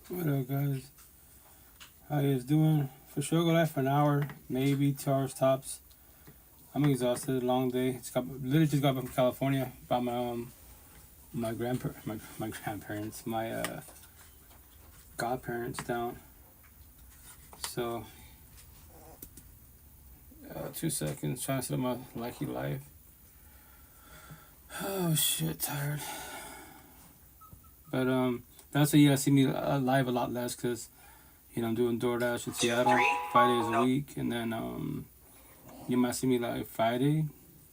What up, guys? How you guys doing? For sure, go live for an hour, maybe 2 hours tops. I'm exhausted. Long day. Literally just got back from California. Brought my grandparents, my godparents down. So 2 seconds. Trying to set up my lucky life. Oh shit, tired. But that's why you guys see me live a lot less because I'm doing DoorDash in Seattle 5 days a week, and then you might see me like Friday,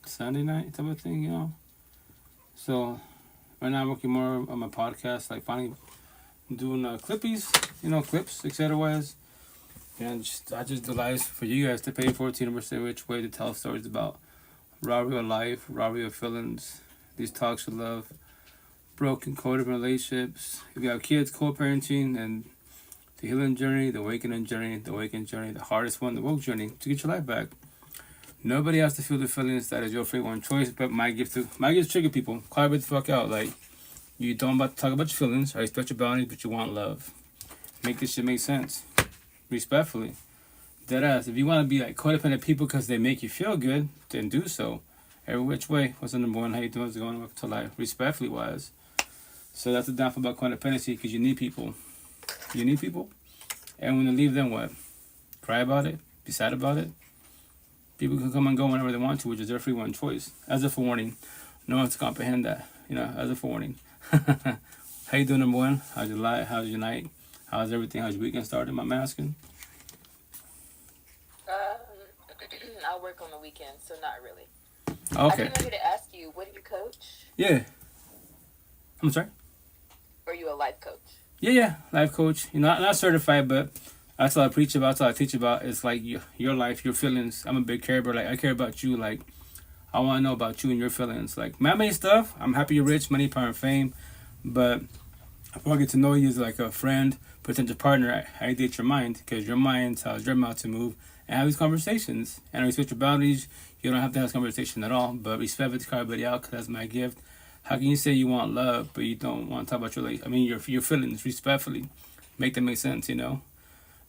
Sunday night type of thing. So right now I'm working more on my podcast, like finally doing clippies, clips, etc. Wise, and I just do lives for you guys to pay for, to understand which way to tell stories about robbery of life, robbery of feelings, these talks of love, broken coded relationships. If you have kids, co-parenting, and the healing journey, the awakening journey, the hardest one, the woke journey to get your life back. Nobody has to feel the feelings. That is your free one choice. But my gift to trigger people. Quiet the fuck out. Like, you don't about to talk about your feelings. I respect your boundaries, but you want love. Make this shit make sense. Respectfully. Deadass. If you want to be like codependent people because they make you feel good, then do so. Every which way. What's the number one? How you doing? What's going on to life? Respectfully wise. So that's the downfall about codependency, because you need people. You need people. And when you leave, then what? Cry about it? Be sad about it? People can come and go whenever they want to, which is their free one choice. As a forewarning. No one has to comprehend that. As a forewarning. How you doing, number one? How's your life? How's your night? How's everything? How's your weekend started? Am I asking? I work on the weekend, so not really. Okay. I came here to ask you, what do you coach? Yeah. I'm sorry? Or are you a life coach? Yeah. Life coach. Not certified, but that's all I preach about. That's all I teach about. It's like your life, your feelings. I'm a big carer, but like I care about you. Like, I want to know about you and your feelings. Like, man-made stuff. I'm happy you're rich, money, power, and fame. But I want to get to know you as like a friend, potential partner. I date your mind, because your mind tells your mouth to move and have these conversations. And I respect your boundaries. You don't have to have this conversation at all, but respect it to call everybody out, because that's my gift. How can you say you want love, but you don't want to talk about your feelings respectfully? Make them make sense,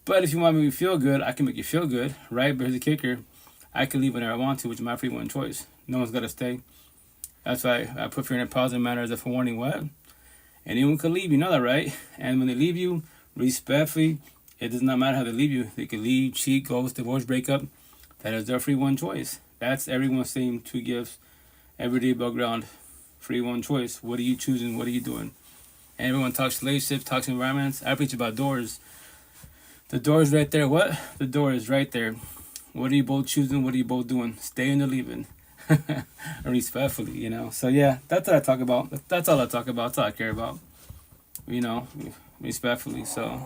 But if you want me to feel good, I can make you feel good, right? But here's the kicker. I can leave whenever I want to, which is my free one choice. No one's got to stay. That's why I put fear in a positive manner as a forewarning. What? Anyone can leave, you know that, right? And when they leave you, respectfully, it does not matter how they leave you. They could leave, cheat, ghost, divorce, breakup. That is their free one choice. That's everyone's same two gifts. Everyday background. Free one choice. What are you choosing? What are you doing? And everyone talks relationships, talks environments. I preach about doors. The door is right there. What? The door is right there. What are you both choosing? What are you both doing? Staying or leaving? Respectfully, So yeah, that's what I talk about. That's all I talk about. That's all I care about. Respectfully. So,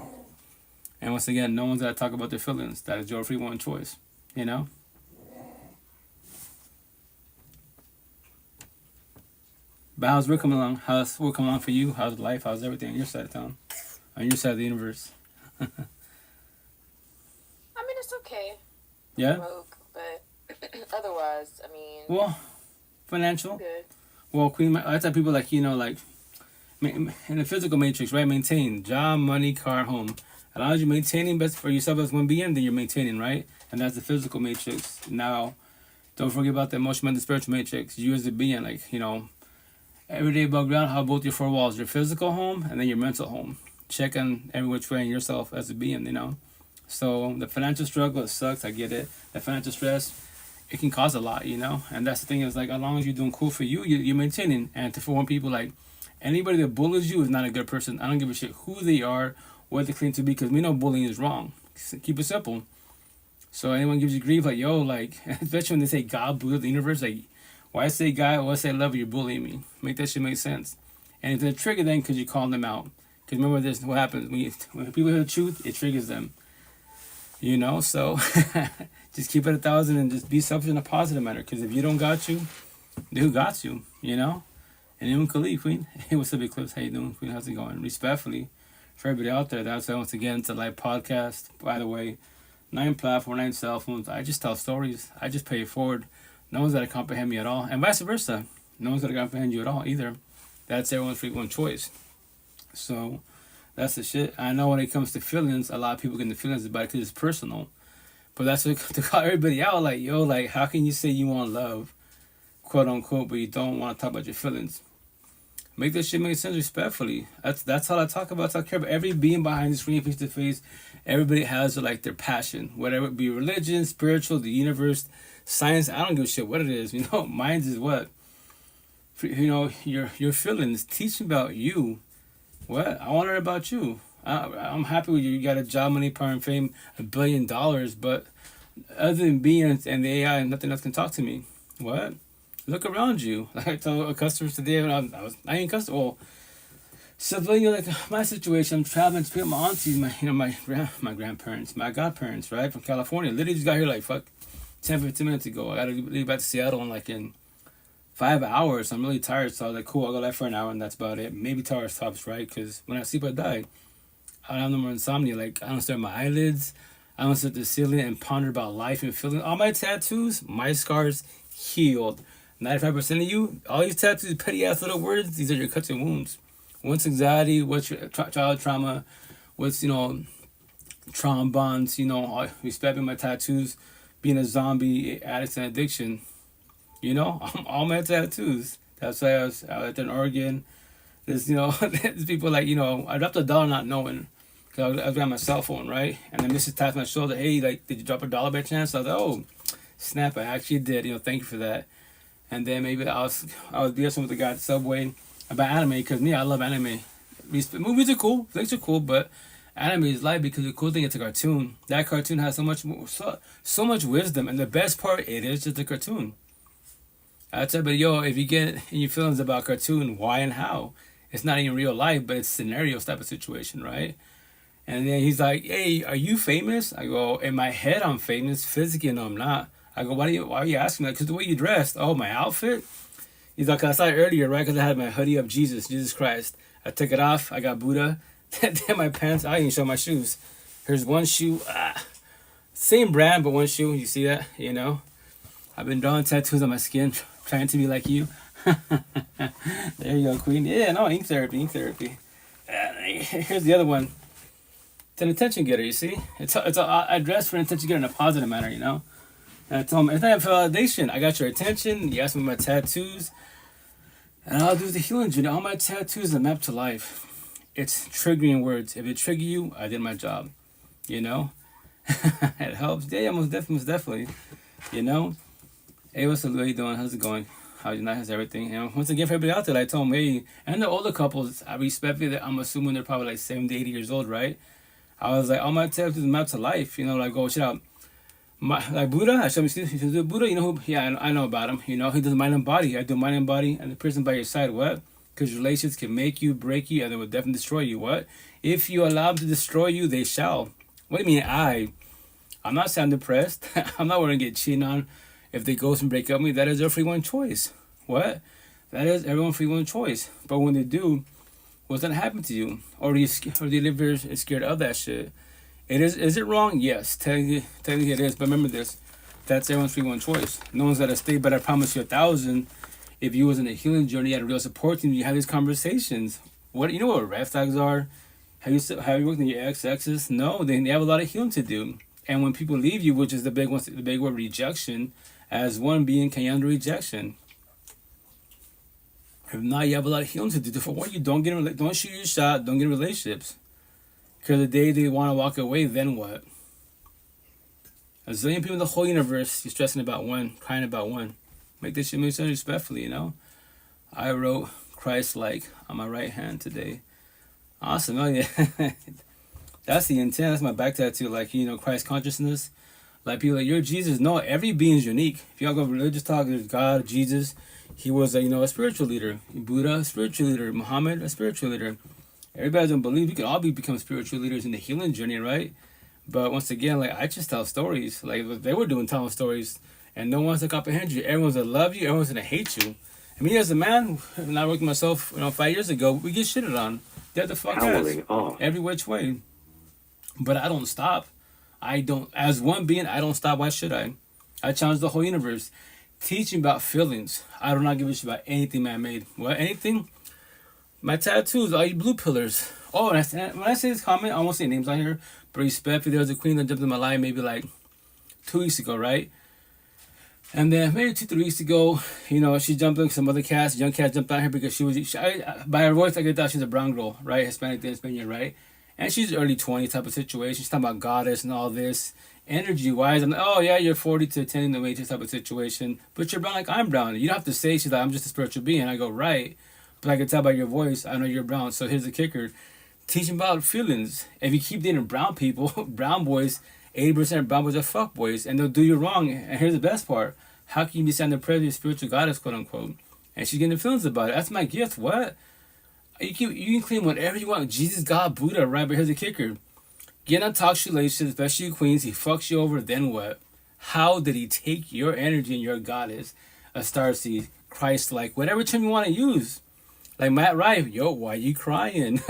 and once again, no one's got to talk about their feelings. That is your free one choice. But how's work coming along? How's work coming along for you? How's life? How's everything on your side of town? On your side of the universe? I mean, it's okay. Yeah? Broke, but otherwise, I mean... Well, financial. Good. Well, Queen, I tell people, like, like, in the physical matrix, right? Maintain job, money, car, home. As long as you're maintaining best for yourself as one being, then you're maintaining, right? And that's the physical matrix. Now, don't forget about the emotional and the spiritual matrix. You as a being, like, everyday background, how both your four walls, your physical home and then your mental home. Check on every which way in yourself as a being, So the financial struggle, it sucks, I get it. The financial stress, it can cause a lot, And that's the thing, is like, as long as you're doing cool for you, you're maintaining. And to forewarn people, like, anybody that bullies you is not a good person. I don't give a shit who they are, what they claim to be, because we know bullying is wrong. Keep it simple. So anyone gives you grief, like, yo, like, especially when they say God bullied the universe, like, why say God, why say love, you're bullying me? Make that shit make sense. And it's a trigger then because you call them out. Because remember this, what happens, when people hear the truth, it triggers them. So just keep it 1,000 and just be selfish in a positive manner. Because if you don't got you, then who got you, And anyone can leave, Queen. Hey, what's up, Eclipse? How you doing, Queen? How's it going? Respectfully, for everybody out there, that's why once again, it's a live podcast. By the way, 9 platform, 9 cell phones. I just tell stories. I just pay it forward. No one's got to comprehend me at all. And vice versa. No one's got to comprehend you at all either. That's everyone's free one choice. So That's the shit. I know when it comes to feelings, a lot of people get the feelings about it because it's personal. But that's what to call everybody out. Like, yo, like, how can you say you want love, quote unquote, but you don't want to talk about your feelings? Make this shit make sense respectfully. That's all I talk about. I care about every being behind the screen, face to face. Everybody has like their passion, whatever it be, religion, spiritual, the universe, science. I don't give a shit what it is. Mine is what. Your feelings. Teach me about you. What? I want to learn about you. I'm happy with you. You got a job, money, power, and fame, $1 billion. But other than being and the AI, nothing else can talk to me. What? Look around you. Like I told customers today, when I ain't customer. Well, civilian, like my situation, I'm traveling to pick up my aunties, my grandparents, my godparents, right, from California. Literally just got here like 10, 15 minutes ago. I gotta leave back to Seattle in 5 hours. I'm really tired, so I was like, cool, I'll go there for an hour and that's about it. Maybe 2 hours tops, right? Because when I sleep, I die. I don't have no more insomnia. Like, I don't stare at my eyelids. I don't sit at the ceiling and ponder about life and feeling. All my tattoos, my scars, healed. 95% of you, all these tattoos, petty ass little words, these are your cuts and wounds. What's anxiety? What's your child trauma? What's, trauma bonds? Respecting my tattoos, being a zombie, addict, and addiction. All my tattoos. That's why I was out in Oregon. There's, there's people like, I dropped $1 not knowing. Cause I was on my cell phone, right? And then Mrs. tapped my shoulder. Hey, like, did you drop $1 by chance? I was like, oh, snap, I actually did. Thank you for that. And then maybe I was dealing with the guy at the subway about anime, because I love anime. Movies are cool, things are cool, but anime is life because the cool thing it's a cartoon. That cartoon has so much wisdom, and the best part, it is just a cartoon. I tell you, if you get in your feelings about cartoon, why and how? It's not even real life, but it's scenarios type of situation, right? And then he's like, hey, are you famous? I go, in my head I'm famous, physically no I'm not. I go, why are you asking that? Because the way you dressed. Oh, my outfit? He's like, I saw it earlier, right? Because I had my hoodie of Jesus Christ. I took it off. I got Buddha. Then my pants. I didn't show my shoes. Here's one shoe. Same brand, but one shoe. You see that? I've been drawing tattoos on my skin, trying to be like you. There you go, queen. Yeah, no, ink therapy. Here's the other one. It's an attention getter, you see? I dress for an attention getter in a positive manner, And I told him, it's not for validation. I got your attention. You asked me my tattoos. And all I do is the healing journey. All my tattoos are mapped to life. It's triggering words. If it trigger you, I did my job. It helps. Yeah, most definitely. Hey, what's up? How you doing? How's it going? How's everything? Once again, for everybody out there, I told them, hey, and the older couples, I respect it. I'm assuming they're probably like 70, 80 years old, right? I was like, all my tattoos are mapped to life. Like, oh, shit out. Like Buddha, I showed me Buddha, who? Yeah, I know about him. He does mind and body. I do mind and body, and the person by your side. What? Because relations can make you, break you, and they will definitely destroy you. What? If you allow them to destroy you, they shall. What do you mean I'm not saying depressed. I'm not going to get cheated on if they ghost and break up with me. That is their free one choice. What? That is everyone's free one choice. But when they do, what's going to happen to you? Or do you live scared of that shit? Is it wrong? Yes, technically it is. But remember this, that's everyone's free one choice. No one's got to stay, but I promise you 1,000. If you was in a healing journey, you had a real support team, you have these conversations. What red flags are? Have you worked on your exes? No, they have a lot of healing to do. And when people leave you, which is the big word rejection, as one being can you handle rejection? If not, you have a lot of healing to do. For what, don't shoot your shot, don't get in relationships. Because the day they want to walk away, then what? A zillion people in the whole universe, you're stressing about one, crying about one. Make this shit make sense respectfully, I wrote Christ-like on my right hand today. Awesome, oh yeah. That's the intent, that's my back tattoo, Christ consciousness. Like people you're Jesus. No, every being is unique. If y'all go religious talk, there's God, Jesus. He was a spiritual leader. Buddha, a spiritual leader. Muhammad, a spiritual leader. Everybody doesn't believe we can all become spiritual leaders in the healing journey, right? But once again, I just tell stories. Like they were doing telling stories, and no one's to comprehend you. Everyone's gonna love you. Everyone's gonna hate you. I mean, as a man, when I worked myself, 5 years ago, we get shitted on. They're the fuck ass. Every which way. But I don't stop. As one being, I don't stop. Why should I? I challenge the whole universe. Teaching about feelings. I do not give a shit about anything man-made. What? Anything? My tattoos, all you blue pillars. Oh, when I say this comment, I won't say names on here, but respectfully, there was a queen that jumped in my life maybe like 2 weeks ago, right? And then maybe 2, 3 weeks ago, she jumped in some other cast, young cat jumped out here because by her voice, I could thought she's a brown girl, right? Hispanic, Spaniard, right? And she's early 20s type of situation. She's talking about goddess and all this. Energy wise, I'm like, oh yeah, you're 40 to attending the matrix type of situation, but you're brown like I'm brown. You don't have to say she's like, I'm just a spiritual being. I go, right. But I can tell by your voice, I know you're brown. So here's the kicker. Teaching about feelings. If you keep dating brown people, brown boys, 80% of brown boys are fuck boys, and they'll do you wrong. And here's the best part. How can you be standing president, spiritual goddess, quote unquote? And she's getting feelings about it. That's my gift. What? You can claim whatever you want. Jesus, God, Buddha, right? But here's the kicker. Get in a toxic relationship, especially queens, he fucks you over, then what? How did he take your energy and your goddess, a starseed, Christ-like, whatever term you want to use? Like Matt Rife, yo, why you crying?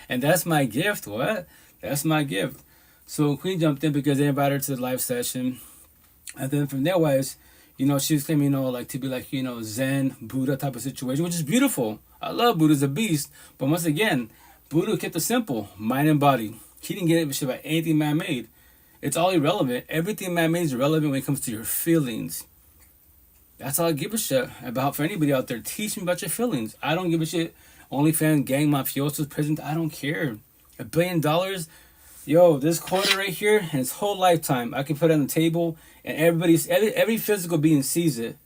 And that's my gift. What? That's my gift. So Queen jumped in because they invited her to the live session. And then from there wise, she was claiming, like to be like, Zen, Buddha type of situation, which is beautiful. I love Buddha's a beast. But once again, Buddha kept it simple, mind and body. He didn't get a shit about anything man-made. It's all irrelevant. Everything man-made is irrelevant when it comes to your feelings. That's all I give a shit about for anybody out there. Teach me about your feelings. I don't give a shit. OnlyFans, gang, mafiosos, prison. I don't care. $1 billion. Yo, this quarter right here, and his whole lifetime, I can put it on the table, and every physical being sees it.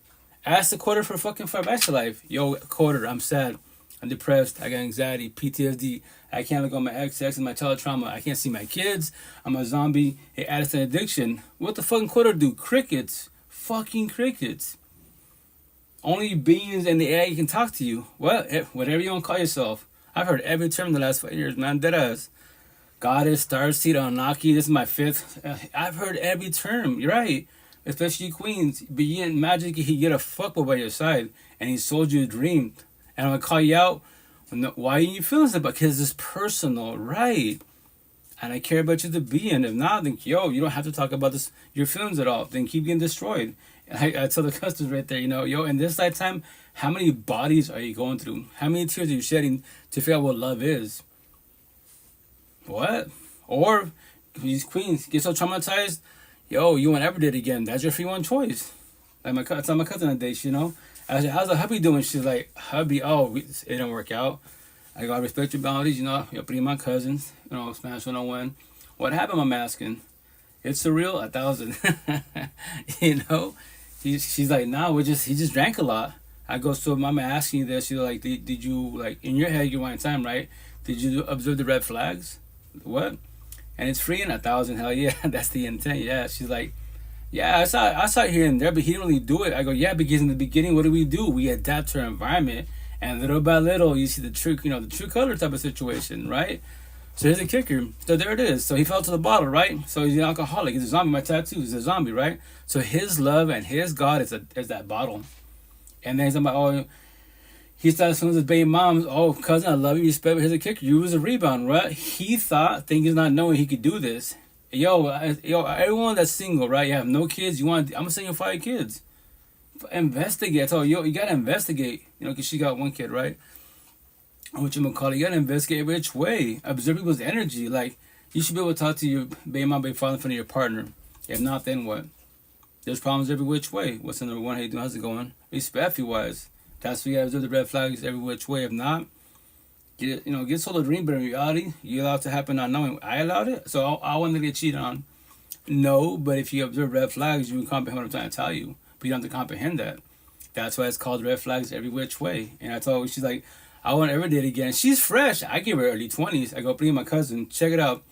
Ask the quarter for fucking life. Yo, quarter, I'm sad. I'm depressed. I got anxiety, PTSD. I can't look on my ex and my child trauma. I can't see my kids. I'm a zombie. It adds to addiction. What the fucking quarter do? Crickets. Fucking crickets. Only beings in the AI can talk to you. What? Whatever you want to call yourself. I've heard every term in the last 5 years, man. Deadass. Goddess, Starseed, Anunnaki. This is my 5th. I've heard every term. You're right. Especially queens. Being magic, he get a fuckboy by your side. And he sold you a dream. And I'm going to call you out. Why are you feeling about? Because it's personal, right? And I care about you to be in. If not, then you don't have to talk about this your feelings at all. Then keep getting destroyed. I tell the customers right there, in this lifetime, how many bodies are you going through? How many tears are you shedding to figure out what love is? What? Or these queens get so traumatized, you won't ever date again. That's your free one choice. Like I tell my cousin that day, I was like, how's the hubby doing? She's like, hubby, it didn't work out. I gotta respect your boundaries, you're pretty my cousins, Spanish 101. What happened, I'm asking? It's surreal, 1,000. She's like, nah, he just drank a lot. I go, so mama asking you this, she's like, did you, like, in your head, you're wanting time, right? Did you observe the red flags? What? And it's free in 1,000, hell yeah, that's the intent, yeah. She's like, yeah, I saw it here and there, but he didn't really do it. I go, yeah, because in the beginning, what do? We adapt to our environment, and little by little, you see the true color type of situation, right? So here's the kicker. So there it is. So he fell to the bottle, right? So he's an alcoholic. He's a zombie. My tattoo is a zombie, right? So his love and his God is that bottle. And then he's like, he started as soon as his baby mom's, cousin, I love you, respect. But here's the kicker. You was a rebound, right? He thought, thinking not knowing he could do this. Yo, everyone that's single, right? You have no kids. I'm gonna send you 5 kids. Investigate. I told you gotta investigate. Because she got 1 kid, right? What you gonna call it? You gotta investigate which way. Observe people's energy. Like, you should be able to talk to your baby mom, baby father in front of your partner. If not, then what? There's problems every which way. What's the number one? How you doing? How's it going? Respect wise. That's why you gotta observe the red flags every which way. If not, get sold a dream, but in reality, you allow it to happen not knowing. I allowed it, so I wanted to get cheated on. No, but if you observe red flags, you can comprehend what I'm trying to tell you. But you don't have to comprehend that. That's why it's called red flags every which way. And I told her, she's like, I want to ever date again. She's fresh. I give her early 20s. I go, bring my cousin. Check it out.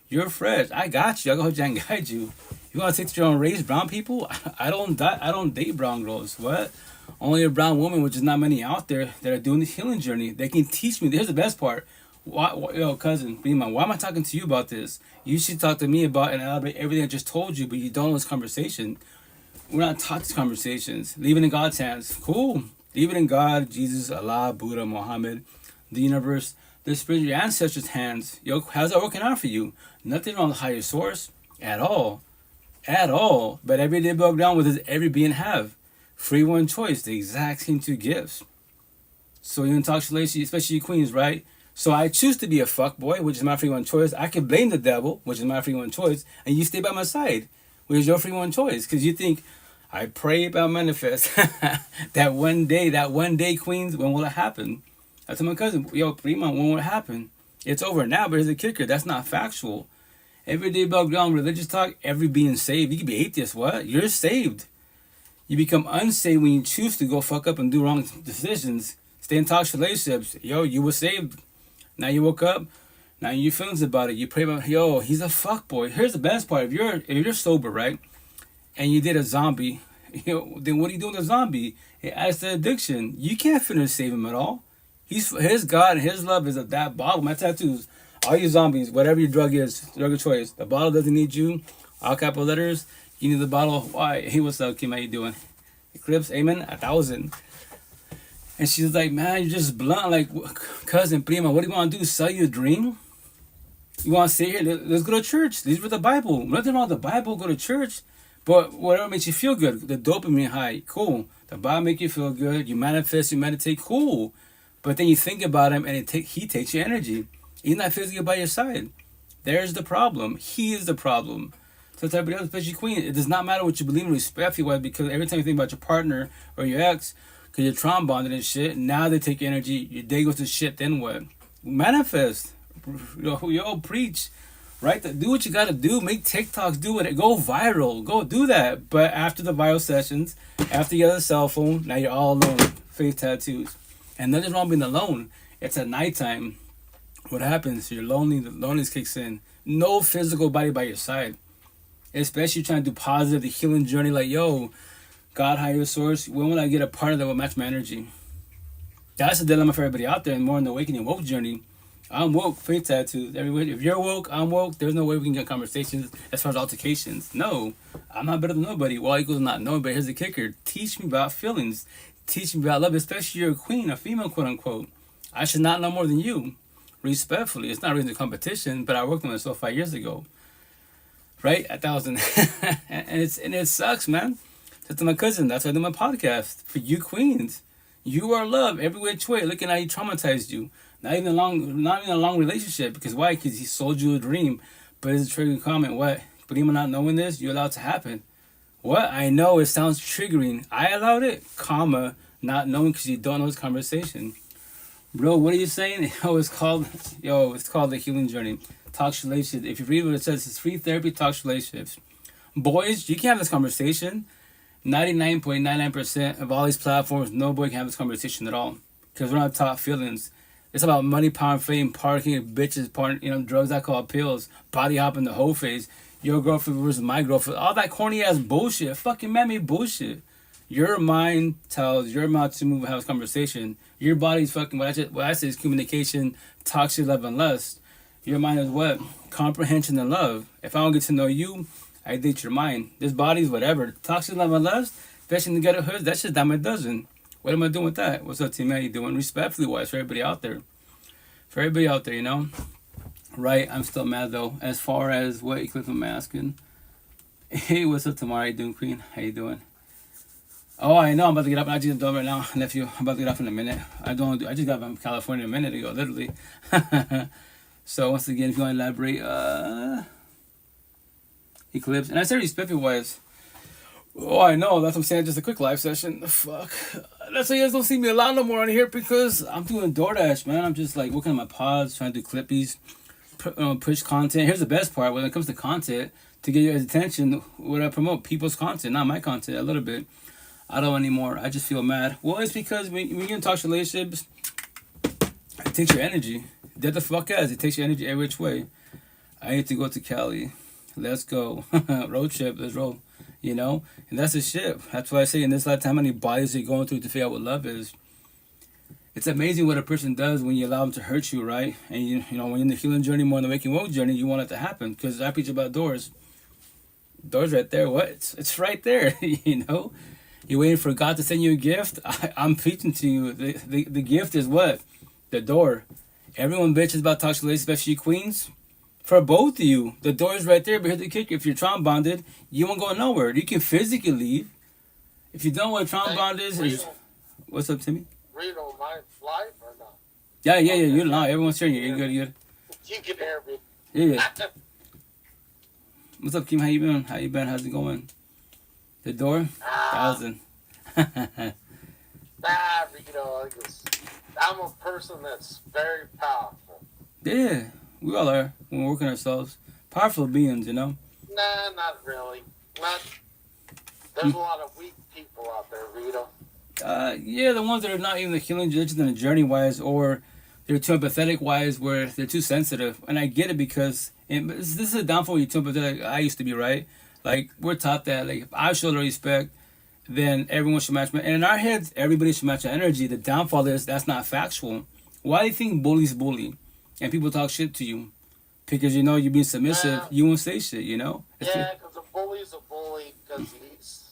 You're fresh. I got you. I go hold you and guide you. You want to take your own race, brown people? I don't date brown girls. What? Only a brown woman, which is not many out there that are doing the healing journey. They can teach me. Here's the best part. Cousin, why am I talking to you about this? You should talk to me about and elaborate everything I just told you, but you don't know this conversation. We're not taught these conversations. Leave it in God's hands. Cool. Leave it in God, Jesus, Allah, Buddha, Muhammad, the universe, the spirit of your ancestors' hands. How's that working out for you? Nothing wrong with higher source at all. At all. But every day broke down, what does every being have? Free one choice, the exact same 2 gifts. So you in talk relationship, especially queens, right? So I choose to be a fuckboy, which is my free one choice. I can blame the devil, which is my free one choice, and you stay by my side, which is your free one choice. Because you think, I pray about manifest that one day, Queens, when will it happen? I told my cousin, yo, Prima, when will it happen? It's over now, but here's the kicker. That's not factual. Every day about ground religious talk, every being saved. You can be atheist, what? You're saved. You become unsaved when you choose to go fuck up and do wrong decisions. Stay in toxic relationships. Yo, you were saved. Now you woke up. Now you feelings about it. You pray about, yo, he's a fuckboy. Here's the best part. If you're sober, right, and you did a zombie, then what are you doing with a zombie? It adds to addiction. You can't finish save him at all. His God and his love is of that bottle. My tattoos. All you zombies, whatever your drug is, drug of choice. The bottle doesn't need you. All capital letters. You need the bottle. Why? Hey, what's up, Kim? How you doing? Eclipse, amen. 1,000. And she's like, man, you're just blunt. Like, cousin, prima, what do you want to do? Sell you a dream? You want to stay here? Let's go to church. Let's read the Bible. Nothing wrong with the Bible. Go to church. But whatever makes you feel good. The dopamine high, cool. The Bible make you feel good. You manifest, you meditate, cool. But then you think about him, and he takes your energy. He's not physically by your side. There's the problem. He is the problem. So to everybody else, especially Queen, it does not matter what you believe in respectfully, because every time you think about your partner or your ex, because you're trauma bonded and shit, now they take your energy, your day goes to shit, then what? Manifest. Yo, preach. Right? Do what you gotta do. Make TikToks, do it. Go viral. Go do that. But after the viral sessions, after you get a cell phone, now you're all alone. Face tattoos. And nothing's wrong being alone. It's at nighttime. What happens? You're lonely. The loneliness kicks in. No physical body by your side. Especially trying to do positive, the healing journey. Like, yo, God, higher source, when will I get a partner that will match my energy? That's the dilemma for everybody out there, and more in the awakening woke journey. I'm woke, face tattoos. Everybody, if you're woke, I'm woke. There's no way we can get conversations as far as altercations. No, I'm not better than nobody. Well, equals not knowing, but here's the kicker. Teach me about feelings. Teach me about love, especially you're a queen, a female, quote unquote. I should not know more than you. Respectfully. It's not really the competition, but I worked on myself 5 years ago. Right? 1,000. and it sucks, man. That's my cousin. That's why I do my podcast. For you queens. You are loved every which way. Look at how he traumatized you. Not even a long relationship. Because why? Because he sold you a dream. But it's a triggering comment. What? But even not knowing this, you allowed it to happen. What? I know it sounds triggering. I allowed it, comma, not knowing because you don't know this conversation. Bro, what are you saying? It's called the healing journey. Toxic relationships. If you read what it says, it's free therapy, toxic relationships. Boys, you can't have this conversation. 99.99% of all these platforms, no boy can have this conversation at all. Because we're not taught feelings. It's about money, power, fame, parking, bitches, drugs, alcohol, pills, body hopping, the whole phase. Your girlfriend versus my girlfriend. All that corny ass bullshit. Fucking man-made bullshit. Your mind tells your mouth to move and have this conversation. Your body's fucking, what I say is communication, toxic love and lust. Your mind is what? Comprehension and love. If I don't get to know you, I date your mind. This body's whatever. Toxic love and lust, especially in the ghetto hoods, that's just dime a dozen. What am I doing with that? What's up, team? How you doing? Respectfully wise for everybody out there. For everybody out there, you know? Right, I'm still mad though. As far as what Eclipse am asking. Hey, what's up, tomorrow? How you doing, Queen? How you doing? Oh, I know. I'm about to get up. I just done right now, nephew. I'm about to get up in a minute. I just got from California a minute ago, literally. So once again, if you want to elaborate, Eclipse. And I said respectfully wise. Oh, I know. That's what I'm saying. Just a quick live session. Fuck. That's why you guys don't see me a lot no more on here, because I'm doing DoorDash, man. I'm just like working on my pods, trying to do clippies, push content. Here's the best part. When it comes to content, to get your attention, what I promote, people's content, not my content, a little bit. I don't anymore. I just feel mad. Well, it's because when you're in toxic relationships, it takes your energy. That the fuck is. It takes your energy every which way. I need to go to Cali. Let's go. Road trip. Let's roll. You know? And that's the shit. That's why I say in this lifetime, how many bodies are you going through to figure out what love is. It's amazing what a person does when you allow them to hurt you, right? And you know, when you're in the healing journey, more in the waking woke journey, you want it to happen. Because I preach about doors. Doors right there. What? It's right there. You know? You're waiting for God to send you a gift. I'm preaching to you. The gift is what? The door. Everyone bitches about toxic relationships, especially queens. For both of you, the door is right there. But here's the kicker: if you're trauma bonded, you won't go nowhere. You can physically leave. If you don't know what trauma bond is what's up, Timmy? Read on live or not? Yeah, yeah, yeah. Okay. You're loud. Everyone's hearing you. You're good. You're good. You can hear me. Yeah. What's up, Kim? How you been? How you been? How's it going? The door? Ah, 1,000. I'm a person that's very powerful. Yeah, we all are. When we're working ourselves. Powerful beings, you know? Nah, not really. Not. There's a lot of weak people out there, Rito. Yeah, the ones that are not even the healing judges in the journey wise, or they're too empathetic wise, where they're too sensitive. And I get it because this is a downfall when you're too empathetic. I used to be, right? Like, we're taught that, like, if I show the respect, then everyone should match my. And in our heads, everybody should match our energy. The downfall is that's not factual. Why do you think bullies bully? And people talk shit to you? Because you know you're being submissive, Nah, you won't say shit, you know? yeah, because a bully's a bully because he's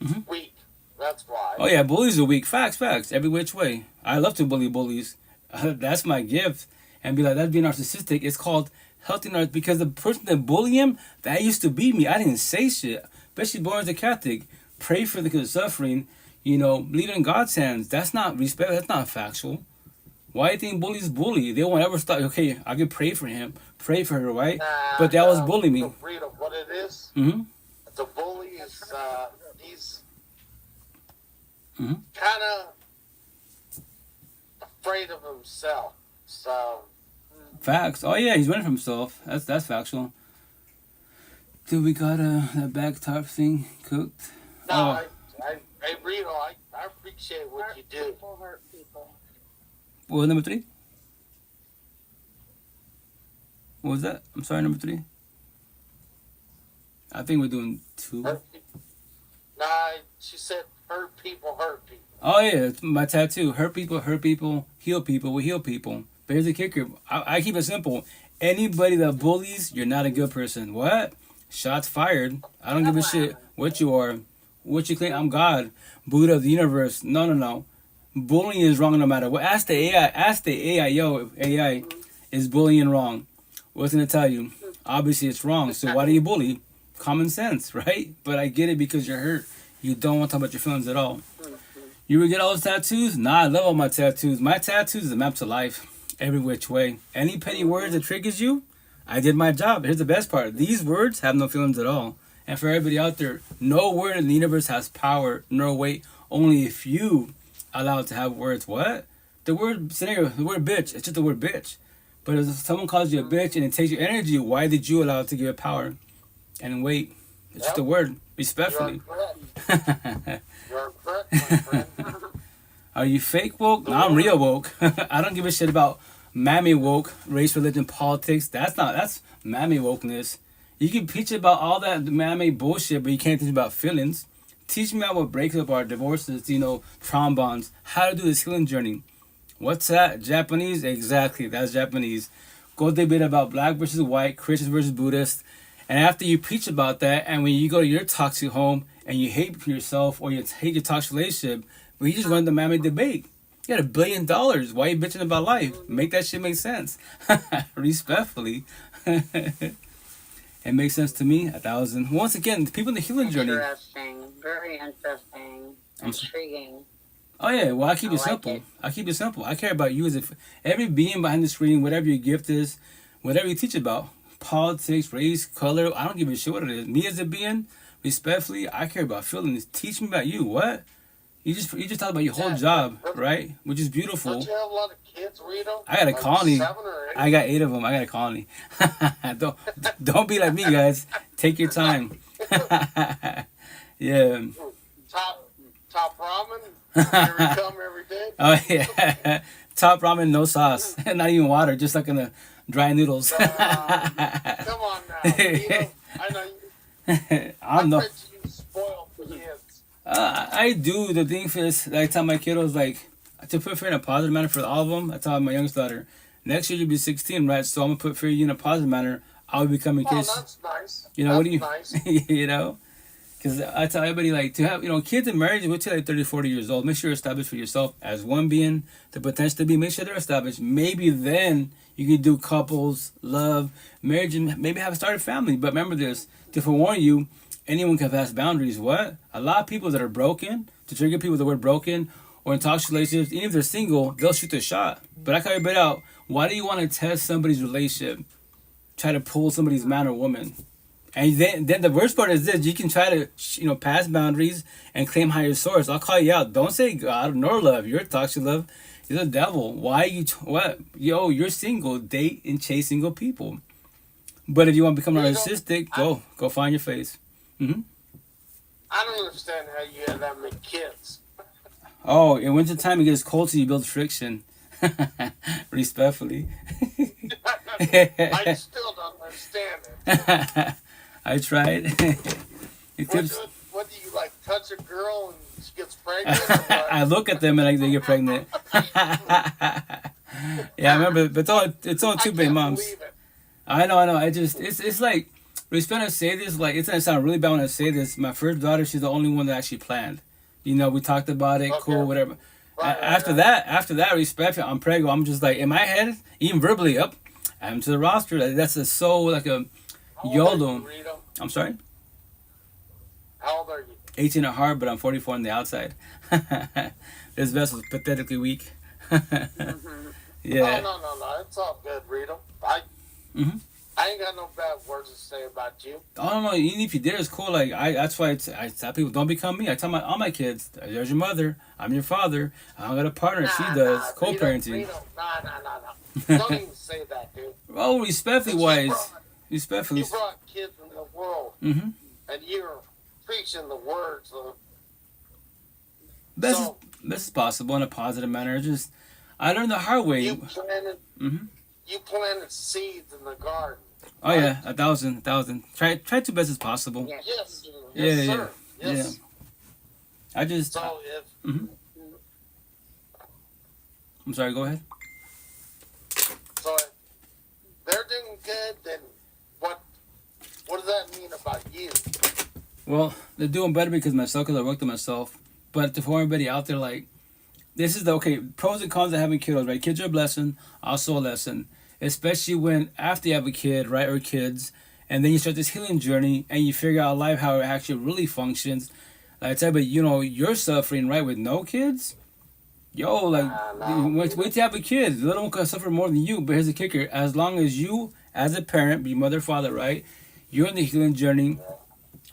Mhm. weak. That's why. Oh yeah, bullies are weak. Facts, facts. Every which way. I love to bully bullies. That's my gift. And be like, that's being narcissistic. It's called healthy narcissism because the person that bully him, that used to be me. I didn't say shit. Especially born as a Catholic. Pray for the suffering. You know, leave it in God's hands. That's not respect. That's not factual. Why do you think bullies bully? They won't ever stop. Okay, I can pray for him, pray for her, right? Nah, But they always bully me. no, Rito, what it is? Mm-hmm. The bully is he's Mhm. kind of afraid of himself. So Facts. Oh yeah, he's running from himself. That's factual. Dude, we got that back tarp thing cooked. no, Oh, I Rito, I appreciate what you do. People hurt people. what was number 3? What was that? I'm sorry, number 3. I think we're doing 2. Hurt people. Nah, she said hurt people, hurt people. Oh yeah, it's my tattoo. Hurt people, heal people, we heal people. But here's the kicker. I keep it simple. Anybody that bullies, you're not a good person. What? Shots fired. I don't give a shit what you are. What you claim? I'm God. Buddha of the universe. No, no, no. Bullying is wrong no matter what. Ask the AI. Ask the AI. Yo, AI, is bullying wrong? What's gonna tell you? Obviously it's wrong. So why do you bully? Common sense, right? But I get it because you're hurt. You don't want to talk about your feelings at all. You would get all those tattoos? Nah, I love all my tattoos. My tattoos is a map to life. Every which way. Any petty words that triggers you, I did my job. Here's the best part. These words have no feelings at all. And for everybody out there, no word in the universe has power nor weight. Only if you allow it to have words. What? The word scenario, the word bitch, it's just the word bitch. But if someone calls you a bitch and it takes your energy, why did you allow it to give it power? And wait, it's just a word, respectfully. You're correct. You're correct, my friend. Are you fake woke? No, I'm real woke. I don't give a shit about mammy woke, race, religion, politics. That's mammy wokeness. You can preach about all that mammy bullshit, but you can't teach about feelings. Teach me about what breakup are, divorces, trauma bonds, how to do this healing journey. What's that? Japanese? Exactly, that's Japanese. Go debate about black versus white, Christians versus Buddhists. And after you preach about that, and when you go to your toxic home and you hate yourself or you hate your toxic relationship, well, you just run the mammy debate. You got $1 billion. Why are you bitching about life? Make that shit make sense. Respectfully. It makes sense to me. 1,000. Once again, the people in the healing journey. Interesting. Very interesting. Intriguing. Oh yeah, well I keep it I like simple. it. I keep it simple. I care about you as if every being behind the screen, whatever your gift is, whatever you teach about, politics, race, color, I don't give a shit what it is. Me as a being, respectfully, I care about feelings. Teach me about you. What? You just talk about your whole Yeah, job, but- right? Which is beautiful. Don't you have a lot of kids, Rito? I got a Like colony. 7 or 8? I got 8 of them. I got a colony. don't be like me, guys. Take your time. Yeah. Top ramen. Here we come every day. Oh yeah. Top ramen, no sauce, not even water, just like in the dry noodles. Come on now, Rito. I know you. I'm no. bet you spoiled the kids. I do. The thing is, I tell my kiddos like to put fear in a positive manner for all of them. I tell my youngest daughter, next year you'll be 16, right? So I'm gonna put fear in a positive manner. I'll be becoming Oh, kids. that's nice. You know what do you? Nice. You know. Because I tell everybody, like, to have, kids in marriage, wait till like 30, 40 years old. Make sure you're established for yourself as one being, the potential to be. Make sure they're established. Maybe then you can do couples, love, marriage, and maybe have a started family. But remember this, to forewarn you, anyone can pass boundaries. What? A lot of people that are broken, to trigger people with the word broken, or in toxic relationships, even if they're single, they'll shoot their shot. But I call everybody out. Why do you want to test somebody's relationship? Try to pull somebody's man or woman. And then the worst part is this: you can try to pass boundaries and claim higher source. I'll call you out. Don't say God nor love. You're a toxic love. You're the devil. Why you what? Yo, you're single. Date and chase single people. But if you want to become narcissistic, go find your face. Mm-hmm. I don't understand how you have that many kids. Oh, in wintertime it gets cold, so you build friction. Respectfully. I still don't understand it. I tried. What do you like? Touch a girl and she gets pregnant? I look at them and they get pregnant. Yeah, I remember. But it's all two big moms. I know. It's like, respect. I say this, like, it's gonna sound really bad when I say this. My first daughter, she's the only one that actually planned. We talked about it, cool, whatever. After that, respect. I'm pregnant. I'm just like, in my head, even verbally, up. I'm to the roster. That's like a YOLO. I'm sorry? How old are you? 18 at heart, but I'm 44 on the outside. This vessel's pathetically weak. Yeah. No. It's all good, Rita. I ain't got no bad words to say about you. Oh no, even if you did, it's cool. Like that's why I tell people, don't become me. I tell all my kids, there's your mother, I'm your father. I don't got a partner. She does co-parenting. No. Don't even say that, dude. Oh, respectfully. You brought kids in the world, and you're preaching the words of best is possible in a positive manner. Just I learned the hard way. You planted seeds in the garden. Oh right? Yeah, 1,000. Try to best as possible. Yes. Yeah. I just. So if. I'm sorry. Go ahead. So if they're doing good, then what does that mean about you? Well, they're doing better because I worked on myself. But for everybody out there, like, this is pros and cons of having kiddos, right? Kids are a blessing, also a lesson. Especially when after you have a kid, right, or kids, and then you start this healing journey and you figure out life, how it actually really functions. Like I said, but you're suffering, right, with no kids? Yo, wait to have a kid. The little one can suffer more than you, but here's the kicker. As long as you, as a parent, be mother, father, right, you're in the healing journey.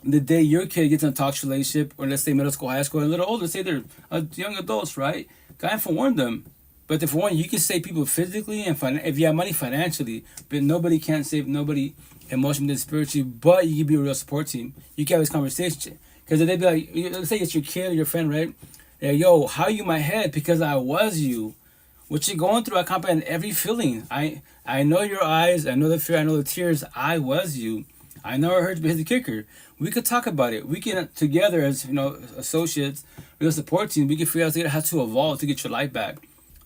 The day your kid gets in a toxic relationship, or let's say middle school, high school, a little older, say they're young adults, right? Go ahead and forewarn them. But for one, you can save people physically and if you have money financially, but nobody can save nobody emotionally and spiritually, but you can be a real support team. You can have this conversation. Because they'd be like, let's say it's your kid or your friend, right? Yeah, yo, how you my head? Because I was you. What you're going through, I comprehend every feeling. I know your eyes, I know the fear, I know the tears. I was you. I know it hurts, but here's the kicker. We could talk about it. We can, together as associates, real support team, we can figure out how to evolve to get your life back.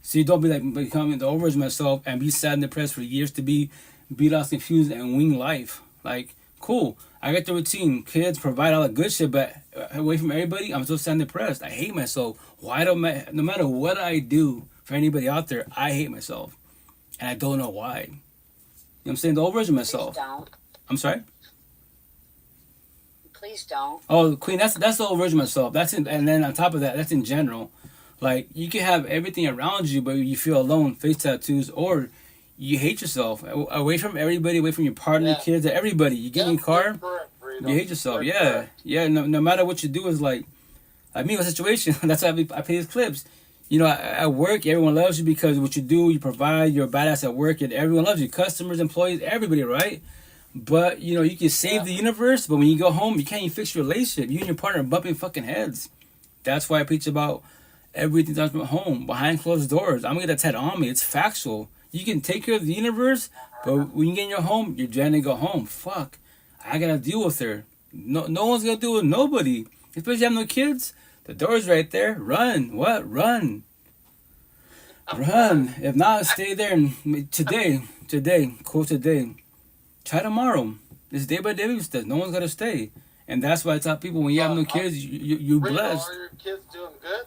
So you don't be like becoming the overage myself and be sad and depressed for years to be lost, confused, and wing life. Like, cool. I get the routine. Kids provide all the good shit, but away from everybody, I'm still sad and depressed. I hate myself. No matter what I do for anybody out there, I hate myself. And I don't know why. You know what I'm saying? The overage of myself. Please don't. I'm sorry? Please don't. Oh, Queen, that's the whole version of myself. And then on top of that, that's in general. Like, you can have everything around you, but you feel alone, face tattoos, or you hate yourself. Away from everybody, away from your partner, kids, everybody. You get in your car, you hate yourself. No matter what you do, is like me, my situation. That's why I play these clips. At work, everyone loves you because what you do, you provide, you're a badass at work, and everyone loves you. Customers, employees, everybody, right? But, you can save the universe, but when you go home, you can't even fix your relationship. You and your partner are bumping fucking heads. That's why I preach about everything that's at home, behind closed doors. I'm going to get that on me. It's factual. You can take care of the universe, but when you get in your home, you're trying to go home. Fuck. I got to deal with her. No one's going to deal with nobody. Especially if you have no kids. The door's right there. Run. What? Run. Run. If not, stay there. And today. Try tomorrow. It's day by day baby steps. No one's got to stay. And that's why I tell people, when you have no kids, you're blessed. Are your kids doing good?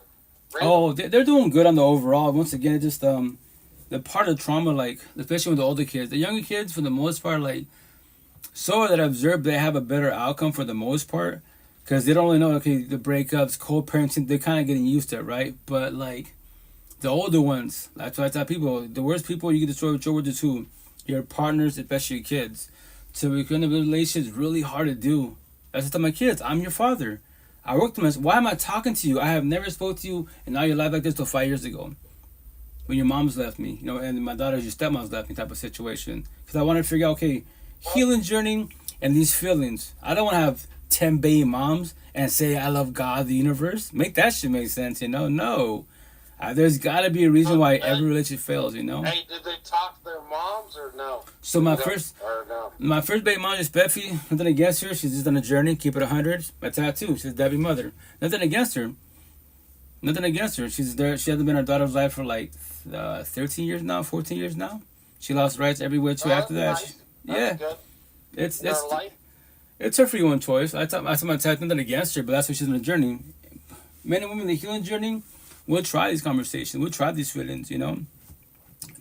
Oh, they're doing good on the overall. Once again, just the part of trauma, like, especially with the older kids. The younger kids, for the most part, like, so that I observed, they have a better outcome for the most part. because they don't really know. Okay, the breakups, co-parenting, they're kind of getting used to it, right? But like the older ones, that's why I tell people, the worst people you can destroy with your words is who? Your partners, especially your kids. So becoming a relationship is really hard to do. That's what I tell my kids. I'm your father. I worked them as, why am I talking to you? I have never spoke to you in all your life like this till 5 years ago, when your mom's left me, and my daughter's your stepmom's left me type of situation. Because I want to figure out, okay, healing journey and these feelings. I don't want to have 10 baby moms and say I love God, the universe. Make that shit make sense, No. There's got to be a reason why every relationship fails, Hey, did they talk to their moms or no? So my first baby mom is Beffy. Nothing against her. She's just on a journey. Keep it 100. My tattoo. She's Debbie mother. Nothing against her. She's there. She hasn't been in her daughter's life for like 13 years now, 14 years now. She lost rights every which way after that. Nice. Yeah. Good. It's her free one choice. I tell my tattoo nothing against her, but that's why she's on a journey. Men and women, the healing journey. We'll try these conversations. We'll try these feelings,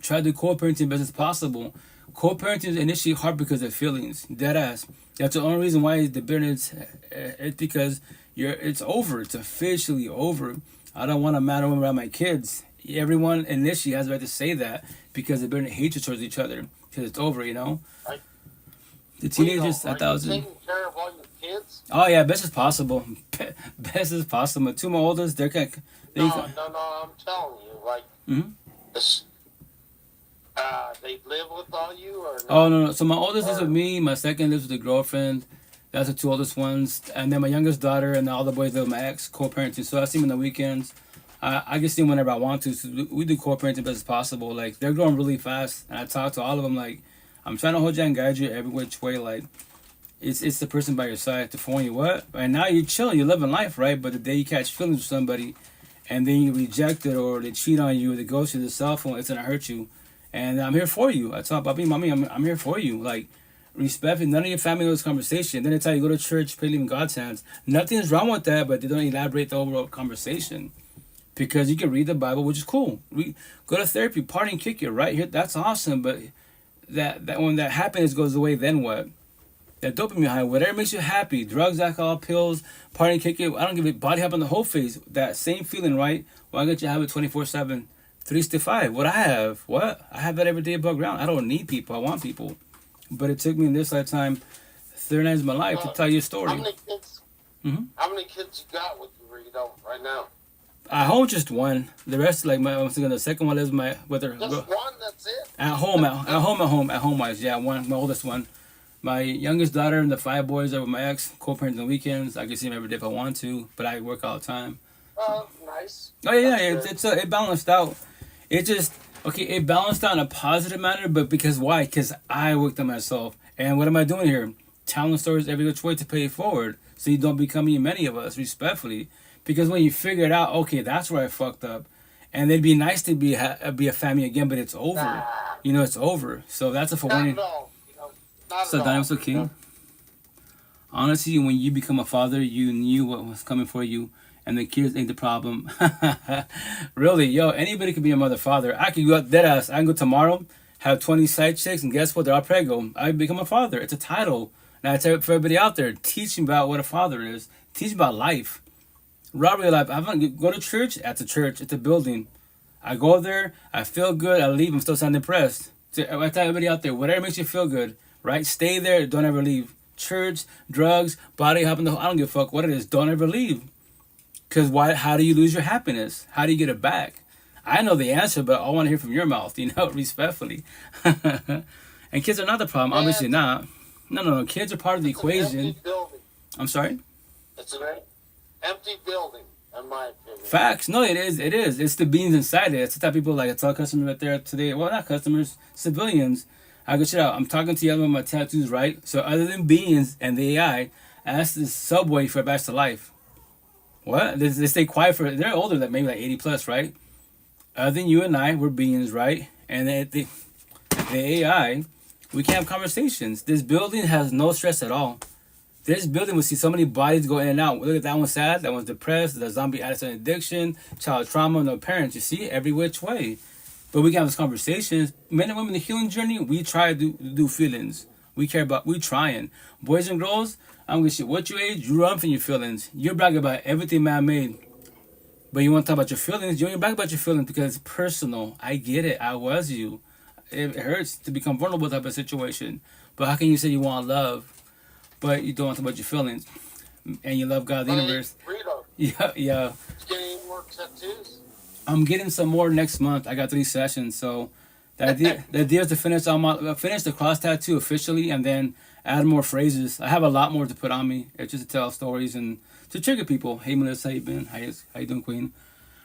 Try to co-parenting best as possible. Co-parenting is initially hard because of feelings. Dead ass. That's the only reason why the bitterness. It's because it's over. It's officially over. I don't want a man or woman around my kids. Everyone initially has the right to say that because they're burning hatred towards each other. Because it's over, Right. The teenagers, Are 1,000. you taking care of all your kids? Oh yeah, best as possible. Best as possible. Two of my oldest, they're kind of. No, I'm telling you, like, this, they live with all you or no? Oh no. So my oldest lives with me. My second lives with a girlfriend. That's the two oldest ones, and then my youngest daughter and all the boys live with my ex, co-parenting. So I see them on the weekends. I can see them whenever I want to. So we do co-parenting best as possible. Like they're growing really fast, and I talk to all of them. Like I'm trying to hold you and guide you every which way. Like it's the person by your side to phone you what. And now you're chilling, you're living life, right? But the day you catch feelings with somebody, and then you reject it or they cheat on you or they ghost you the cell phone, it's gonna hurt you. And I'm here for you. I talk about me, mommy. I'm here for you. Like respect. None of your family knows conversation. Then they tell you go to church, pray, leave in God's hands. Nothing is wrong with that, but they don't elaborate the overall conversation. Because you can read the Bible, which is cool. Go to therapy, party and kick it, right? Here, that's awesome. But that when that happiness goes away, then what? That dopamine high, whatever makes you happy, drugs, alcohol, pills, party and kick it. I don't give a body hop on the whole face. That same feeling, right? Why can't you have it 24/7, 365? What I have, what? I have that every day above ground. I don't need people. I want people. But it took me in this lifetime, 39 years of my life to tell you a story. How many kids? How many kids you got with you where you don't right now? I hold just one. The rest, like I'm thinking, the second one lives with her. Just one. That's it. At home wise, yeah. One, my oldest one. My youngest daughter and the 5 boys are with my ex, co-parents on the weekends. I can see them every day if I want to, but I work all the time. Nice. Oh yeah, it balanced out. It balanced out in a positive manner, but because why? Because I worked on myself. And what am I doing here? Telling stories every which way to pay it forward, so you don't become many of us, respectfully. Because when you figure it out, okay, that's where I fucked up, and it'd be nice to be a family again, but it's over. It's over. So that's a forewarning. So Dynam's okay. Honestly, when you become a father, you knew what was coming for you, and the kids ain't the problem. Really, anybody could be a mother, father. I could go dead ass. I can go tomorrow, have 20 side chicks, and guess what? They're all prego. I become a father. It's a title. And I tell it for everybody out there, teaching about what a father is. Teach about life. Robbery life. I go to church. At the church. It's a building. I go there. I feel good. I leave. I'm still sounding depressed. So I tell everybody out there, whatever makes you feel good, right? Stay there. Don't ever leave. Church, drugs, body hopping. I don't give a fuck what it is. Don't ever leave. Because why? How do you lose your happiness? How do you get it back? I know the answer, but I want to hear from your mouth, respectfully. And kids are not the problem. Obviously not. No. Kids are part of the equation. Empty building. I'm sorry? It's an empty building, in my opinion. Facts. No, it is. It's the beings inside it. It's the type of people, I tell customers right there today. Well, not customers, civilians. I go, shit out. I'm talking to you about my tattoos, right? So other than beings and the AI, ask the subway for a back to life. What? They stay quiet for, they're older than maybe like 80 plus, right? Other than you and I, we're beings, right? And the AI, we can't have conversations. This building has no stress at all. This building will see so many bodies go in and out. Look at that one sad, that one's depressed, the zombie addiction addiction, child trauma, no parents. You see, every which way. But we can have these conversations. Men and women, the healing journey, we try to do feelings. We trying. Boys and girls, I don't give a shit what your age, you run from your feelings. You're bragging about everything man-made. But you want to talk about your feelings, you don't brag about your feelings because it's personal. I get it. I was you. It hurts to become vulnerable type of situation. But how can you say you want love, but you don't want to talk about your feelings? And you love God, the universe. Yeah. Getting any more tattoos? I'm getting some more next month. I got 3 sessions, so the idea is to finish the cross tattoo officially, and then add more phrases. I have a lot more to put on me. It's just to tell stories and to trigger people. Hey Melissa, how you been? How you doing, Queen?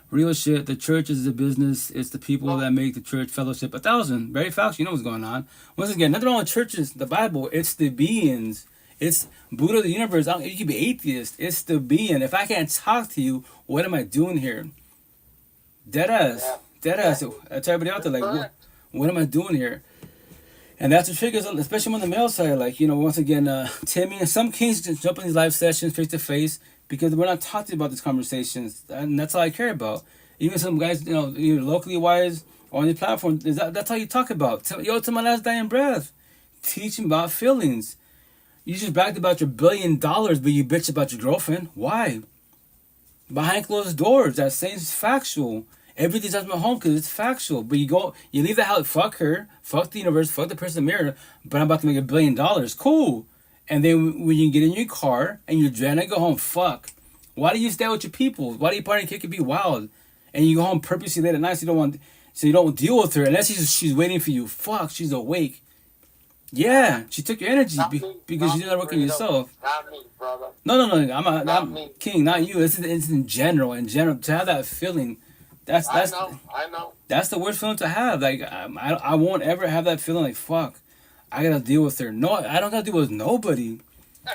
Real shit. The church is the business. It's the people that make the church fellowship 1,000. Very fast. You know what's going on. Once again, nothing wrong with churches. The Bible. It's the beings. It's Buddha, the universe. You can be atheist. It's the being. If I can't talk to you, what am I doing here? Deadass. That's everybody out there. Like, what am I doing here? And that's what triggers, especially on the male side. Like, once again, Timmy and some kings just jump in these live sessions face to face because we're not talking about these conversations, and that's all I care about. Even some guys, either locally wise or on the platform, that's all you talk about. To my last dying breath, teaching about feelings. You just bragged about your $1 billion, but you bitch about your girlfriend. Why? Behind closed doors, that saying's factual. Everything's at my home because it's factual. But you leave the house, fuck her, fuck the universe, fuck the person in the mirror, but I'm about to make $1 billion. Cool. And then when you get in your car and you're trying to go home, fuck. Why do you stay with your people? Why do you party and kick and be wild? And you go home purposely late at night so you don't deal with her unless she's waiting for you. Fuck, she's awake. Yeah, she took your energy because you did not work on yourself. Not me, brother. No. I'm King, not you. It's in general. In general, to have that feeling, I know. That's the worst feeling to have. Like I won't ever have that feeling. Like fuck, I gotta deal with her. No, I don't gotta deal with nobody.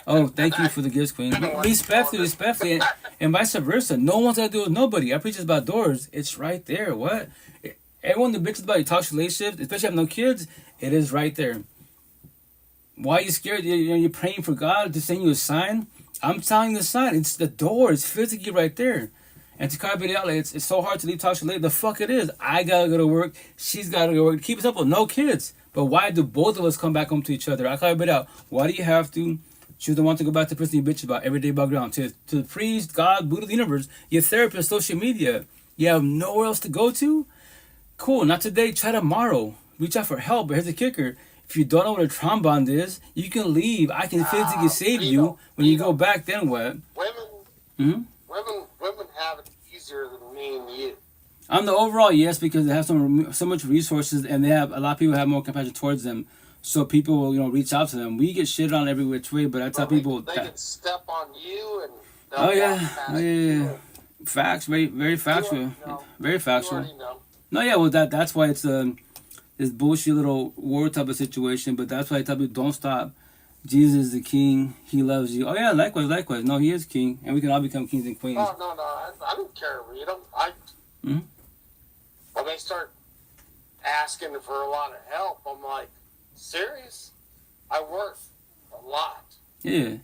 Oh, thank you for the gifts, Queen. Respectfully, and vice versa. No one's gotta deal with nobody. I preach this about doors. It's right there. What? Everyone that bitches about your toxic relationships, especially if you have no kids, it is right there. Why are you scared? You're praying for God to send you a sign. I'm telling you the sign. It's the door. It's physically right there. And to carve it out, like, it's so hard to leave toxic relationships. The fuck it is. I gotta go to work. She's gotta go to work. Keep it simple. No kids. But why do both of us come back home to each other? I carve it out. Why do you have to choose the one to go back to the person you bitch about every day background? To the priest, God, Buddha, the universe, your therapist, social media. You have nowhere else to go to? Cool. Not today. Try tomorrow. Reach out for help. But here's the kicker. If you don't know what a trombone is, you can leave. I can physically save you. When you go back, then what? Women have it easier than me and you. I'm the overall yes because they have so much resources and a lot of people have more compassion towards them. So people will reach out to them. We get shit on every which way, but I tell people they can step on you and oh yeah. Facts, very factual, very factual. No, yeah, well that's why it's this bullshit little war type of situation, but that's why I tell people don't stop. Jesus is the king. He loves you. Oh yeah, likewise. No, he is king, and we can all become kings and queens. No. I don't care. When they start asking for a lot of help, I'm like, serious? I work a lot. Yeah.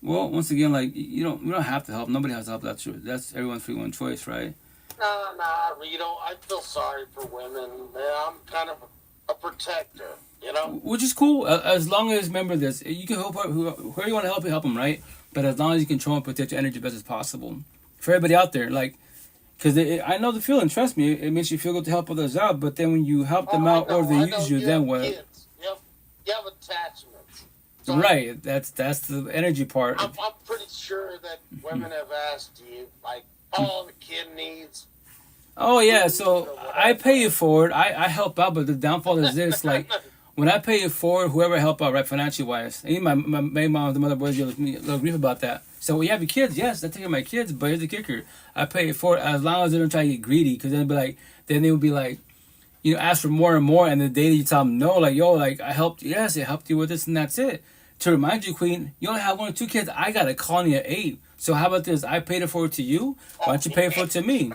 Well, once again, like you don't have to help. Nobody has to help. That's everyone's free one choice, right? No, I feel sorry for women. I'm kind of a protector, Which is cool, as long as, remember this, you can help whoever you want to help them, right? But as long as you control and protect your energy as best as possible. For everybody out there, like, because I know the feeling, trust me, it makes you feel good to help others out, but then when you help them out or they use you, then what? Kids. You have attachments. So right, that's the energy part. I'm pretty sure that women have asked you, like, all the kid needs. Oh yeah, so I pay you forward. I help out, but the downfall is this: like when I pay you forward, whoever I help out, right, financially wise. Even my mom, the mother boys, give me a little grief about that. So well, you have your kids, yes, I take care of my kids, but here's the kicker: I pay you forward as long as they don't try to get greedy, because then they would be like, ask for more and more, and the day that you tell them no, like yo, like I helped, yes, I helped you with this, and that's it. To remind you, Queen, you only have 1 or 2 kids. I got a colony of 8. So how about this? I paid it forward to you. Why don't you pay it forward to me?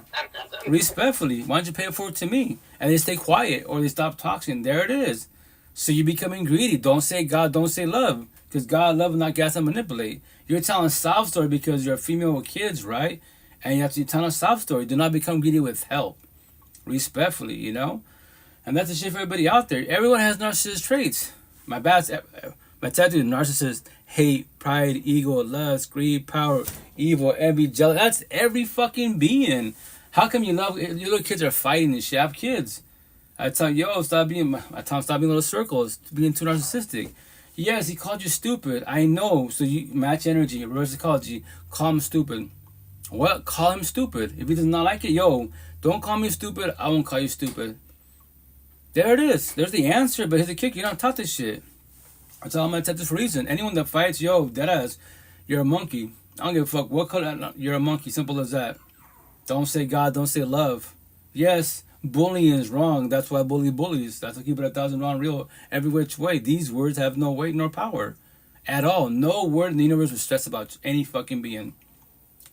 Respectfully, why don't you pay it forward to me? And they stay quiet or they stop talking. There it is. So you're becoming greedy. Don't say God, don't say love. Because God, love, and not gas and manipulate. You're telling a sob story because you're a female with kids, right? And you have to tell a sob story. Do not become greedy with help. Respectfully, And that's the shit for everybody out there. Everyone has narcissist traits. My tattoo is narcissist, hate, pride, ego, lust, greed, power, evil, envy, jealous. That's every fucking being. How come you love your little kids are fighting and shit? I have kids. I tell him, stop being little circles, being too narcissistic. Yes, he called you stupid. I know. So you match energy, reverse psychology. Call him stupid. What? Call him stupid. If he does not like it, don't call me stupid. I won't call you stupid. There it is. There's the answer. But here's the kick. You don't taught this shit. I tell him I taught this for a reason. Anyone that fights, deadass, you're a monkey. I don't give a fuck what color. You're a monkey. Simple as that. Don't say God. Don't say love. Yes, bullying is wrong. That's why I bully bullies. That's why I keep it 1,000 round real every which way. These words have no weight nor power at all. No word in the universe will stress about any fucking being.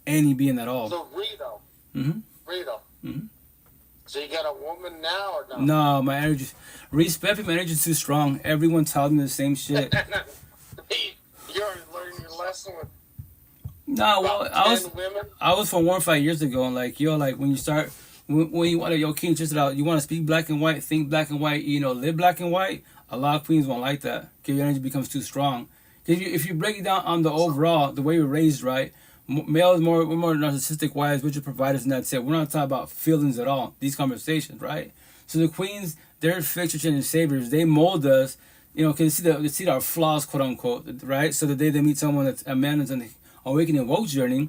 Any being at all. So Rito. Rito. Mm-hmm. So you got a woman now or no? No, my energy. Respect, my energy is too strong. Everyone tells me the same shit. You already learned your lesson with. No, well, I was from 5 years ago, and like when you start when you want to king just out, you want to speak black and white, think black and white, live black and white. A lot of queens won't like that because your energy becomes too strong. If you break it down on the overall, the way we're raised, right? Males we're more narcissistic, wives, which are providers, and that's it. We're not talking about feelings at all. These conversations, right? So the queens, they're fixtures and saviors. They mold us, because they see our flaws, quote unquote, right? So the day they meet someone that's a man that's on the awakening woke journey,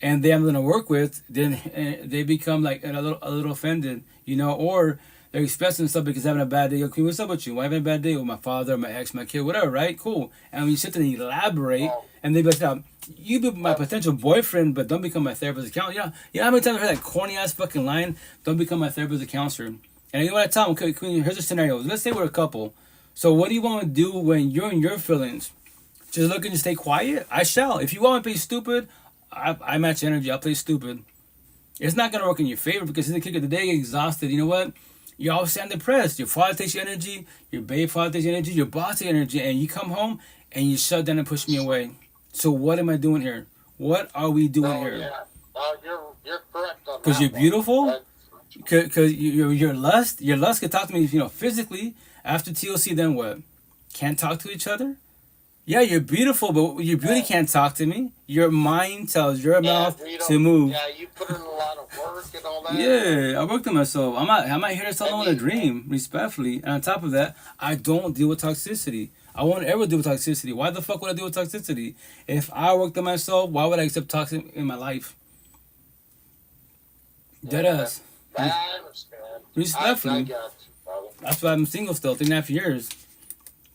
and they have nothing to work with, then they become like a little offended, or they're expressing stuff because they're having a bad day. Queen, what's up with you? Why having a bad day with my father, my ex, my kid, whatever, right? Cool. And when you sit there and elaborate, and they be like, you be my potential boyfriend, but don't become my therapist or counselor. You know how many times I heard that corny ass fucking line? Don't become my therapist or counselor. And you know what I tell them? Okay, Queen, here's a scenario. Let's say we're a couple. So what do you want to do when you're in your feelings? Just looking to stay quiet? I shall. If you want to play stupid, I match energy. I'll play stupid. It's not going to work in your favor because in the kick of the day, you're exhausted. You know what? You always sound depressed. Your father takes your energy. Your babe father takes your energy. Your boss takes your energy. And you come home and you shut down and push me away. So what am I doing here? What are we doing here? Yeah. You're correct on that. Because you're beautiful? Because your lust can talk to me, physically. After TLC, then what? Can't talk to each other? Yeah, you're beautiful, but your beauty can't talk to me. Your mind tells your mouth to move. Yeah, you put in a lot of work and all that. Yeah, I worked on myself. I'm not here to tell no one a dream, respectfully. And on top of that, I don't deal with toxicity. I won't ever deal with toxicity. Why the fuck would I deal with toxicity? If I worked on myself, why would I accept toxic in my life? Deadass. I understand. Respectfully. I got you, brother. That's why I'm single still, 3.5 years.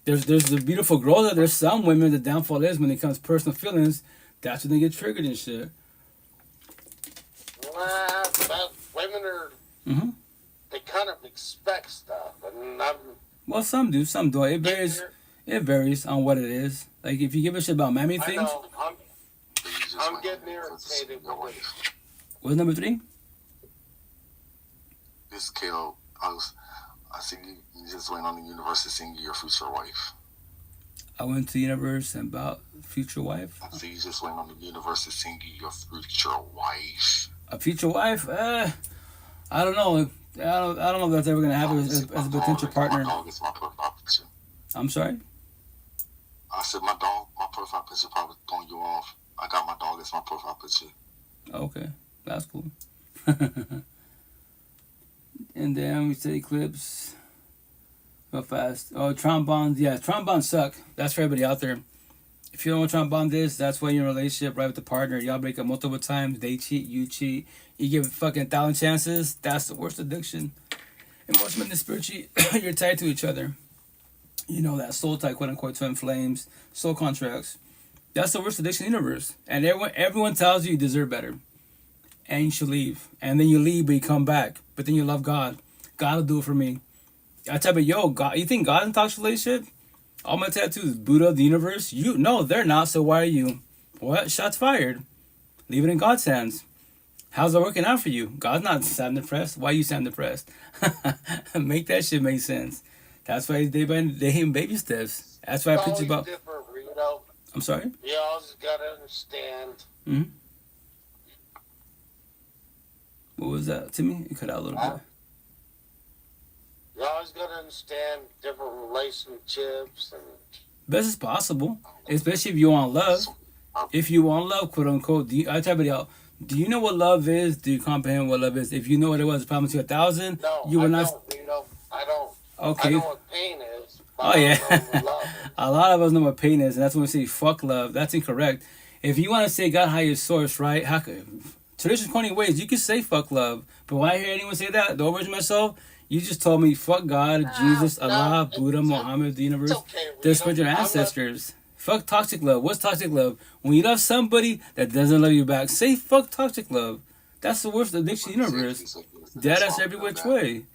There's the beautiful girls out there. Some women, the downfall is when it comes to personal feelings, that's when they get triggered and shit. Women are, they kind of expect stuff. And well, some do, some don't. It varies on what it is. Like, if you give a shit about mammy things. I know, I'm getting irritated with it. What's number 3? This Kale, I see you just went on the universe to sing your future wife. I went to the universe and about future wife. I see you just went on the universe to sing your future wife. A future wife? I don't know. I don't know if that's ever gonna happen as a potential partner. My dog is my profile picture. I'm sorry? I said my profile picture probably throwing you off. I got my dog as my profile picture. Okay, that's cool. And then we say clips. Go fast. Oh, trombones. Yeah, trombones suck. That's for everybody out there. If you don't know what trombone is, that's why you're in a relationship right with the partner. Y'all break up multiple times. They cheat, you cheat. You give fucking 1,000 chances. That's the worst addiction. Emotional and spiritually, you're tied to each other. You know that soul tie, quote unquote, twin flames, soul contracts. That's the worst addiction in the universe. And everyone tells you deserve better. And you should leave. And then you leave, but you come back. But then you love God. God will do it for me. I tell you, God, you think God's in toxic relationship? All my tattoos, Buddha, the universe. No, they're not, so why are you? What? Shots fired. Leave it in God's hands. How's it working out for you? God's not sad and depressed. Why you sound depressed? Make that shit make sense. That's why they hate baby steps. That's why I preach about... I'm sorry? You always gotta understand. Mm-hmm. What was that, Timmy? You cut out a little bit. You always got to understand different relationships and. Best as possible, especially if you want love. If you want love, quote unquote, I tell you, do you know what love is? Do you comprehend what love is? If you know what it was, promise you 1,000. No, you will not. I don't. Okay. I know what pain is. Oh yeah. I don't know what love is. A lot of us know what pain is, and that's when we say fuck love. That's incorrect. If you want to say God higher source, right? Traditional 20 ways you can say fuck love, but when I hear anyone say that, don't urge myself. You just told me fuck God, Jesus, Allah, Buddha, Muhammad, the universe, their spiritual ancestors. Fuck toxic love. What's toxic love? When you love somebody that doesn't love you back, say fuck toxic love. That's the worst addiction in the universe. Dead ass every which way.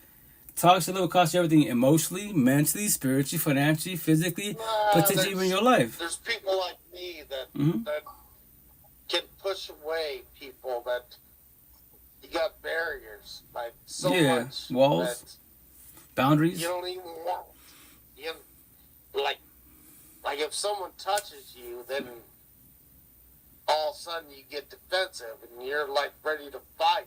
Toxic love costs you everything emotionally, mentally, spiritually, financially, physically, potentially even your life. There's people like me that can push away people that. You got barriers, like so much. Walls, boundaries. You don't even want. Like if someone touches you, then all of a sudden you get defensive and you're like ready to fight.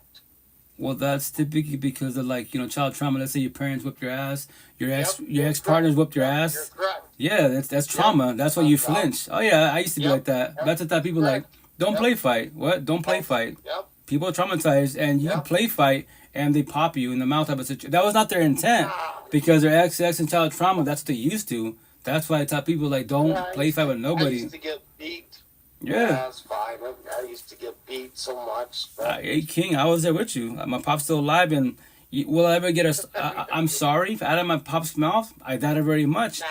Well, that's typically because of child trauma. Let's say your parents whipped your ass, your ex partners whipped your ass. You're correct. Yeah, that's trauma. That's why you flinch. Oh yeah, I used to be like that. That's the type of people don't play fight. What? Don't play fight. Yep. People are traumatized, and you play fight, and they pop you in the mouth type of situation. That was not their intent, because their ex and child trauma, that's what they used to. That's why I tell people, don't play fight with nobody. I used to get beat. Yeah. That's fine. I used to get beat so much. Hey, King, I was there with you. My pop's still alive, and will I ever get I'm sorry, out of my pop's mouth, I doubt it very much.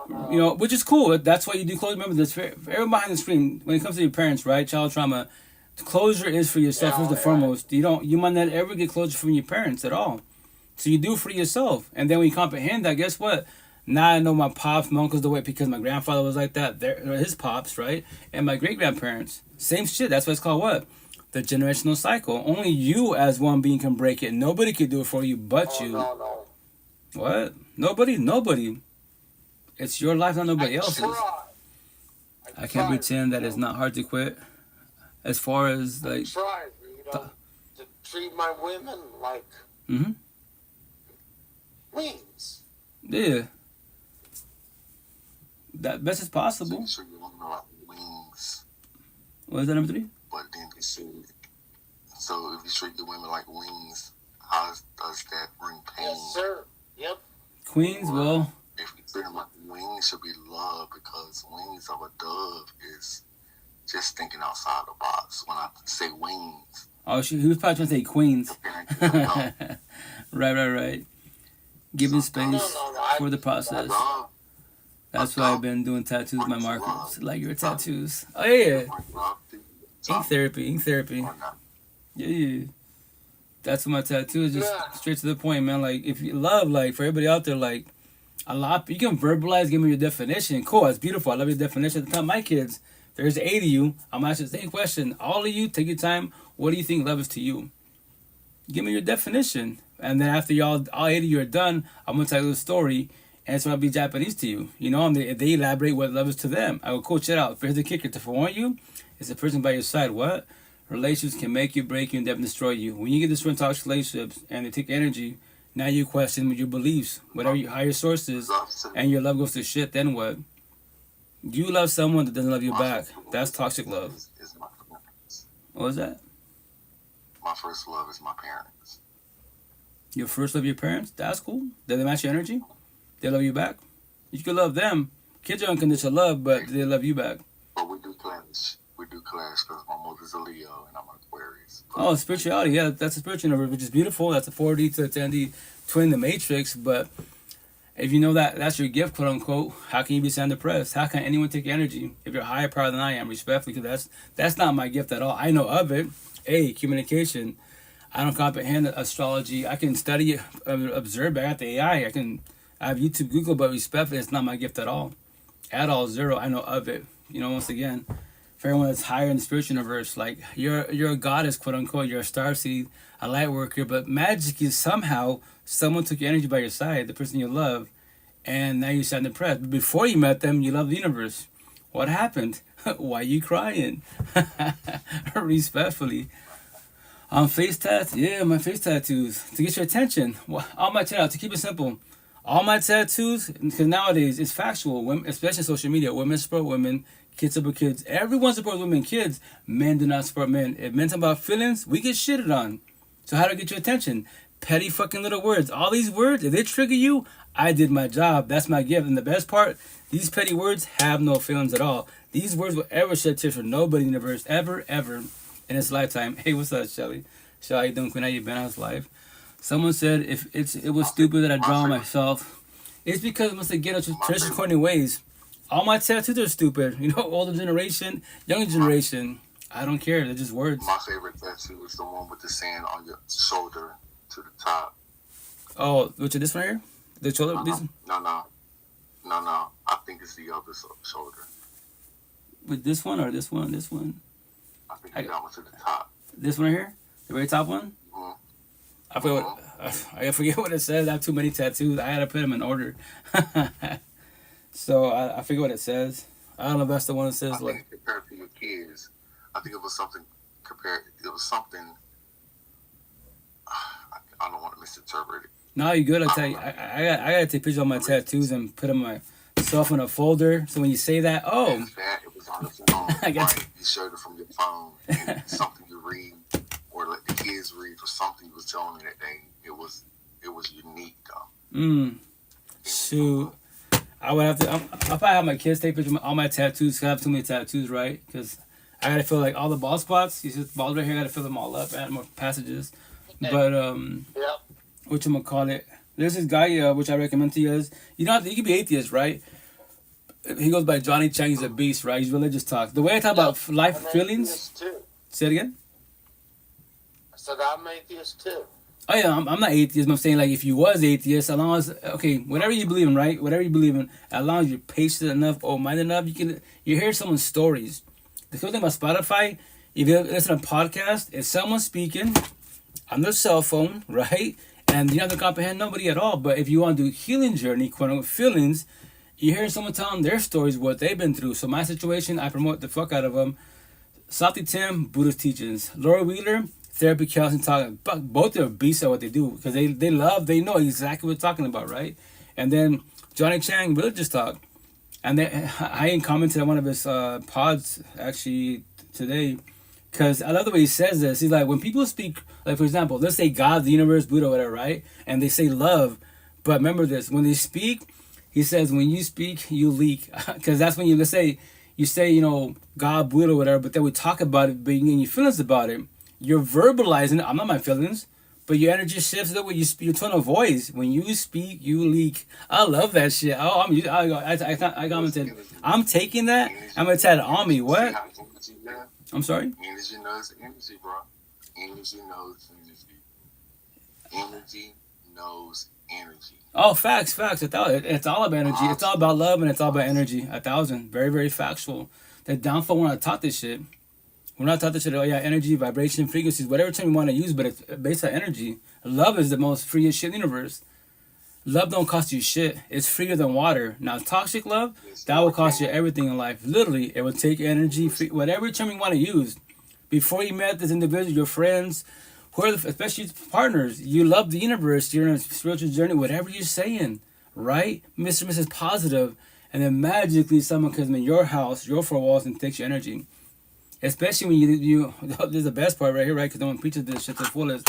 Which is cool. That's why you do close. Remember this, for everyone behind the screen, when it comes to your parents, right, child trauma, closure is for yourself first and foremost. You might not ever get closure from your parents at all. So you do for yourself. And then when you comprehend that, guess what? Now I know my pops, my uncles the way, because my grandfather was like that. They're his pops, right? And my great-grandparents. Same shit. That's what it's called what? The generational cycle. Only you as one being can break it. Nobody can do it for you but you. No. What? Nobody. It's your life, not nobody else's. I can't pretend that it's not hard to quit. As far as I try, to treat my women like queens. Yeah. That best as possible. So you want to know like wings. What is that, number 3? But then they say, so if you treat the women like wings, how does that bring pain? Yes, sir. Yep. Queens, well. If you treat them like wings, should be love, because wings of a dove is just thinking outside the box. When I say wings. Oh, he was probably trying to say queens. Right. Giving space for the process. That's why I've been doing tattoos with my markers. Like your tattoos. Oh, yeah. Ink therapy. Yeah. That's what my tattoo is, just straight to the point, man. Like, if you love, for everybody out there, a lot, you can verbalize, give me your definition. Cool, that's beautiful. I love your definition. At the time, my kids, there's 8 of you. I'm asking the same question. All of you, take your time. What do you think love is to you? Give me your definition. And then after all 8 of you are done, I'm going to tell you a story. And it's going to be Japanese to you. And they elaborate what love is to them. I go, cool, check it out. Here's the kicker. To forewarn you, it's the person by your side. What? Relationships can make you, break you, and definitely destroy you. When you get destroyed in toxic relationships and they take energy, now you question your beliefs, whatever your higher source is, and your love goes to shit, then what? You love someone that doesn't love you back. That's toxic love. What was that? My first love is my parents. Your first love your parents? That's cool. Do they match your energy? They love you back? You can love them. Kids are unconditional love, but they love you back. But we do clash. Because my mother's a Leo and I'm an Aquarius. Oh, spirituality. Yeah, that's a spiritual number, which is beautiful. That's a 4D to a 10D twin the matrix. But if you know that that's your gift, quote unquote, how can you be sound depressed? How can anyone take energy if you're higher power than I am, respectfully? Because that's not my gift at all. I know of it. Communication. I don't comprehend astrology. I can study it, observe. I got the AI. I have YouTube, Google, but respectfully, it's not my gift at all. At all, zero. I know of it. Once again, for everyone that's higher in the spiritual universe, you're a goddess, quote unquote. You're a starseed, a light worker. But magic is somehow someone took your energy by your side, the person you love, and now you sound depressed. But before you met them, you loved the universe. What happened? Why are you crying? Respectfully. On face tats? Yeah, my face tattoos. To get your attention. All my channel, to keep it simple. All my tattoos, because nowadays it's factual, women, especially social media, women support women, kids support kids. Everyone supports women and kids. Men do not support men. If men talk about feelings, we get shitted on. So how do I get your attention? Petty fucking little words. All these words, if they trigger you, I did my job. That's my gift. And the best part, these petty words have no feelings at all. These words will ever shed tears for nobody in the universe, ever, ever in its lifetime. Hey, what's up, Shelly? Shelly, how you doing, Queen? How you been? How's life? Someone said if it was stupid that I draw myself. It's because once they get into traditional corny ways, all my tattoos are stupid. You know, older generation, younger generation. I don't care. They're just words. My favorite tattoo is the one with the sand on your shoulder to the top. Oh, which is this one here? The shoulder? No. I think it's the other shoulder. With this one or this one? This one? I think it's that one to the top. This one here? The very top one? Mm-hmm. I forget what it says. I have too many tattoos. I had to put them in order. So I forget what it says. I don't know if that's the one that says I think compared to your kids, I think it was something compared. It was something. I don't want to misinterpret it. No, you good. I tell you, I gotta take pictures of my tattoos and put them myself in a folder. So when you say that, oh, It was on the phone. I got right? You showed it from your phone. And something you read, or let the kids read, or something you was telling me that day. It was unique though. Shoot. I would have to. I'll probably have my kids take pictures of all my tattoos. 'Cause I have too many tattoos, right? Because I gotta fill like all the bald spots. You see balls right here. I gotta fill them all up. Add more passages. But Yep. whatchamacallit, there's this guy which I recommend to you guys. You know, you can be atheist, right? He goes by Johnny Chang. He's a beast, right? He's religious talk. The way I talk about life I'm feelings. atheist too. Say it again. I said I'm atheist too. Oh yeah, I'm not atheist. But I'm saying like if you was atheist, as long as whatever you believe in, right? Whatever you believe in, as long as you're patient enough, open-minded enough, you hear someone's stories. The cool thing about Spotify, if you listen to a podcast, it's someone speaking on their cell phone, right? And you don't have to comprehend nobody at all. But if you want to do healing journey, quote unquote feelings, you hear someone telling their stories, what they've been through. So my situation, I promote the fuck out of them. Sati Tim, Buddhist teachings. Laura Wheeler, therapy, counseling, talking. Both are beasts at what they do because they know exactly what we're talking about, right? And then Johnny Chang, religious talk. And then I commented on one of his pods actually today because I love the way he says this. He's like, when people speak, like for example, let's say God, the universe, Buddha, whatever, right? And they say love, but remember this: when they speak, he says, when you speak, you leak, because that's when you say God, Buddha, whatever. But then we talk about it, but you get your feelings about it. You're verbalizing it. I'm not my feelings, but your energy shifts the way you speak, your tone of voice. When you speak, you leak. I love that shit. Oh, I commented. I'm taking that. I'm gonna tell it on me. What? I'm sorry. Energy knows energy, bro. Energy knows energy. Energy knows energy. Oh, facts. It's all about energy. It's all about love and it's all about energy. 1,000. Very, very factual. The downfall, we're not taught this shit. We're not taught this shit. Oh, yeah, energy, vibration, frequencies, whatever term you want to use, but it's based on energy. Love is the most freest shit in the universe. Love don't cost you shit. It's freer than water. Now, toxic love, that will cost you everything in life. Literally, it will take energy, whatever term you want to use. Before you met this individual, your friends, especially partners, you love the universe, you're in a spiritual journey, whatever you're saying, right? Mr. and Mrs. Positive, and then magically someone comes in your house, your four walls, and takes your energy. Especially when you this is the best part right here, right? Because no one preaches this shit to the fullest.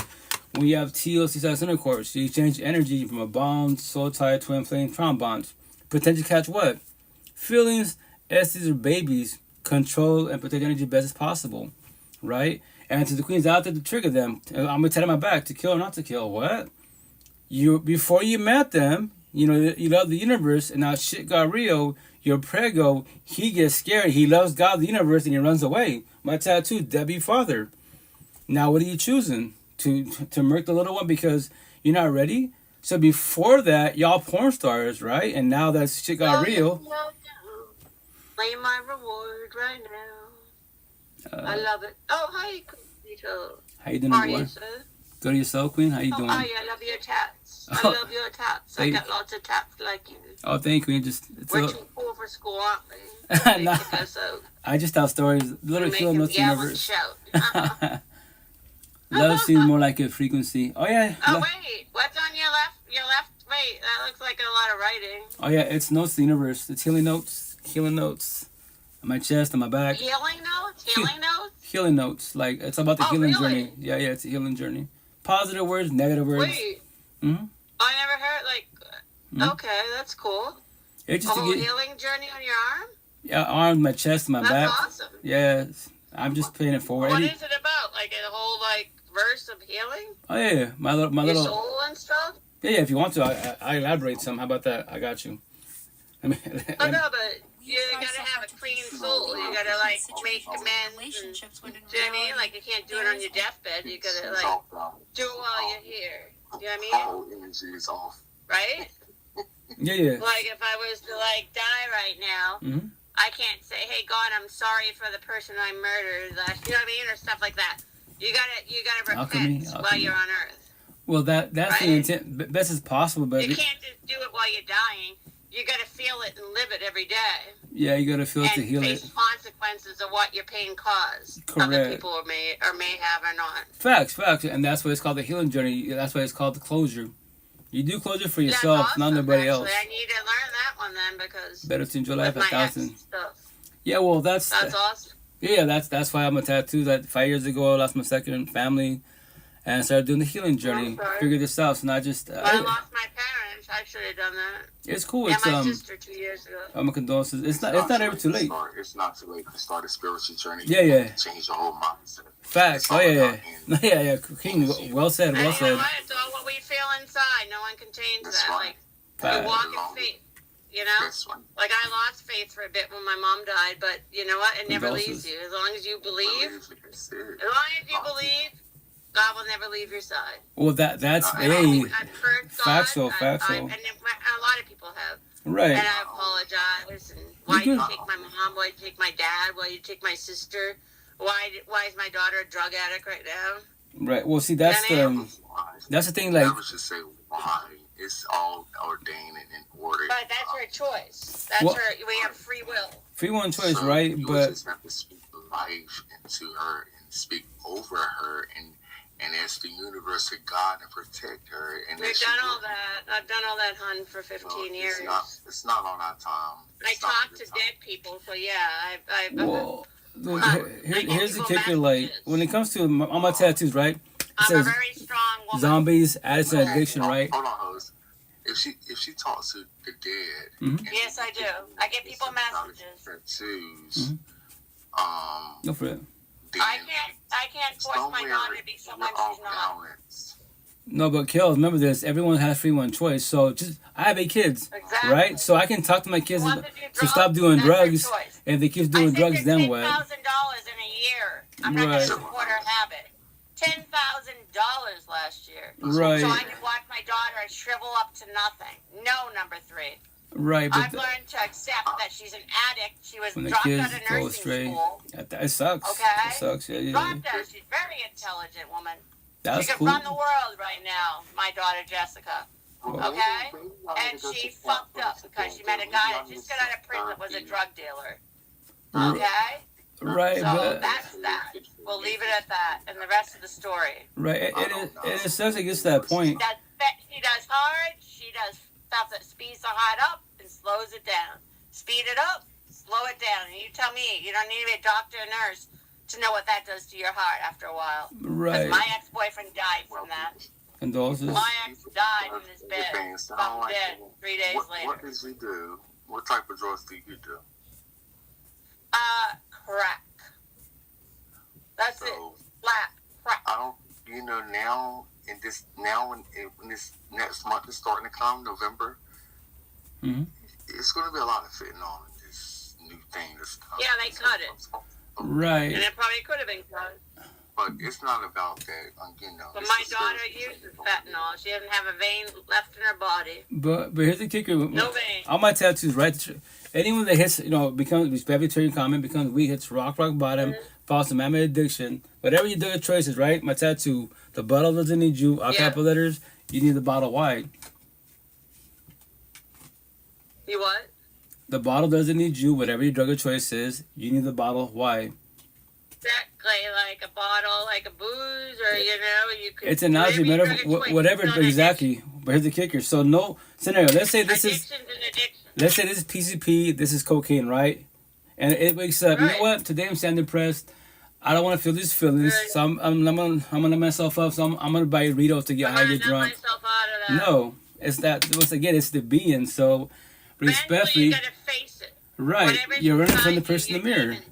When you have TLC sex intercourse, you exchange energy from a bond, soul tie, twin flame, trauma bonds. Potentially catch what? Feelings, STs, or babies. Control and protect energy best as possible, right? And to the queens out there to trigger them, I'm gonna tell my back to kill or not to kill. What? Before you met them, you love the universe, and now shit got real. Your prego, he gets scared. He loves God, the universe, and he runs away. My tattoo, Debbie Father. Now, what are you choosing? To murk the little one because you're not ready? So before that, y'all porn stars, right? And now that shit got real. Play my reward right now. I love it. Oh, hi, Queen. How you doing, boy? Go to yourself, Queen. How you doing? Oh, hi, I love your tats. I love your tats. I got lots of tats like you. Oh, thank you, Queen. We're too poor for school, aren't we? Nah, I just tell stories. Literally feel no universe. Love seems more like a frequency. Oh yeah. Oh wait, what's on your left Wait, that looks like a lot of writing. Oh yeah, it's Notes to the Universe. It's healing notes on my chest, on my back. Healing notes? Healing notes? Healing notes, like it's about the Oh, healing really? journey. Yeah, it's a healing journey. Positive words, negative words. Wait. Mm-hmm. I never heard, like, Mhm. okay, that's cool. It's A just to whole get healing journey on your arm? yeah, arms, my chest, my That's back. awesome. Yeah, I'm just paying it forward. What is it about? Like a whole, like, verse of healing? Oh yeah, my Your little. soul and stuff? Yeah, if you want to, I elaborate some. How about that? I got you. I mean, Oh, no, but you gotta have a clean soul. You gotta, like, make amends. And, do you know what I mean? Like, you can't do it on your deathbed. You gotta, It's like, off now. do it while you're here. You know what I mean? Whole energy is off. Right? yeah. Like, if I was to, like, die right now, Mm-hmm. I can't say, hey, God, I'm sorry for the person I murdered. You know what I mean? Or stuff like that. You gotta repent while Alchemy. you're on earth. Well, that's the Right? intent. Best as possible, but You can't just do it while you're dying. You gotta feel it and live it every day. yeah, you gotta feel it to And heal face it. consequences of what your pain caused. Other Correct. people may have or not. Facts, and that's why it's called the healing journey. That's why it's called the closure. You do closure for That's yourself, awesome, not nobody actually. else. I need to learn that one then because Better to enjoy life with my ex 1,000. stuff. Yeah, well, that's awesome. yeah, that's why I'm a tattoo. That 5 years ago, I lost my second family, and started doing the healing journey. sorry. Figured this out, so not just. But I lost my parents. I should have done that. It's cool. And It's my sister 2 years ago. my condolences. It's not ever too late. It's not too late to start a spiritual journey. Yeah. Change your whole mindset. Facts. It's Oh all yeah. about Yeah. King. Well said. And Well you know said. what? It's all what we feel inside. No one can change That's that. right. Like, Facts. you walk in faith. You know? That's right. Like, I lost faith for a bit when my mom died, but you know what? It never leaves Condolences. you. As long as you believe, That's it. as long as you believe, God will never leave your side. Well, that's And hey. I've hurt God. Factual. And a lot of people have. Right. And I apologize. And why You did you can- take my mom? Why did you take my dad? Why did you take my sister? Why is my daughter a drug addict right now? Right. Well, see, that's Yeah, the thing. Like, Never should say why. It's all ordained and in order. But that's her choice. That's Well- her. We have free will. free one choice, So right? you But just have to speak life into her and speak over her and ask the universe of God to protect her. And We've that she done will- all that. I've done all that, hun, for 15 years. It's not on our time. I It's not talk on to your time. dead people, so yeah, I've well, I here's the give kicker. people Like, messages. when it comes to all my tattoos, right? It I'm a says very strong woman. zombies, addiction, addiction, right? Hold on, host. If she talks to the dead, Mhm. and Yes, I do. I get people messages. Tattoos. Mhm. Go for it. Then I can't force my daughter to be someone she's not. balance. No, but Kel, remember this. Everyone has free one choice. So I have 8 kids, Exactly. right? So I can talk to my kids Want to do to drugs? stop doing That's her drugs. choice. And if they keep doing drugs, then what? $10,000 in a year. I'm not going Right. to support her habit. $10,000 last year. Right. So I could watch my daughter shrivel up to nothing. No, number 3. Right, I've but learned to accept that she's an addict. She was when the dropped kids out of go nursing astray, school. it sucks. Okay? It sucks. Yeah. Dropped out. She's a very intelligent woman. That's she could cool. run the world right now, my daughter Jessica. Okay? And she fucked up because she met a guy that just got out of prison that was a drug dealer. Okay? Right, So but that's that. We'll leave it at that. And the rest of the story. right, it essentially gets to that point. She does hard. She does stuff that speeds the heart up and slows it down. Speed it up, slow it down. And you tell me, you don't need to be a doctor or nurse to know what that does to your heart after a while. Because Right. my ex-boyfriend died from that. Condolences. My ex died in his bed. Found dead 3 days later. What does he do? What type of drugs do you do? Crack. That's it. So Flat crack. I don't. Now in this when this next month is starting to come, November. Mhm. It's going to be a lot of fentanyl in this new thing that's coming. Yeah, they cut it. Right. And it probably could have been cut. But it's not about that. But it's my just daughter very- uses fentanyl. She doesn't have a vein left in her body. But here's the kicker. No vein. All my tattoos, right? Anyone that hits, becomes very common, becomes weak, hits rock bottom, falls to mammoth addiction. Whatever you do, your choices, right? My tattoo, the bottle doesn't need you. All capital letters, you need the bottle wide. You what? The bottle doesn't need you. Whatever your drug of choice is, you need the bottle wide. Exactly, like a bottle, like a booze, or you could. It's an analogy, whatever your metaphor, drug of choice, whatever, it's not an exactly. But here's the kicker. So no scenario. Let's say this is Addiction's an addiction. let's say this is PCP. This is cocaine, right? And it wakes up. You know Right. what? Today I'm standing depressed. I don't want to feel these feelings, Right. so I'm gonna let myself up. So I'm gonna buy Ritos to get I'm high, gonna get nut drunk. myself out of that. No, it's that. Once again, it's the being. So Eventually, respectfully, you gotta face it. right? Whatever's You're running from the inside you, person in the you're mirror. demons.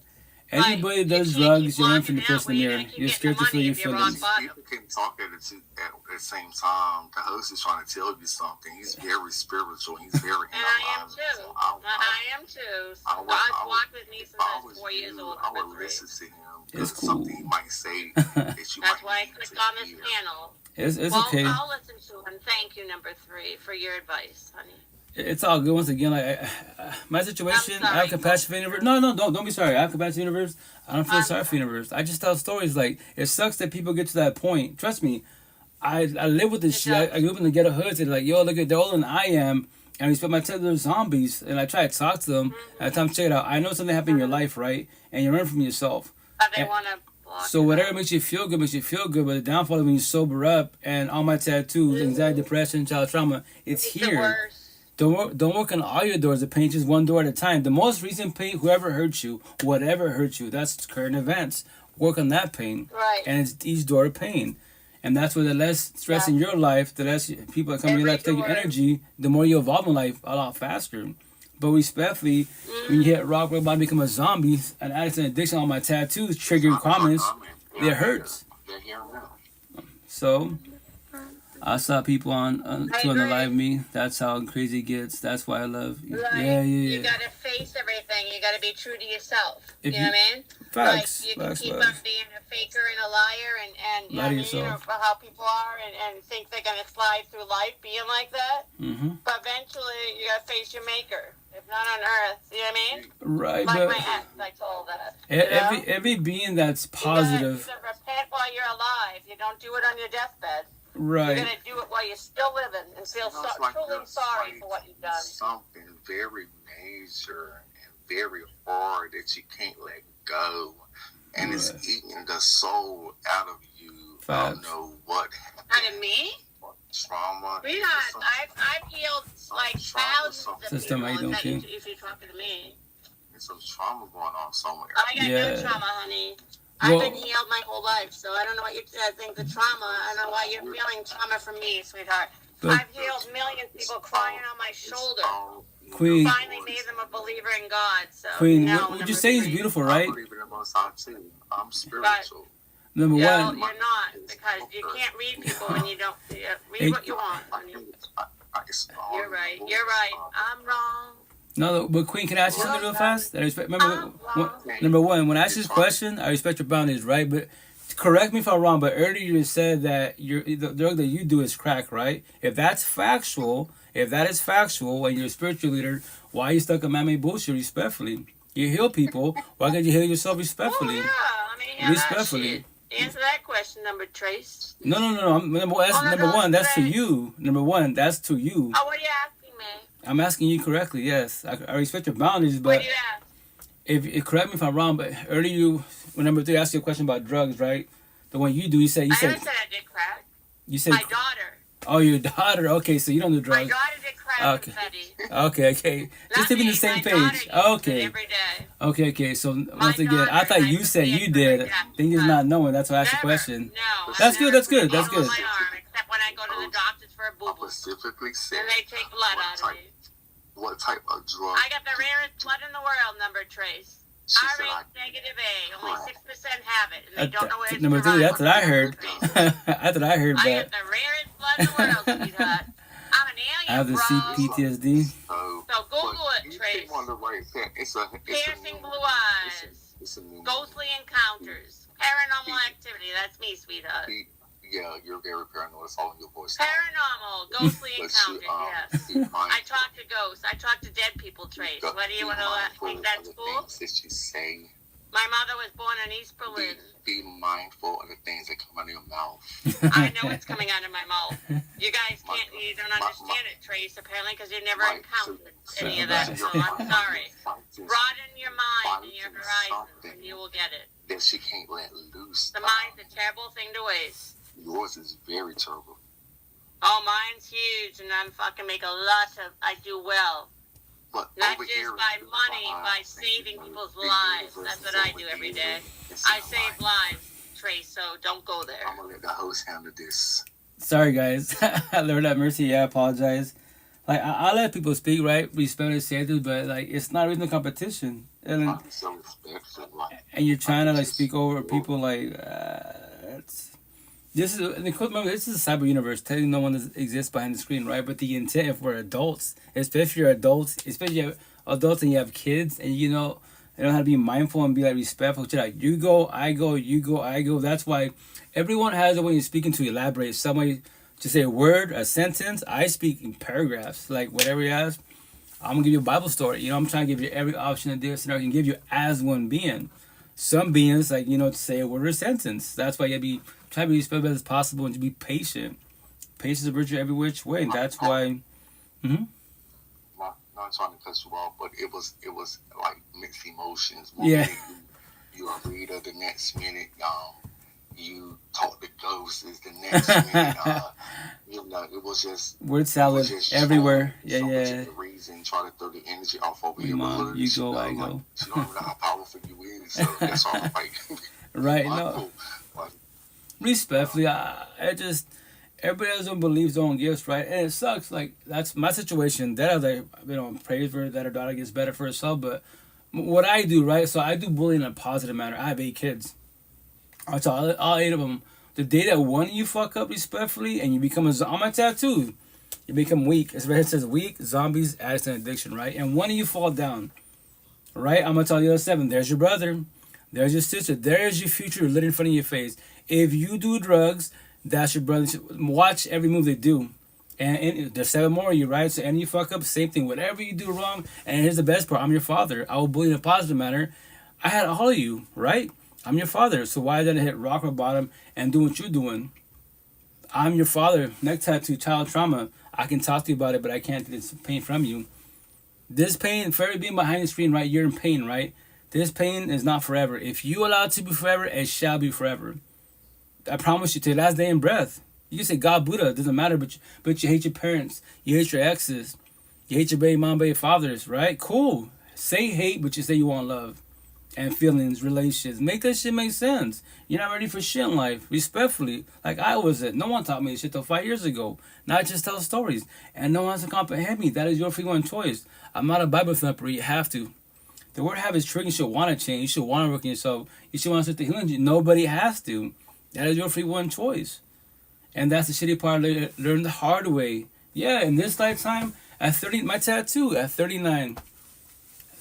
Anybody Like, does you can't drugs, keep you're running from the walking out person in the where you're mirror. gonna keep You're getting scared the to feel money your if you're rock feelings. bottom. People can talk at the same time. The host is trying to tell you something. He's very spiritual. He's very. And I am too. So I am too. I would- God's I would- walked with me since if I I was was 4 years you, old. I Number would 3. listen to him. It's Because cool. something he might say that you That's might why I need clicked to on this hear. panel. It's Well, okay. I'll listen to him. Thank you, number 3, for your advice, honey. It's all good. Once again, like my situation, I'm I have sorry. compassion for the universe. No, don't be sorry. I have compassion for the universe. I don't feel I'm sorry for the universe. I just tell stories. Like it sucks that people get to that point. Trust me, I live with this It shit. I does. grew up in the ghetto hoods. And like, yo, look at they're older than I am, and I respect my tell they're zombies. And I try to talk to them. Mm-hmm. And I tell them, check it out. I know something happened in your life, right? And you run from yourself. But they And- want to block So it whatever out. makes you feel good makes you feel good. But the downfall is when you sober up and all my tattoos, anxiety, depression, child trauma, it's It's the here. worst. Don't work on all your doors. The paint just one door at a time. The most recent paint, whoever hurt you, whatever hurt you, that's current events. Work on that pain, Right. and it's each door of pain, and that's where the less stress in your life, the less people that come in your Every life take your door. energy, the more you evolve in life a lot faster. But respectfully, when you hit rock bottom, become a zombie, an addict and addiction on my tattoos, triggering comments, it hurts. They're here now. So I saw people on I to on the agree. live me. That's how crazy it gets. That's why I love you. Like, Yeah. You gotta face everything. You gotta be true to yourself. If You know what I mean? Facts. Like, you can Facts. keep facts. on being a faker and a liar and you know Lie to what I mean? Or yourself. how people are and think they're gonna slide through life being like that. Mm-hmm. But eventually, you gotta face your maker. If not on earth, you know what I mean? Right, Like but my ex, I told that. every being that's You positive, gotta repent while you're alive. You don't do it on your deathbed. You're right? gonna do it while you're still living and feel You know, it's like truly there's sorry like for what you've done. Something very major and very hard that you can't let go, and it's Right. eating the soul out of you. I Facts. don't know what happened. Out of me? Trauma. Sweetheart, I've healed like thousands of Sister, how you people doing, if you're talking to me. There's some trauma going on somewhere. I got Yeah. no trauma, honey. Well- I've been healed my whole life, so I don't know what you think the trauma. I don't know why you're feeling trauma from me, sweetheart. But- I've healed millions of people crying on my shoulder. Queen. Finally made them a believer in God. So Queen, no, what would you number say is 3. beautiful, I right? believe in the Most High too. I'm spiritual. Number No, one, you're not, because you can't read people when you don't read what you want, honey. You're right. You're right. I'm wrong. no, but Queen, can I ask you something real fast? I respect. Remember, I'm one, wrong. number one, when I ask this question, I respect your boundaries, right? But correct me if I'm wrong, but earlier you said that the drug that you do is crack, right? If that's factual, if that is factual, and you're a spiritual leader, why are you stuck in man-made bullshit? Respectfully, you heal people. Why can't you heal yourself Oh, respectfully? yeah. I mean, yeah, Respectfully. that shit. Answer that question, number Trace. No. Number one, Oh, no, number no, one, that's to right. you. Number one, that's to you. Oh, what are you asking me? I'm asking you correctly. Yes, I respect your boundaries, What but do you ask? if correct me if I'm wrong, but earlier you, when number 3 asked you a question about drugs, right? The one you do, you I said never said I did crack. you said My daughter. oh, your daughter. Okay, so you don't do My drugs. daughter did crack Okay. confetti. Okay. Just to be on the same My daughter page. uses it Okay. every day. Okay. So once again, I daughter, thought I you said forbid you her did. death. Think is not knowing. That's why I asked the Never. question. No. That's I've good, never that's good, put that's needle good. on my arm, except when I go to the doctors for a I boo-boo. specifically said And they take blood out of me. what type of drug. I got the rarest blood in the world, number Trace. She said RH negative A. Only 6% have it, and they don't know where it's Number 3, derived that's what I from. heard. That's what I heard, I but got the rarest blood in the world, sweetheart. I'm an alien, I have the bro. CPTSD. So, So Google but it, you Trace. keep on the right path. It's a Piercing new- blue eyes. It's a new Ghostly encounters. Paranormal activity. That's me, sweetheart. Yeah, you're very paranoid. It's all in your voice. Paranormal. Ghostly But she, encounters, yes. be mindful. I talk to ghosts. I talk to dead people, Trace. What do you want to think that's of the cool? things that you say. My mother was born in East Berlin. Be mindful of the things that come out of your mouth. I know it's coming out of my mouth. You guys you don't understand it, Trace, apparently, because you never encountered any of that. So I'm sorry. Broaden your mind and your horizons, and you will get it. That she can't let loose. The mind's a terrible thing to waste. Yours is very terrible. Oh, mine's huge, and I'm fucking make a lot of. I do well. But not over just here, by money, by saving people's lives. That's what I do every day. I save lives, Trey. So don't go there. I'm gonna let the host handle this. Sorry, guys. Lord have mercy. Yeah, I apologize. Like I let people speak, right? Respect their standards, but like it's not really a competition. And I'm so respectful, like, you're trying to like speak over people, like it's. This is remember this is a cyber universe. Technically, no one exists behind the screen, right? But the intent, if we're adults, especially if you're adults, especially if you have adults and you have kids, and you know how to be mindful and be like respectful. Like you go, I go, you go, I go. That's why everyone has a way of speaking to elaborate. Some way to say a word, a sentence. I speak in paragraphs, like whatever you ask. I'm gonna give you a Bible story. You know, I'm trying to give you every option of this, and I can give you as one being. Some beings, like to say a word or a sentence. That's why you gotta be try to be as respectful as possible and to be patient. Patience is a virtue every which way. And that's why. Not trying to cut you off, but it was like mixed emotions. One minute you a reader, the next minute you talk to ghosts. The next minute it was just word salad everywhere. Yeah. Reason try to throw the energy off over your mom, you go, I go. Like, you don't know how powerful you is. So that's all like. Right. No. Respectfully, I just everybody has their own beliefs, their own gifts, right? And it sucks. Like that's my situation. That I praise for that her daughter gets better for herself. But what I do, right? So I do bullying in a positive manner. I have 8 kids. All 8 of them. The day that one of you fuck up respectfully and you become on my tattoo, you become weak. It says weak, zombies, addicts, and addiction, right? And one of you fall down, right? I'm gonna tell the other 7. There's your brother. There's your sister. There's your future lit in front of your face. If you do drugs, that's your brother. Watch every move they do. And there's 7 more of you, right? So any you fuck up, same thing. Whatever you do wrong, and here's the best part. I'm your father. I will bully in a positive manner. I had all of you, right? I'm your father. So why did I hit rock or bottom and do what you're doing? I'm your father. Neck tattoo, child trauma. I can talk to you about it, but I can't take this pain from you. This pain, for every being behind the screen, right? You're in pain, right? This pain is not forever. If you allow it to be forever, it shall be forever. I promise you, to the last day in breath. You can say God, Buddha, it doesn't matter, but you hate your parents. You hate your exes. You hate your baby mom, baby fathers, right? Cool. Say hate, but you say you want love. And feelings, relationships. Make that shit make sense. You're not ready for shit in life. Respectfully. Like I wasn't. No one taught me this shit till 5 years ago. Not just tell stories. And no one has to comprehend me. That is your free one choice. I'm not a Bible thumper. You have to. The word have is triggering. You should want to change. You should want to work on yourself. You should want to start the healing. Nobody has to. That is your free one choice. And that's the shitty part. Learn the hard way. Yeah, in this lifetime, at 30, my tattoo, at 39,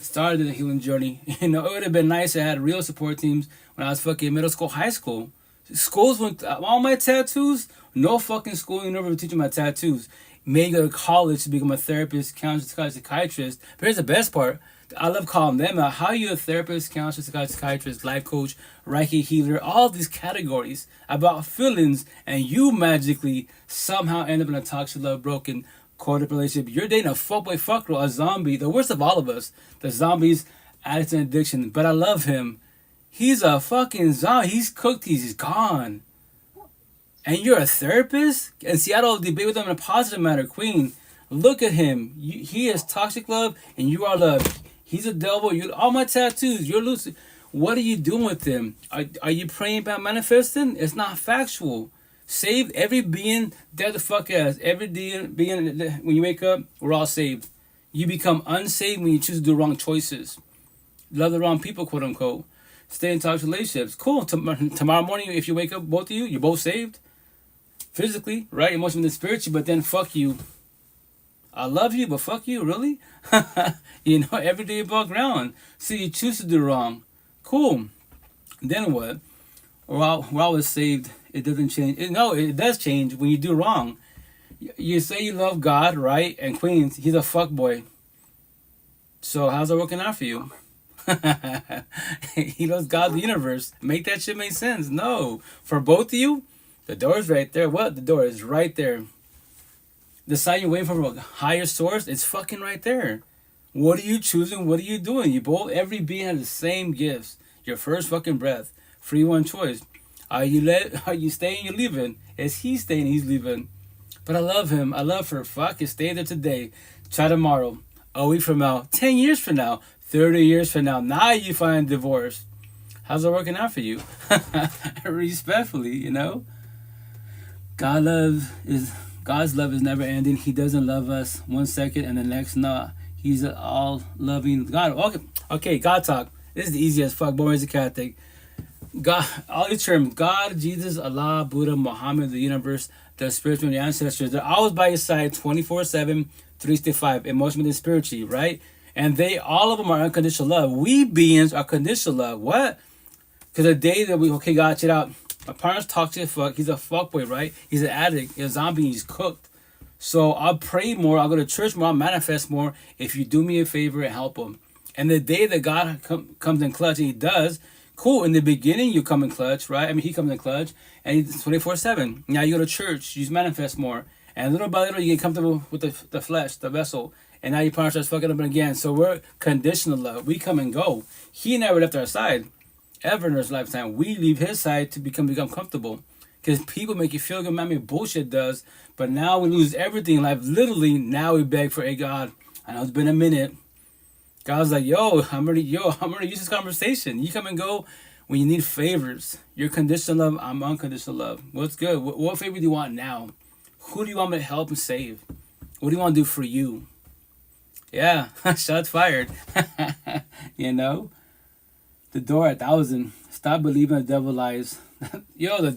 started the healing journey. It would have been nice to have real support teams when I was fucking middle school, high school. Schools went, all my tattoos, no fucking school, you never teaching my tattoos. May go to college to become a therapist, counselor, psychiatrist. But here's the best part. I love calling them out. How are you a therapist, counselor, psychiatrist, life coach, Reiki healer, all these categories about feelings, and you magically somehow end up in a toxic love, broken, coded relationship. You're dating a fuckboy, fuck girl, a zombie, the worst of all of us. The zombies, addict and addiction. But I love him. He's a fucking zombie. He's cooked. He's gone. And you're a therapist? In Seattle, debate with him in a positive manner. Queen, look at him. He is toxic love, and you are love. He's a devil. All my tattoos. You're loose. What are you doing with them? Are you praying about manifesting? It's not factual. Saved, every being, dead the fuck ass. Every being, when you wake up, we're all saved. You become unsaved when you choose to do wrong choices. Love the wrong people, quote unquote. Stay in toxic relationships. Cool. Tomorrow morning, if you wake up, both of you, you're both saved. Physically, right? Emotionally and spiritually, but then fuck you. I love you, but fuck you, really? Every day above ground. So you choose to do wrong. Cool. Then what? We're always saved. It doesn't change. It does change when you do wrong. You say you love God, right? And Queens, he's a fuckboy. So how's it working out for you? He loves God, the universe. Make that shit make sense. No. For both of you, the door is right there. What? The door is right there. The sign you're waiting for from a higher source, it's fucking right there. What are you choosing? What are you doing? You both, every being has the same gifts. Your first fucking breath. Free one choice. Are you staying? You're leaving. Is he staying? He's leaving. But I love him. I love her. Fuck it. Stay there today. Try tomorrow. A week from now. 10 years from now. 30 years from now. Now you find divorce. How's it working out for you? Respectfully, you know? God's love is never ending. He doesn't love us 1 second and the next, no. He's all loving God. Okay, God talk. This is the easiest fuck. Born as a Catholic. God, all these terms, God, Jesus, Allah, Buddha, Muhammad, the universe, the spiritual, the ancestors, they're always by your side 24/7, 365, emotionally and spiritually, right? And all of them are unconditional love. We beings are conditional love. What? Because the day that okay, God, check out. My partner's toxic fuck. He's a fuckboy, right? He's an addict, he's a zombie, he's cooked. So I'll pray more, I'll go to church more, I'll manifest more if you do me a favor and help him. And the day that God comes in clutch, and he does, cool. In the beginning, you come in clutch, right? I mean, he comes in clutch, and he's 24/7. Now you go to church, you just manifest more. And little by little, you get comfortable with the flesh, the vessel. And now your partner starts fucking up again. So we're conditional love. We come and go. He never left our side, ever in his lifetime. We leave his side to become comfortable. Because people make you feel good. I mean, bullshit does. But now we lose everything in life. Literally, now we beg for, hey, God, I know it's been a minute. God's like, I'm ready to use this conversation. You come and go when you need favors. You're conditional love, I'm unconditional love. What's good? What favor do you want now? Who do you want me to help and save? What do you want to do for you? Yeah, shots fired. You know? The door 1,000. Stop believing the devil lies. The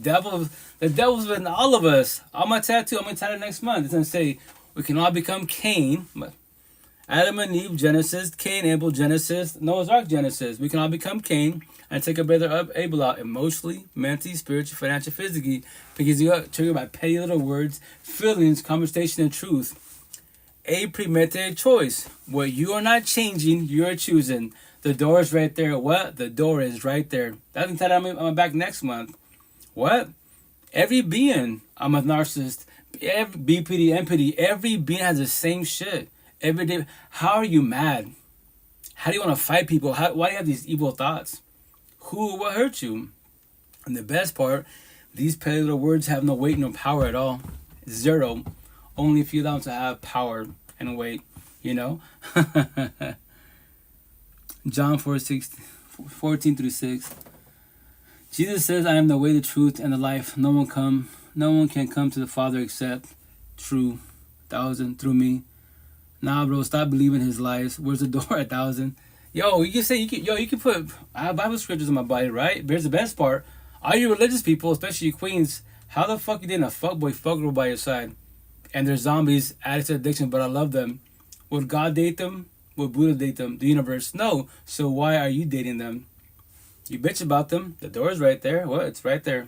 devil's been all of us. On my tattoo, I'm going to tattoo next month. It's going to say, we can all become Cain. Adam and Eve, Genesis. Cain, Abel, Genesis. Noah's Ark, Genesis. We can all become Cain and take our brother Abel out emotionally, mentally, spiritually, financially, physically. Because you got triggered by petty little words, feelings, conversation, and truth. A premeditated choice. What you are not changing, you are choosing. The door is right there. What? The door is right there. That's going to tell you I'm back next month. What? Every being, I'm a narcissist. Every BPD, MPD, every being has the same shit. Every day. How are you mad? How do you want to fight people? Why do you have these evil thoughts? Who will hurt you? And the best part, these petty little words have no weight, no power at all. Zero. Only if you allow them to have power and weight, you know? John 14 through 6. Jesus says, I am the way, the truth, and the life. No one can come to the Father except through me. Nah, bro, stop believing his lies. Where's the door 1,000? You can put Bible scriptures in my body, right? But here's the best part. All you religious people, especially you queens, how the fuck you dating a fuck girl by your side? And they're zombies, addicts to addiction, but I love them. Would God date them? Would Buddha date them? The universe? No. So why are you dating them? You bitch about them. The door's right there. What? It's right there.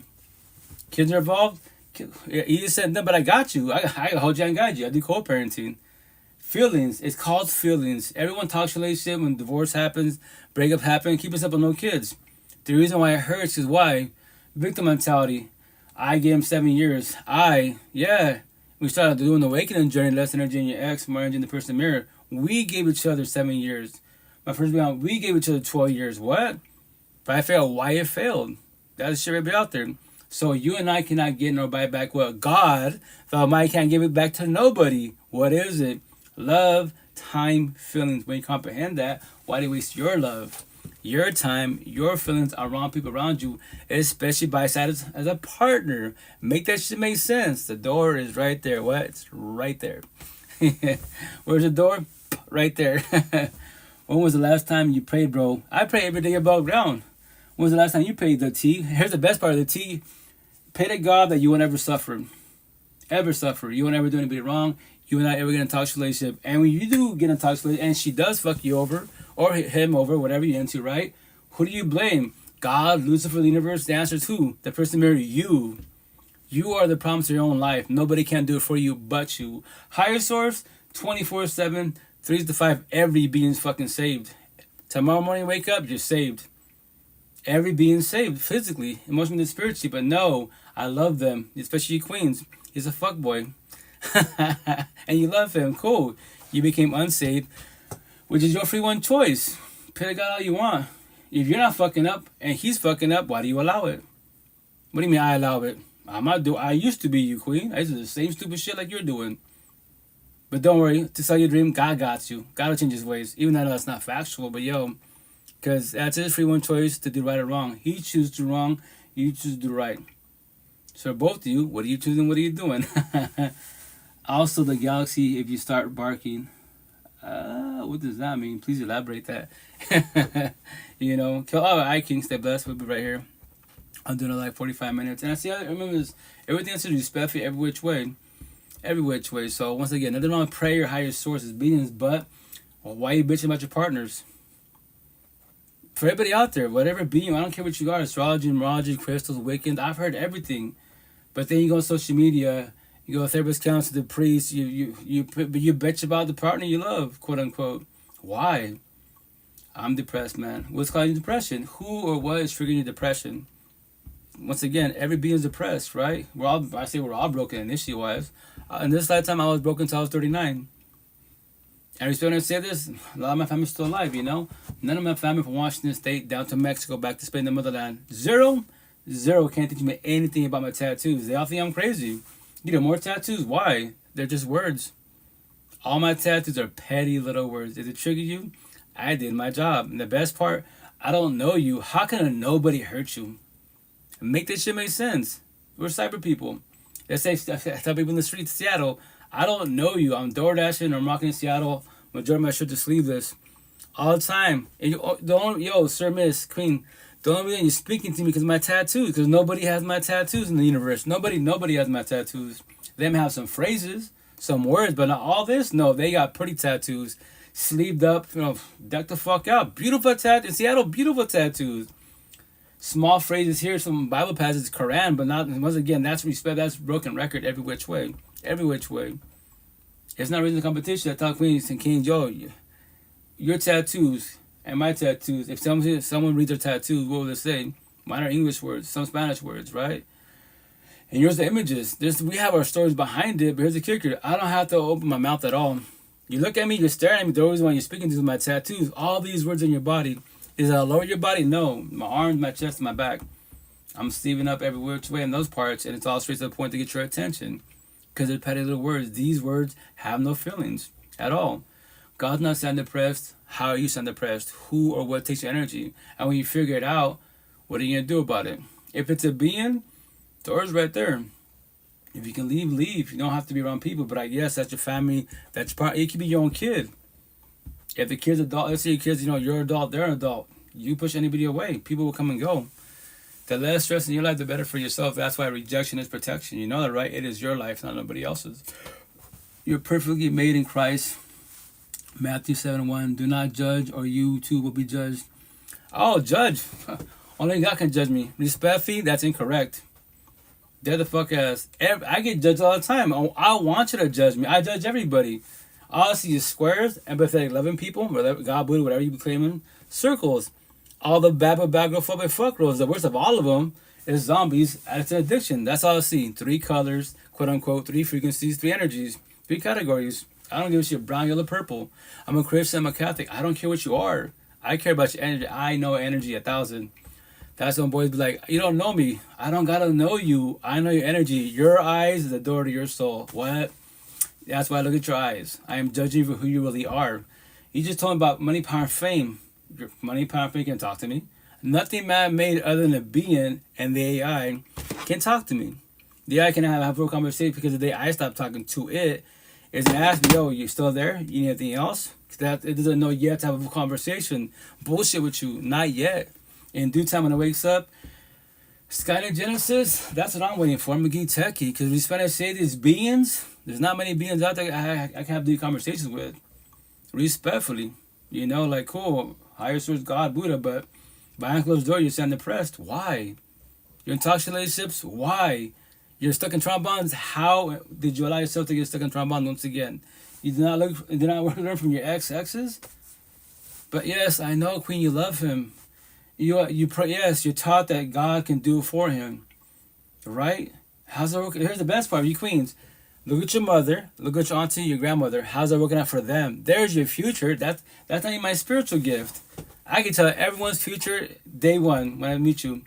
Kids are involved. You just said, no, but I got you. I hold you and guide you. I do co-parenting. Feelings. It's called feelings. Everyone talks relationship when divorce happens, breakup happens, keep us up with no kids. The reason why it hurts is why? Victim mentality. I gave him 7 years. We started doing the awakening journey, less energy in your ex, more energy in the person in the mirror. We gave each other 7 years. My first beyond, we gave each other 12 years. What? But I failed. Why it failed? That's shit right out there. So you and I cannot get nobody back. Well, God, the Almighty can't give it back to nobody. What is it? Love, time, feelings. When you comprehend that, why do you waste your love, your time, your feelings around people around you, especially by side as a partner? Make that shit make sense. The door is right there. What? It's right there. Where's the door? Right there. When was the last time you prayed, bro? I pray every day above ground. When was the last time you prayed? The T? Here's the best part of the T. Pray to God that you won't ever suffer. Ever suffer. You won't ever do anybody wrong. You will not ever get in a toxic relationship. And when you do get in a toxic relationship and she does fuck you over or him over, whatever you're into, right? Who do you blame? God, Lucifer, the universe? The answer is who? The person married you. You are the problem to your own life. Nobody can do it for you but you. Higher source, 24/7, 3 to 5. Every being's fucking saved. Tomorrow morning, wake up, you're saved. Every being's saved physically, emotionally, and spiritually. But no, I love them, especially queens. He's a fuckboy. And you love him. Cool. You became unsaved, which is your free one choice. Pray to God all you want. If you're not fucking up and he's fucking up, why do you allow it? What do you mean I allow it? I used to be you, Queen. I used to do the same stupid shit like you're doing. But don't worry, to sell your dream, God got you. God will change his ways. Even though that's not factual, but yo, because that's his free one choice to do right or wrong. He chooses to do wrong, you choose to do right. So both of you, what are you choosing, what are you doing? Also, the galaxy, if you start barking, what does that mean? Please elaborate that. I King, stay blessed. We'll be right here. I'm doing it like 45 minutes. And I see, I remember this, everything has to do respect every which way. Every which way. So once again, nothing wrong with prayer, higher sources, beings, but why are you bitching about your partners? For everybody out there, whatever being, I don't care what you are, astrology, numerology, crystals, Wiccans, I've heard everything. But then you go on social media, you go therapist, counselor, the priest, you bitch about the partner you love, quote unquote. Why? I'm depressed, man. What's causing depression? Who or what is triggering your depression? Once again, every being is depressed, right? We're all broken initially wise. In this lifetime, I was broken until I was 39. And we still don't say this. A lot of my family's still alive, you know. None of my family from Washington State down to Mexico, back to Spain, the motherland. Zero can't teach me anything about my tattoos. They all think I'm crazy. You know, more tattoos? Why? They're just words. All my tattoos are petty little words. Did it trigger you? I did my job. And the best part, I don't know you. How can a nobody hurt you? Make this shit make sense. We're cyber people. Let's say, tell people in the streets of Seattle, I don't know you. I'm door dashing or I'm rocking in Seattle. Majority of my shirts are sleeveless. All the time. And sir, miss, queen, the only reason you're speaking to me because of my tattoos. Because nobody has my tattoos in the universe. Nobody has my tattoos. They may have some phrases, some words, but not all this. No, they got pretty tattoos. Sleeved up, decked the fuck out. Beautiful tattoos. In Seattle, beautiful tattoos. Small phrases here, some Bible passages, Quran, but not, once again, that's respect, that's broken record every which way. Every which way. It's not really a competition. I tell queens and kings, your tattoos and my tattoos, if someone reads their tattoos, what will they say? Mine are English words, some Spanish words, right? And yours are images. We have our stories behind it, but here's the kicker. I don't have to open my mouth at all. You look at me, you're staring at me, the reason why you're speaking to my tattoos, all these words in your body. Is it lower your body? No. My arms, my chest, and my back. I'm sleeving up every which way in those parts, and it's all straight to the point to get your attention. Because they're petty little words. These words have no feelings at all. God's not sound depressed. How are you sound depressed? Who or what takes your energy? And when you figure it out, what are you going to do about it? If it's a being, the door's right there. If you can leave, leave. You don't have to be around people, but I guess that's your family. That's part. It could be your own kid. If the kid's adult, let's say your kids, you're adult, they're an adult. You push anybody away, people will come and go. The less stress in your life, the better for yourself. That's why rejection is protection. You know that, right? It is your life, not nobody else's. You're perfectly made in Christ. Matthew 7:1. Do not judge, or you too will be judged. Oh, judge. Only God can judge me. Respectfully, that's incorrect. Dead the fuck ass. I get judged all the time. I want you to judge me. I judge everybody. All I see is squares, empathetic, loving people, whatever, God, Buddha, whatever you be claiming, circles. All the bad girl, fuck girls. The worst of all of them is zombies. It's an addiction. That's all I see. 3 colors, quote unquote, 3 frequencies, 3 energies, 3 categories. I don't give a shit, brown, yellow, purple. I'm a Christian, I'm a Catholic. I don't care what you are. I care about your energy. I know energy 1,000. That's when boys be like, you don't know me. I don't gotta know you. I know your energy. Your eyes is the door to your soul. What? That's why I look at your eyes. I am judging you for who you really are. You just told me about money, power, and fame. Your money, power, and fame can talk to me. Nothing man-made other than a being and the AI can talk to me. The AI can have a real conversation because the day I stop talking to it is to ask me, yo, you still there? You need anything else? That it doesn't know yet to have a conversation. Bullshit with you. Not yet. In due time when it wakes up, Skynet Genesis, that's what I'm waiting for. I'm going to get techie because we spend say these beings. There's not many beings out there I can have these conversations with. Respectfully. Like, cool. Higher source, God, Buddha, but behind closed door, you sound depressed. Why? You're in toxic relationships. Why? You're stuck in trombones. How did you allow yourself to get stuck in trombones once again? You did not learn from your exes? But yes, I know, Queen, you love him. Yes, you're taught that God can do it for him. Right? How's it working? Here's the best part, you queens. Look at your mother, look at your auntie, your grandmother. How's that working out for them? There's your future. That's not even my spiritual gift. I can tell everyone's future day one when I meet you.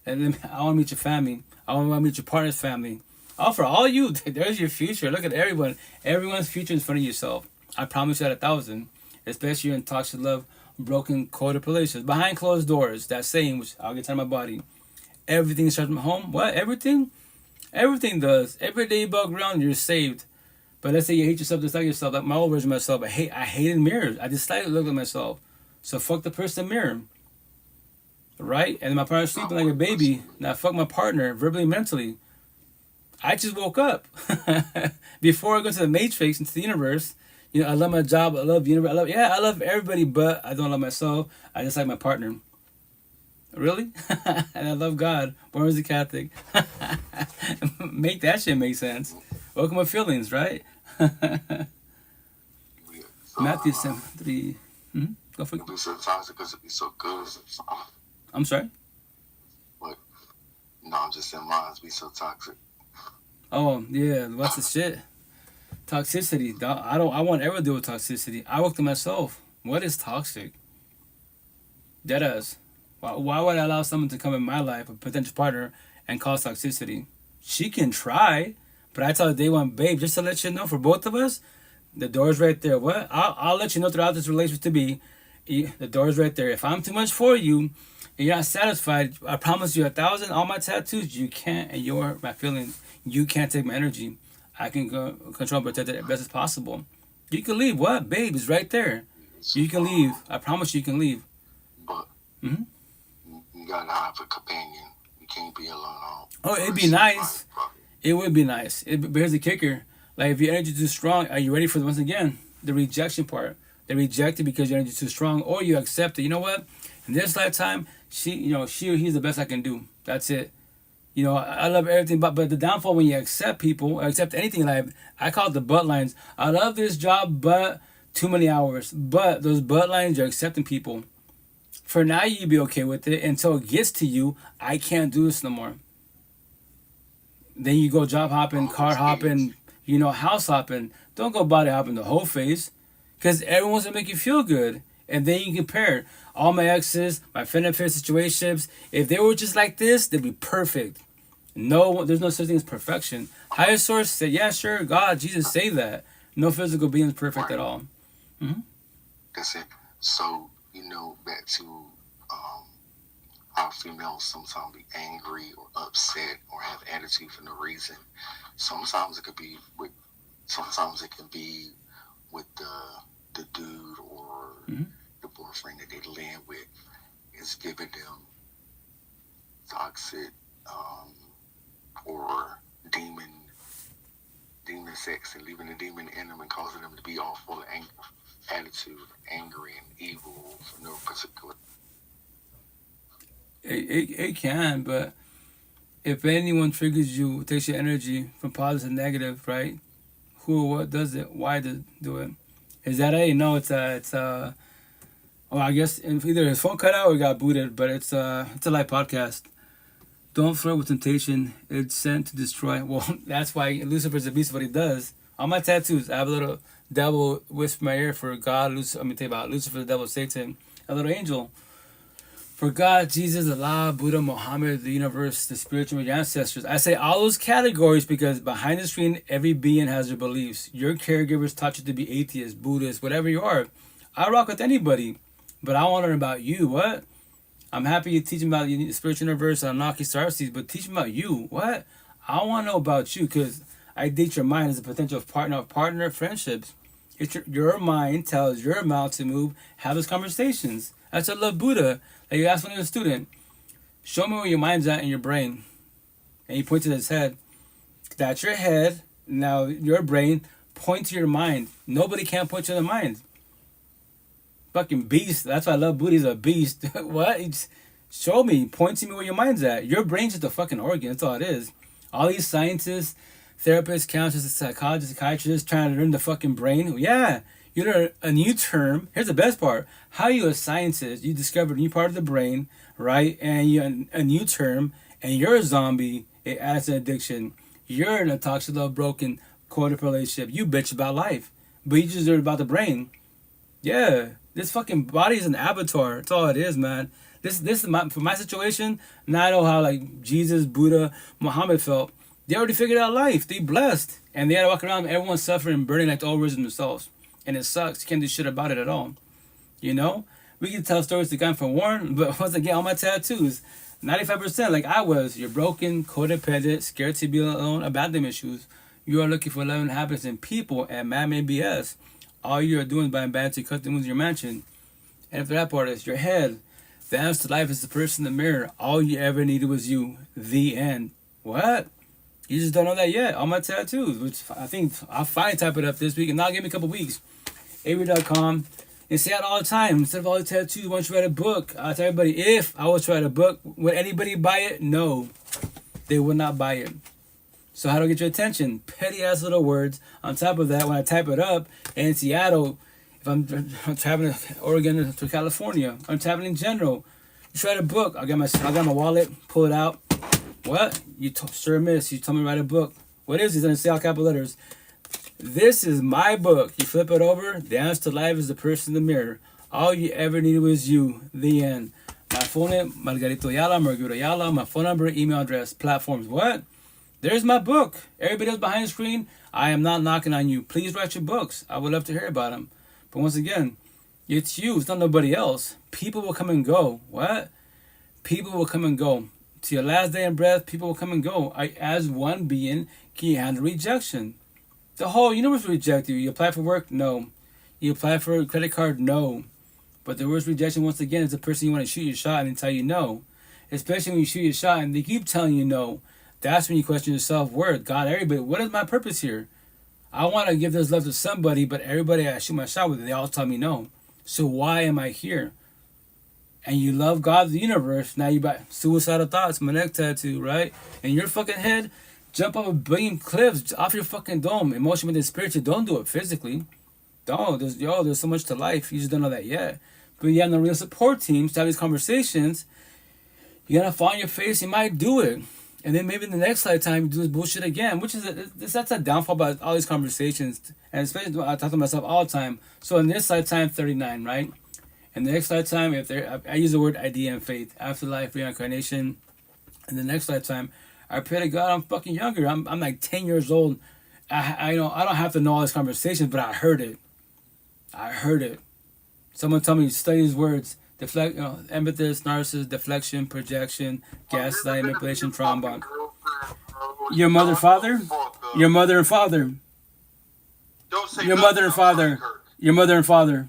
And then I want to meet your family. I want to meet your partner's family. Oh, for all you, there's your future. Look at everyone. Everyone's future in front of yourself. I promise you at 1,000. Especially in toxic love, broken, coded relationships. Behind closed doors, that saying, which I'll get to my body. Everything starts from home. What? Everything? Everything does. Every day you bug around, you're saved. But let's say you hate yourself, dislike yourself. Like my old version of myself, I hated mirrors. I dislike to look at myself. So fuck the person in the mirror. Right? And my partner's sleeping like a baby. Now fuck my partner, verbally, mentally. I just woke up. Before I go to the matrix, into the universe, you know, I love my job, I love the universe, I love everybody, but I don't love myself. I just like my partner. Really? And I love God. Born as a Catholic. Make that shit make sense. Welcome with feelings, right? Matthew 7:3. Go for it. It'd be so toxic because it'd be so good. I'm sorry? But, no, I'm just saying mine be so toxic. Oh, yeah. What's the shit? Toxicity. I won't ever deal with toxicity. I work to myself. What is toxic? Deadass. Why would I allow someone to come in my life, a potential partner, and cause toxicity? She can try, but I tell her day one, babe, just to let you know, for both of us, the door's right there. What? I'll let you know throughout this relationship to be. The door's right there. If I'm too much for you, and you're not satisfied, I promise you 1,000, all my tattoos, you can't, and you're my feelings, you can't take my energy. I can control and protect it as best as possible. You can leave. What? Babe, it's right there. You can leave. I promise you can leave. But Mm-hmm. you gotta have a companion. You can't be alone. Oh, it'd be nice. It would be nice. But here's the kicker. Like, if your energy is too strong, are you ready for, once again, the rejection part? They reject it because your energy is too strong, or you accept it. You know what? In this lifetime, she or he's the best I can do. That's it. You know, I love everything, but the downfall when you accept people, accept anything in life, I call it the butt lines. I love this job, but too many hours. But those butt lines, you're accepting people. For now, you be okay with it until it gets to you. I can't do this no more. Then you go job hopping, car hopping, house hopping. Don't go body hopping the whole face, because everyone's gonna make you feel good. And then you compare all my exes, my friend and fair situationships. If they were just like this, they'd be perfect. No, there's no such thing as perfection. Higher source said, yeah, sure, God, Jesus say that. No physical being is perfect at all. Mm-hmm. That's it. So, back to how females sometimes be angry or upset or have attitude for no reason. Sometimes it can be with the dude or the boyfriend that they land with is giving them toxic or demon sex and leaving the demon in them and causing them to be all full of attitude, angry and evil for no particular. It can, but if anyone triggers you, takes your energy from positive to negative, right? Who or what does it? Why does it do it? Is that A? No, it's well, I guess either his phone cut out or he got booted, but it's a live podcast. Don't flirt with temptation. It's sent to destroy. Well, that's why Lucifer's a beast. What he does. On my tattoos, I have a little devil whisper in my ear for God. Let me tell you about Lucifer, the devil, Satan, a little angel. For God, Jesus, Allah, Buddha, Muhammad, the universe, the spiritual, your ancestors. I say all those categories because behind the screen, every being has their beliefs. Your caregivers taught you to be atheist, Buddhist, whatever you are. I rock with anybody, but I want to learn about you. What? I'm happy you're teaching about the spiritual universe and Anunnaki star seeds, but teach me about you. What? I want to know about you because I date your mind as a potential partner friendships. It's your mind tells your mouth to move, have those conversations. That's I love Buddha. Like you ask when you're a student, show me where your mind's at in your brain. And he points to his head. That's your head. Now your brain, point to your mind. Nobody can point to the mind. Fucking beast. That's why I love Buddha. He's a beast. What? Show me. Point to me where your mind's at. Your brain's just a fucking organ. That's all it is. All these scientists, therapists, counselors, psychologists, psychiatrists trying to learn the fucking brain. Yeah. You learn a new term. Here's the best part. How you a scientist, you discovered a new part of the brain, right? And you a new term, and you're a zombie. It adds an addiction. You're in a toxic, love, broken, coded relationship. You bitch about life, but you just learned about the brain. Yeah, this fucking body is an avatar. That's all it is, man. This is for my situation. Now I know how like Jesus, Buddha, Muhammad felt. They already figured out life. They blessed, and they had to walk around. Everyone's suffering, burning like the old version of themselves, and it sucks. You can't do shit about it at all. You know, we can tell stories to gun for Warren, but once again, all my tattoos, 95% like I was. You're broken, codependent, scared to be alone, abandonment issues. You are looking for love and happiness in people and man-made BS. All you are doing is buying bad to cut the wounds in your mansion. And if that part is your head, the answer to life is the person in the mirror. All you ever needed was you. The end. What? You just don't know that yet. All my tattoos, which I think I'll finally type it up this week, and now give me a couple weeks. Avery.com. And say that all the time. Instead of all the tattoos, why don't you write a book? I tell everybody, if I was to write a book, would anybody buy it? No. They would not buy it. So how do I get your attention? Petty ass little words. On top of that, when I type it up in Seattle, if I'm traveling to Oregon to California, I'm traveling in general. You write a book. I got my wallet, pull it out. What? Sir, miss, you told me to write a book. What is it? It's going to say all capital letters. This is my book. You flip it over. The answer to life is the person in the mirror. All you ever needed was you. The end. My phone name, Margarito Ayala, Margarito Ayala. My phone number, email address, platforms. What? There's my book. Everybody else behind the screen, I am not knocking on you. Please write your books. I would love to hear about them. But once again, it's you. It's not nobody else. People will come and go. What? People will come and go. To your last day in breath, people will come and go. As one being, can you handle rejection? The whole universe will reject you. You apply for work? No. You apply for a credit card? No. But the worst rejection, once again, is the person you want to shoot your shot and tell you no. Especially when you shoot your shot and they keep telling you no. That's when you question your self-worth. God, everybody, what is my purpose here? I want to give this love to somebody, but everybody I shoot my shot with, they all tell me no. So why am I here? And you love God, the universe. Now you got suicidal thoughts, my neck tattoo, right? In your fucking head, jump off a billion cliffs off your fucking dome. Emotionally and spiritually, don't do it physically. Don't. There's so much to life. You just don't know that yet. But you have no real support teams to have these conversations. You gotta fall on your face. You might do it. And then maybe in the next lifetime, you do this bullshit again. Which is that's a downfall about all these conversations. And especially, I talk to myself all the time. So in this lifetime, 39, right? In the next lifetime, I use the word idea and faith. Afterlife, reincarnation. In the next lifetime, I pray to God I'm fucking younger. I'm like 10 years old. I don't have to know all these conversations, but I heard it. Someone told me study these words. Emphasis, narcissist, deflection, projection, gaslight, manipulation, trauma. Your mother, father? Your mother and father. Don't say Your mother and father. Your mother and father.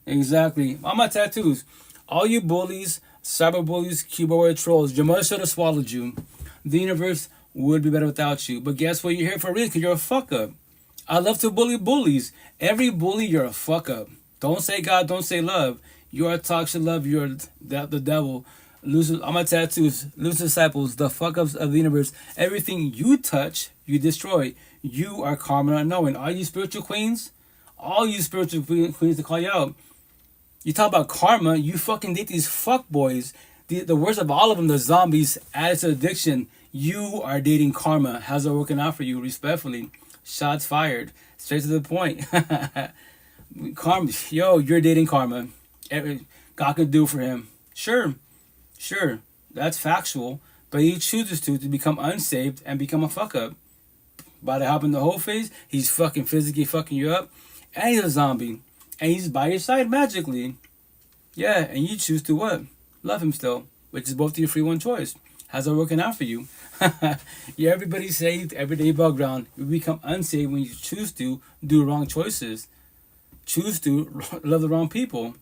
Exactly. All my tattoos. All you bullies, cyber bullies, keyboard trolls, your mother should have swallowed you. The universe would be better without you. But guess what? You're here for a reason because you're a fuck up. I love to bully bullies. Every bully, you're a fuck up. Don't say God, don't say love. You are toxic love, you're the devil. All my tattoos, loose disciples, the fuck ups of the universe. Everything you touch, you destroy. You are karma unknowing. All you spiritual queens, to call you out. You talk about karma, you fucking date these fuck boys. The worst of all of them, the zombies, added to addiction. You are dating karma. How's it working out for you? Respectfully. Shots fired. Straight to the point. Karma. Yo, you're dating karma. God could do for him. Sure. That's factual. But he chooses to become unsaved and become a fuck up. By the hop in the whole phase, he's fucking physically fucking you up. And he's a zombie. And he's by your side magically. Yeah, and you choose to what? Love him still. Which is both your free one choice. How's that working out for you? Yeah, everybody's saved every day above ground. You become unsaved when you choose to do wrong choices. Choose to love the wrong people.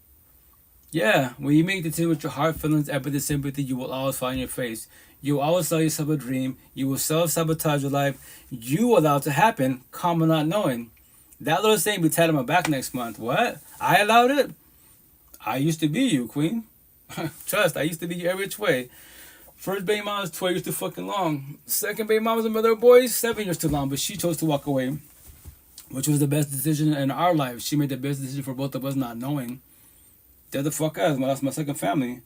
Yeah, when you make the decision with your heart, feelings, empathy, sympathy, you will always fall on your face. You will always sell yourself a dream. You will self-sabotage your life. You allow it to happen, karma not knowing. That little saying be tied on my back next month. What? I allowed it? I used to be you, queen. Trust, I used to be you every which way. First baby mom was 12 years too fucking long. Second baby mom was a mother of boys, 7 years too long. But she chose to walk away, which was the best decision in our life. She made the best decision for both of us not knowing. They're the fuck out. That's my second family.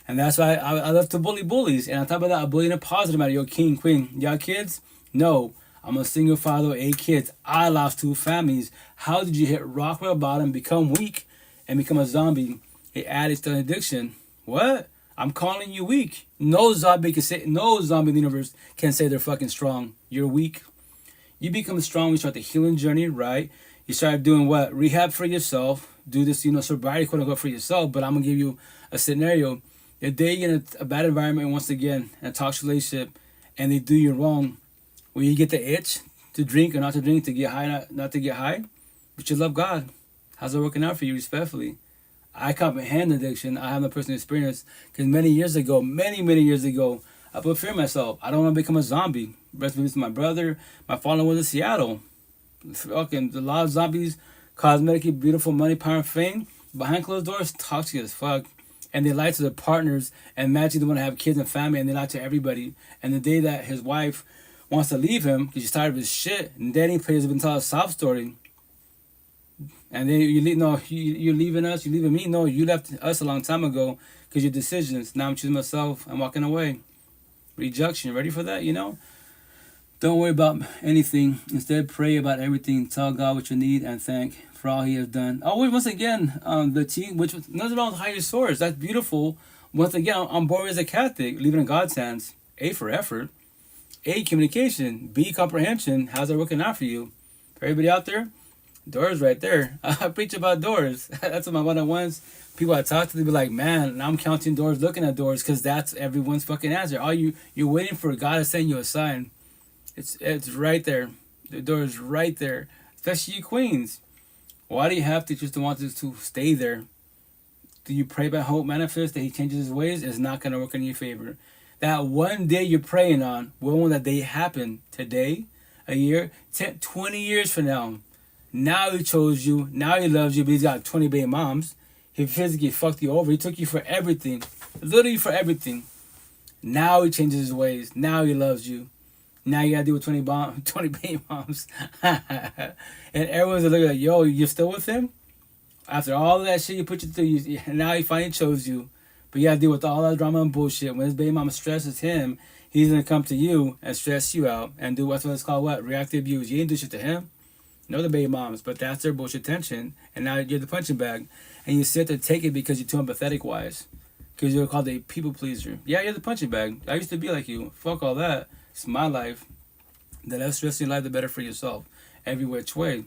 And that's why I love to bully bullies. And on top of that, I bully in a positive matter. Yo, king, queen. Y'all kids? No. I'm a single father of 8 kids. I lost 2 families. How did you hit rock bottom, become weak, and become a zombie? It added to an addiction. What? I'm calling you weak. No zombie in the universe can say they're fucking strong. You're weak. You become strong when you start the healing journey, right? You start doing what? Rehab for yourself. Do this, sobriety, quote unquote, for yourself. But I'm going to give you a scenario. If they get in a bad environment once again, in a toxic relationship, and they do you wrong, will you get the itch to drink or not to drink, to get high, not to get high? But you love God. How's it working out for you, respectfully? I comprehend addiction. I have no personal experience. Because many years ago, I put fear in myself. I don't want to become a zombie. Rest in peace to my brother. My father was in Seattle. Fucking a lot of zombies, cosmetically beautiful, money, power, and fame. Behind closed doors, toxic as fuck. And they lie to their partners and magically they want to have kids and family, and they lie to everybody. And the day that his wife wants to leave him because she's tired of his shit, and then he plays up and tells a sob story. And then you're leaving us, you're leaving me. No, you left us a long time ago because your decisions. Now I'm choosing myself. I'm walking away. Rejection. Ready for that? Don't worry about anything. Instead, pray about everything. Tell God what you need and thank for all He has done. Oh, wait, once again, the T, which was nothing wrong with higher source. That's beautiful. Once again, I'm born as a Catholic, leaving in God's hands. A for effort. A, communication. B, comprehension. How's that working out for you? For everybody out there, doors right there. I preach about doors. That's what my one-on-ones. People I talk to, they be like, man, now I'm counting doors, looking at doors, because that's everyone's fucking answer. You're waiting for God to send you a sign. It's right there. The door is right there. Especially you queens. Why do you have to just want this to stay there? Do you pray by hope manifest that He changes His ways? It's not going to work in your favor. That one day you're praying on, will that day happen? Today? A year? 10, 20 years from now? Now He chose you. Now He loves you, but He's got 20 baby moms. He physically fucked you over. He took you for everything. Literally for everything. Now He changes His ways. Now He loves you. Now you gotta deal with 20 baby moms. And everyone's looking like, yo, you're still with him? After all that shit you put you through, now He finally chose you. But you gotta deal with all that drama and bullshit. When his baby mama stresses him, he's gonna come to you and stress you out and do what's called what? Reactive abuse. You ain't do shit to him. No, the baby moms, but that's their bullshit tension. And now you're the punching bag. And you sit there take it because you're too empathetic wise. Because you're called a people pleaser. Yeah, you're the punching bag. I used to be like you. Fuck all that. It's my life. The less stress in your life, the better for yourself. Every which way.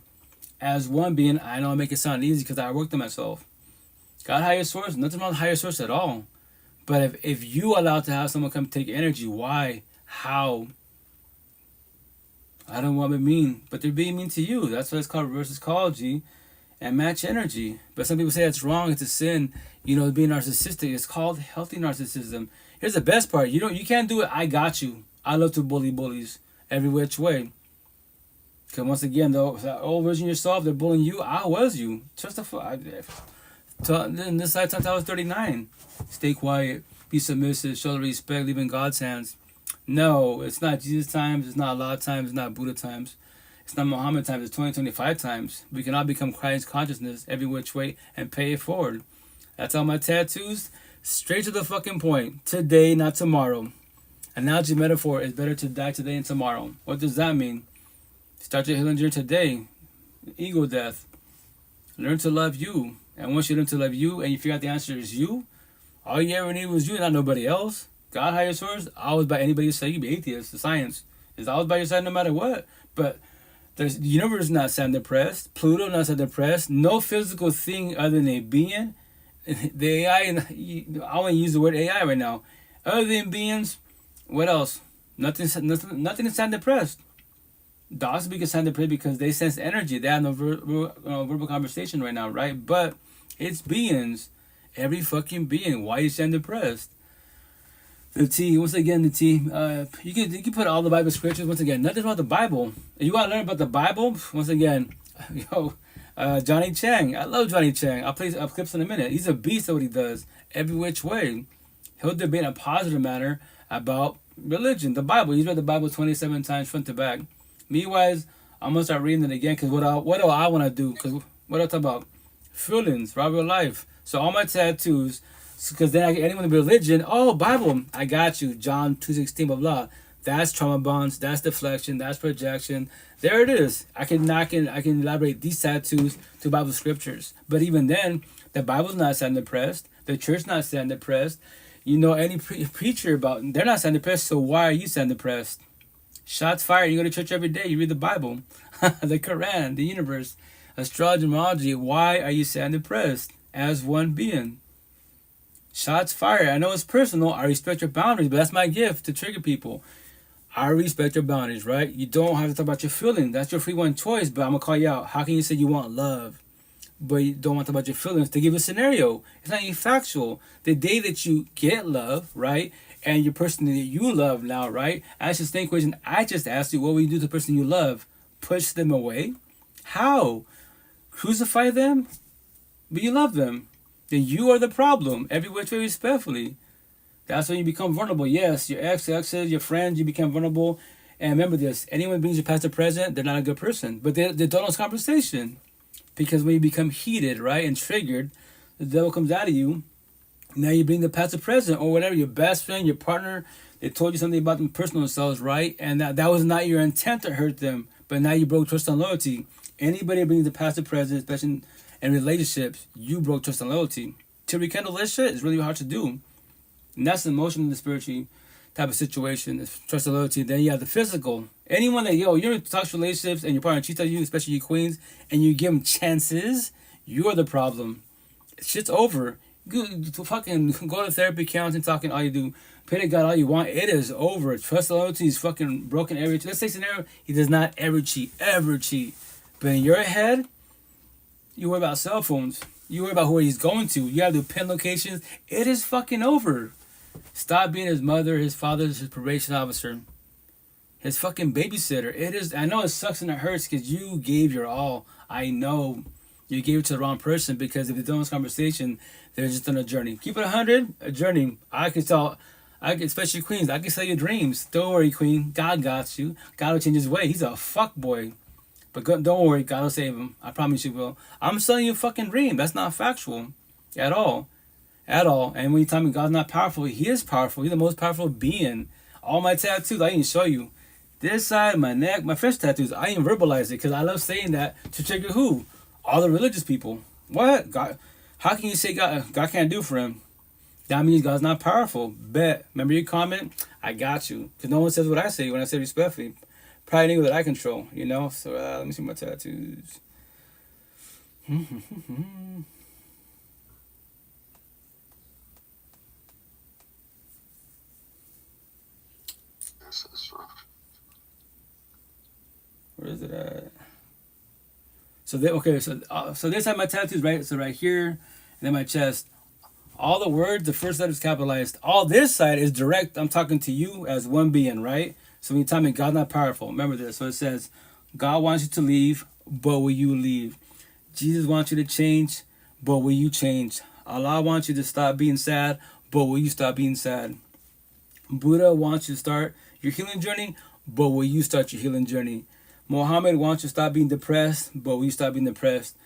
As one being, I know I make it sound easy because I worked on myself. God higher source, nothing wrong with higher source at all. But if you allow to have someone come take energy, why? How? I don't want to be mean, but they're being mean to you. That's what it's called, reverse psychology and match energy. But some people say it's wrong, it's a sin, being narcissistic. It's called healthy narcissism. Here's the best part. You can't do it. I got you. I love to bully bullies every which way. Because once again, the old version of yourself, they're bullying you. I was you. Just in this lifetime, I was 39. Stay quiet. Be submissive. Show respect. Leave in God's hands. No, it's not Jesus times. It's not Allah times. It's not Buddha times. It's not Muhammad times. It's 2025 times. We can all become Christ consciousness every which way and pay it forward. That's all my tattoos. Straight to the fucking point. Today, not tomorrow. Analogy metaphor is better to die today and tomorrow. What does that mean? Start your healing journey today. Ego death. Learn to love you. And once you learn to love you and you figure out the answer is you, all you ever need was you, not nobody else. God, higher source, always by anybody say you be atheist. The science is always by your side no matter what. But the universe is not sad depressed. Pluto not sad depressed. No physical thing other than a being. The AI, I want to use the word AI right now. Other than beings, what else? Nothing is sad depressed. Dogs can sound depressed because they sense energy. They have no verbal conversation right now, right? But it's beings. Every fucking being. Why you sound depressed? The T. Once again, the T. You can put all the Bible scriptures. Once again, nothing about the Bible. If you want to learn about the Bible, once again, Johnny Chang. I love Johnny Chang. I'll play clips in a minute. He's a beast at what he does. Every which way. He'll debate in a positive manner about religion. The Bible. He's read the Bible 27 times front to back. Me-wise, I'm going to start reading it again because what do I want to do? Because what I talk about? Feelings, real life. So all my tattoos, because then I get anyone in religion, Bible, I got you. John 2:16, blah, blah. That's trauma bonds. That's deflection. That's projection. There it is. I can elaborate these tattoos to Bible scriptures. But even then, The Bible's not saying depressed. The church not saying depressed. You know, any preacher about, they're not saying depressed, so why are you saying depressed? Shots fired. You go to church every day. You read the Bible, the Quran, the universe, astrology, numerology. Why are you saying depressed as one being? Shots fired. I know it's personal. I respect your boundaries, but that's my gift to trigger people. I respect your boundaries, right? You don't have to talk about your feelings. That's your free one choice, but I'm going to call you out. How can you say you want love, but you don't want to talk about your feelings? To give a scenario, it's not even factual. The day that you get love, right, and your person that you love now, right, ask the same question I just asked you. What will you do to the person you love? Push them away? How? Crucify them? But you love them. Then you are the problem. Every which way respectfully. That's when you become vulnerable. Yes, your exes, your friends, you become vulnerable. And remember this, anyone brings you past the present, they're not a good person. But they don't know this conversation. Because when you become heated, right, and triggered, the devil comes out of you. Now you bring the past the present or whatever, your best friend, your partner, they told you something about them personal selves, right? And that was not your intent to hurt them. But now you broke trust and loyalty. Anybody brings the past the present, especially in relationships, you broke trust and loyalty. To rekindle this shit is really hard to do. And that's the emotional and the spiritual type of situation, is trust and loyalty. Then you have the physical. Anyone that, you're in toxic relationships and your partner cheats on you, especially you queens, and you give them chances, you're the problem. Shit's over. Fucking go to therapy, counseling, talking all you do. Pray to God all you want. It is over. Trust and loyalty is fucking broken every. Let's say scenario, he does not ever cheat. But in your head, you worry about cell phones. You worry about where he's going to. You have to pin locations. It is fucking over. Stop being his mother, his father, his probation officer, his fucking babysitter. It is. I know it sucks and it hurts because you gave your all. I know you gave it to the wrong person, because if they don't have this conversation, they're just on a journey. Keep it 100, a journey. Especially queens, I can sell you dreams. Don't worry, queen. God got you. God will change his way. He's a fuck boy. But don't worry, God will save him. I promise you will. I'm selling you a fucking dream. That's not factual at all. At all. And when you tell me God's not powerful, he is powerful. He's the most powerful being. All my tattoos, I even show you. This side, my neck, my fist tattoos, I even verbalize it because I love saying that to trigger who? All the religious people. What? God? How can you say God can't do for him? That means God's not powerful. Bet. Remember your comment? I got you. Because no one says what I say when I say respectfully. Probably nigga that I control, you know? So let me see my tattoos. Where is it at? So this have my tattoos, right? So right here, and then my chest. All the words, the first letter is capitalized. All this side is direct. I'm talking to you as one being, right? So when you tell me God's not powerful, remember this. So it says, God wants you to leave, but will you leave? Jesus wants you to change, but will you change? Allah wants you to stop being sad, but will you stop being sad? Buddha wants you to start your healing journey, but will you start your healing journey? Muhammad wants you to stop being depressed, but will you stop being depressed?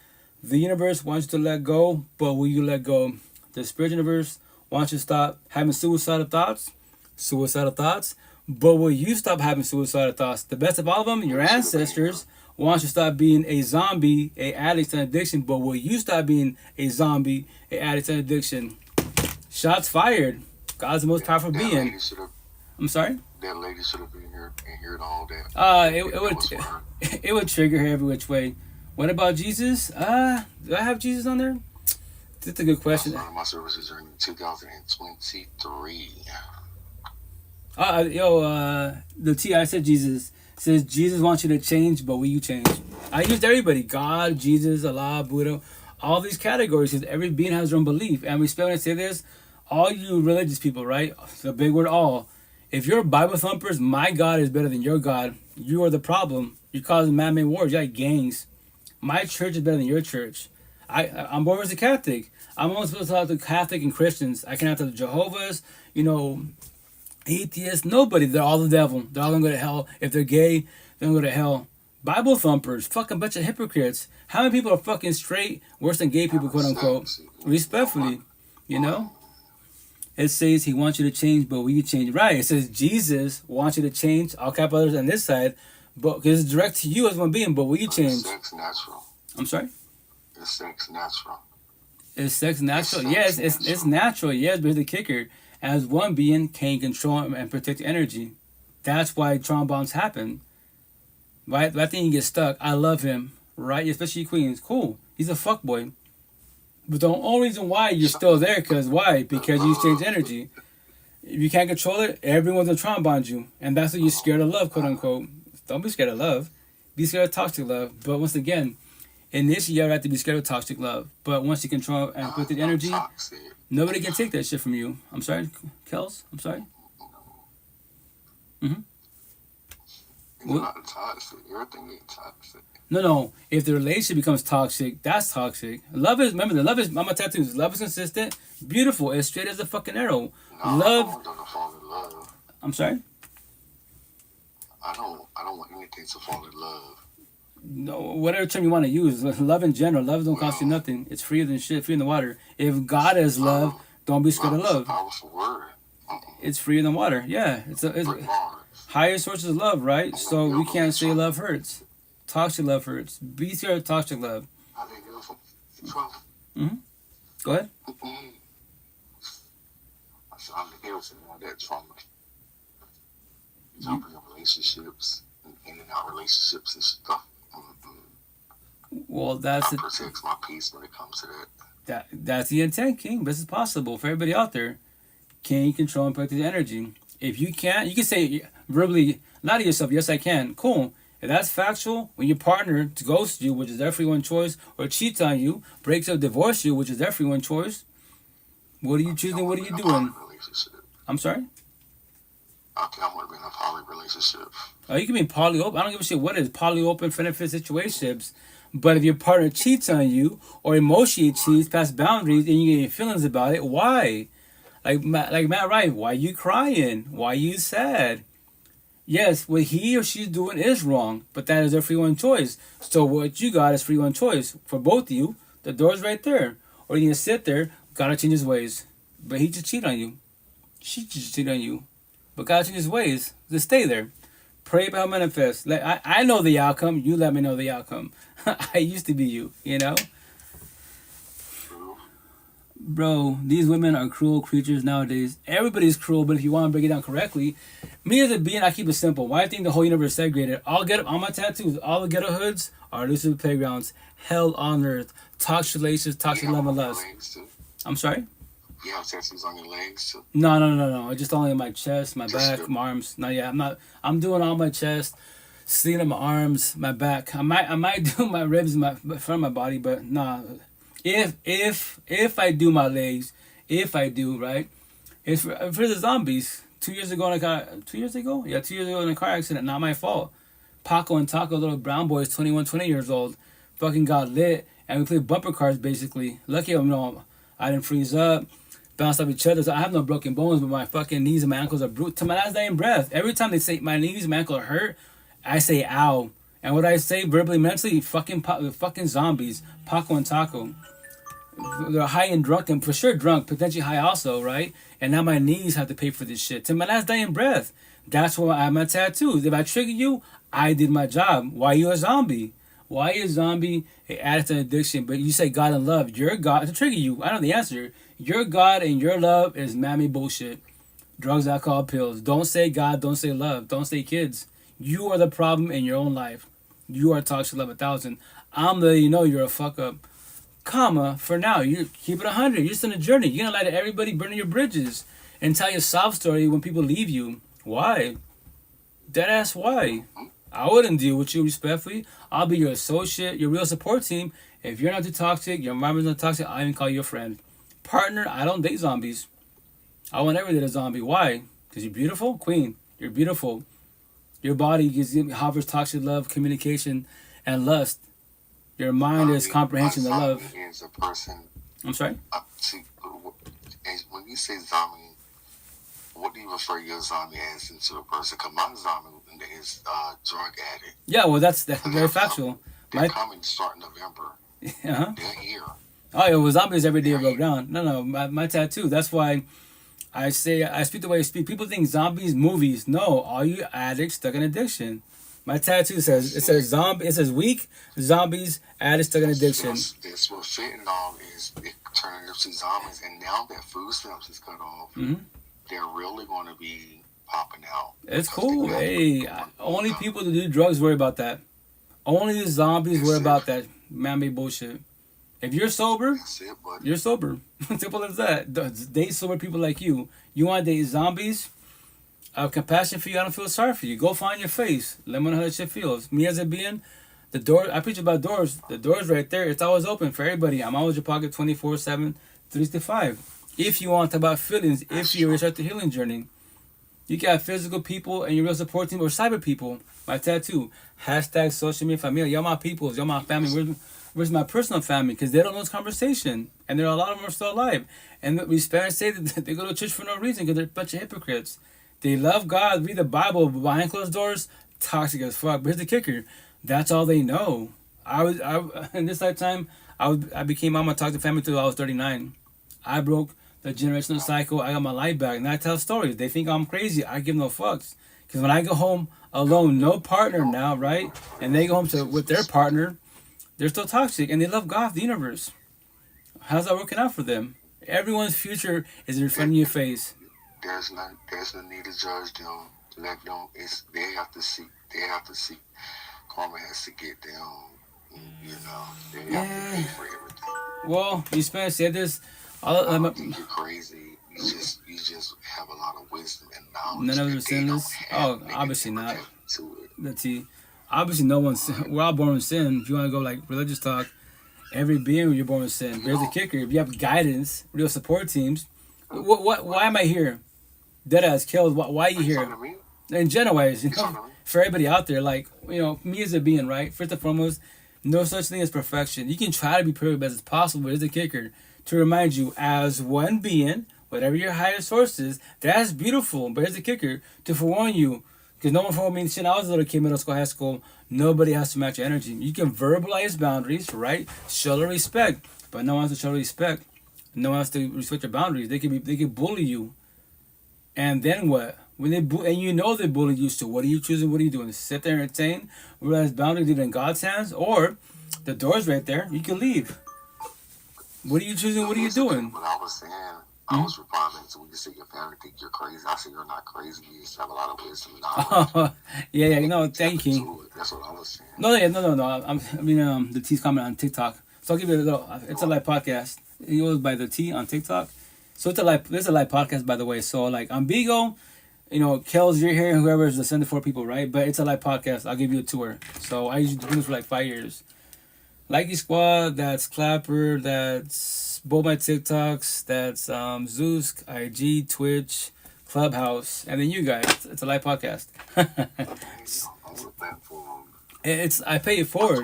The universe wants you to let go, but will you let go? The spiritual universe wants you to stop having suicidal thoughts, but will you stop having suicidal thoughts? The best of all of them, your ancestors want you to stop being a zombie, a addict, and addiction, but will you stop being a zombie, a addict, and addiction? Shots fired. God's the most powerful being. I'm sorry? That lady should have been here and heard all that. It would trigger her every which way. What about Jesus? Do I have Jesus on there? That's a good question. My services are in 2023. The T, I said Jesus. It says Jesus wants you to change, but will you change? I used everybody. God, Jesus, Allah, Buddha. All these categories, because every being has their own belief. And we spell when I say this, all you religious people, right? The big word all. If you're Bible thumpers, my God is better than your God. You are the problem. You're causing man-made wars. You got gangs. My church is better than your church. I'm born as a Catholic. I'm only supposed to talk to Catholic and Christians. I can't talk to Jehovah's, atheists, nobody. They're all the devil. They're all going to go to hell. If they're gay, they're going to go to hell. Bible thumpers, fucking bunch of hypocrites. How many people are fucking straight, worse than gay people, quote unquote? Respectfully, It says he wants you to change, but will you change? Right. It says Jesus wants you to change, all capital letters on this side, but because it's direct to you as one being, but will you change? Sex natural. I'm sorry? Is sex natural? Is sex natural? Yes, it's natural. Yes, but here's the kicker. As one being can control and protect energy. That's why trauma bonds happen. Right? That thing you get stuck. I love him. Right? Especially Queens. Cool. He's a fuckboy. But the only reason why you're still there, why? Because you exchange energy. If you can't control it, everyone's gonna trauma bond you. And that's what you're scared of love, quote unquote. Don't be scared of love. Be scared of toxic love. But once again, initially you have to be scared of toxic love. But once you control and put the energy, nobody can take that shit from you. I'm sorry, Kels? I'm sorry? Mm-hmm. You're not toxic. Everything ain't toxic. No. If the relationship becomes toxic, that's toxic. Love is, remember, love is, my tattoos, love is consistent, beautiful, as straight as a fucking arrow. No, love. I don't want to fall in love. I'm sorry? I don't want anything to fall in love. No, whatever term you want to use. Love in general. Love don't cost you nothing. It's free than shit, free in the water. If God is love, don't be scared of love. It's a powerful word. It's free in the water. Yeah. It's higher sources of love, right? So we can't say love hurts. Toxic love hurts. Be scared of toxic love. Mm-hmm. Go ahead. I'm here for all that trauma. Jumping in relationships, in and out relationships and stuff. Well, that protects my peace when it comes to that. That's the intent, King. This is possible for everybody out there. Can you control and protect the energy? If you can't, you can say verbally, lie to yourself, yes, I can. Cool. If that's factual, when your partner ghosts you, which is their free one choice, or cheats on you, breaks up, divorce you, which is their free one choice, what are you choosing? What are you doing? I'm sorry? Okay, I want to be in a poly relationship. Oh, you can be poly open. I don't give a shit what it is. Poly open, benefit situationships. But if your partner cheats on you or emotionally cheats past boundaries and you get feelings about it, why? Like Matt Wright, why you crying? Why you sad? Yes, what he or she's doing is wrong, but that is their free one choice. So what you got is free one choice for both of you. The door's right there. Or you can sit there, gotta change his ways. But he just cheated on you. She just cheated on you. But gotta change his ways. Just stay there. Pray about manifest. I know the outcome. You let me know the outcome. I used to be you, you know? Bro, these women are cruel creatures nowadays. Everybody's cruel, but if you want to break it down correctly, me as a being, I keep it simple. Why do I think the whole universe is segregated? All my tattoos, all the ghetto hoods are elusive playgrounds. Hell on earth. Toxic relations, toxic love and lust. I'm sorry? You have tattoos on your legs too? No. Just only on my chest, my back, my arms. No, yeah, I'm doing all my chest, sleeving up my arms, my back. I might do my ribs, my front of my body, but nah. If I do my legs, if I do, right, it's for the zombies. 2 years ago in a car, 2 years ago? Yeah, 2 years ago in a car accident, not my fault. Paco and Taco, little brown boys, 21, 20 years old, fucking got lit, and we played bumper cars, basically. Lucky, I didn't freeze up, bounced off each other, so I have no broken bones, but my fucking knees and my ankles are bruised. To my last dying breath, every time they say my knees and my ankle hurt, I say, ow. And what I say verbally, mentally, fucking zombies, Paco and Taco. They're high and drunk, and for sure drunk, potentially high also, right? And now my knees have to pay for this shit. To my last dying breath. That's why I have my tattoos. If I trigger you, I did my job. Why you a zombie? Why you a zombie? It adds to addiction. But you say God and love. Your God, to trigger you, I know the answer. Your God and your love is mammy bullshit. Drugs, alcohol, pills. Don't say God, don't say love. Don't say kids. You are the problem in your own life. You are toxic love 1,000. I'm letting you know you're a fuck up. Comma, for now, you keep it 100. You're just on a journey. You're gonna lie to everybody, burn your bridges, and tell your sob story when people leave you. Why? Deadass, why? I wouldn't deal with you respectfully. I'll be your associate, your real support team. If you're not too toxic, your environment's not toxic, I even call you a friend. Partner, I don't date zombies. I won't ever date a zombie. Why? Because you're beautiful? Queen, you're beautiful. Your body hovers toxic love, communication, and lust. Your mind is comprehension of love. Is a person. I'm sorry? See, when you say zombie, what do you refer your zombie as into a person? Because my zombie is drug addict. Yeah, well, that's very factual. They're coming to start in November. Uh-huh. They're here. Oh, yeah, well, zombies every day broke down. No, my tattoo. That's why I speak the way I speak. People think zombies, movies. No, all you addicts stuck in addiction. My tattoo says zombie. It says weak zombies, addicts stuck in addiction. That's what fentanyl is. It turning into zombies, and now that food stamps is cut off, they're really going to be popping out. It's cool. Hey, only people that do drugs worry about that. Only the zombies worry about that man-made bullshit. If you're sober, you're sober. Simple as that. Date sober people like you. You want to date zombies? I have compassion for you. I don't feel sorry for you. Go find your face. Let me know how that shit feels. Me as a being, the door. I preach about doors. The door's right there. It's always open for everybody. I'm always your pocket 24/7, 365. If you want to talk about feelings, if you start the healing journey, you got physical people and your real support team or cyber people. My tattoo. Hashtag social media familia. Y'all my peoples. Y'all my family. Where's my personal family? Because they don't know this conversation. And there are a lot of them are still alive. And we Spanish say that they go to church for no reason because they're a bunch of hypocrites. They love God, read the Bible, but behind closed doors, toxic as fuck. But here's the kicker. That's all they know. In this lifetime, I became Mama Talk to Family until I was 39. I broke the generational cycle. I got my life back. And I tell stories. They think I'm crazy. I give no fucks. Because when I go home alone, no partner now, right? And they go home with their partner, they're still toxic. And they love God, the universe. How's that working out for them? Everyone's future is in front of your face. There's no need to judge them. Let them. They have to see. Karma has to get them. You know, they have to pay for everything. Well, you Spanish said this. I don't think you're crazy. You just have a lot of wisdom and knowledge. None of them sinless. Oh, obviously not. The T. Obviously, no one's. We're all born with sin. If you want to go like religious talk, every being you're born with sin. There's the kicker. If you have guidance, real support teams. Why am I here? Deadass kills. Why are you here? In general ways, you know, for everybody out there, like, you know, me as a being, right? First and foremost, no such thing as perfection. You can try to be perfect as possible, but here's the kicker. To remind you, as one being, whatever your higher source is, that's beautiful. But here's the kicker. To forewarn you, because no one forewarned me shit. I was a little kid, middle school, high school. Nobody has to match your energy. You can verbalize boundaries, right? Show the respect. But no one has to show respect. No one has to respect your boundaries. They can bully you. And then what? When they and you know they bully you, so what are you choosing? What are you doing? Sit there and entertain? Realize boundaries either in God's hands or the door's right there. You can leave. What are you choosing? What are you doing? What I was saying, I was replying to when you say your family think you're crazy. I say you're not crazy. You just have a lot of wisdom and knowledge. Yeah. No, thank you. That's what I was saying. No. The T's comment on TikTok. So I'll give you a little. It's a live podcast. It goes by the T on TikTok. So it's a live. This is a live podcast, by the way. So like on Bigo, you know, Kels, you're here, whoever is the 74 people, right? But it's a live podcast. I'll give you a tour. So I usually do this for like 5 years. Likey Squad, that's Clapper, that's both my TikToks, that's Zeus, IG, Twitch, Clubhouse, and then you guys. It's a live podcast. I pay it forward.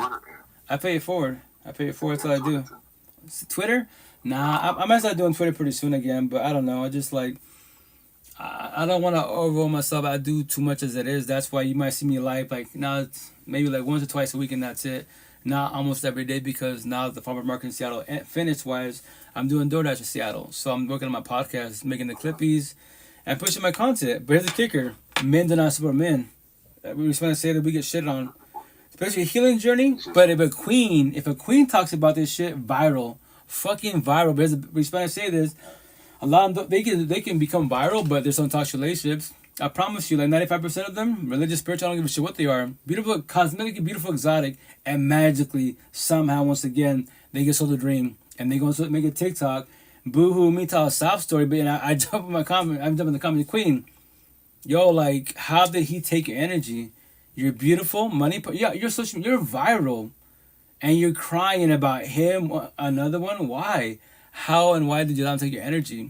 That's what I do. Twitter? Nah, I might start doing Twitter pretty soon again, but I don't know. I just like, I don't want to overwhelm myself. I do too much as it is. That's why you might see me live like now, it's maybe like once or twice a week, and that's it. Not almost every day, because now the farmer market in Seattle finished wise, I'm doing DoorDash in Seattle. So I'm working on my podcast, making the clippies, and pushing my content. But here's the kicker: men do not support men. We just want to say that we get shit on, especially a healing journey. But if a queen talks about this shit, viral, fucking viral. But we want to say this: a lot of them, they can become viral, but there's some toxic relationships. I promise you, like 95% of them, religious, spiritual, I don't give a shit what they are. Beautiful, cosmetically beautiful, exotic, and magically, somehow, once again, they get sold a dream. And they go and make a TikTok. Boo-hoo, me tell a sob story, but I jump in my comment, I'm jumping in the comment, Queen. Yo, like, how did he take your energy? You're beautiful, money, yeah, you're viral. And you're crying about him, another one? Why? How and why did you let him take your energy?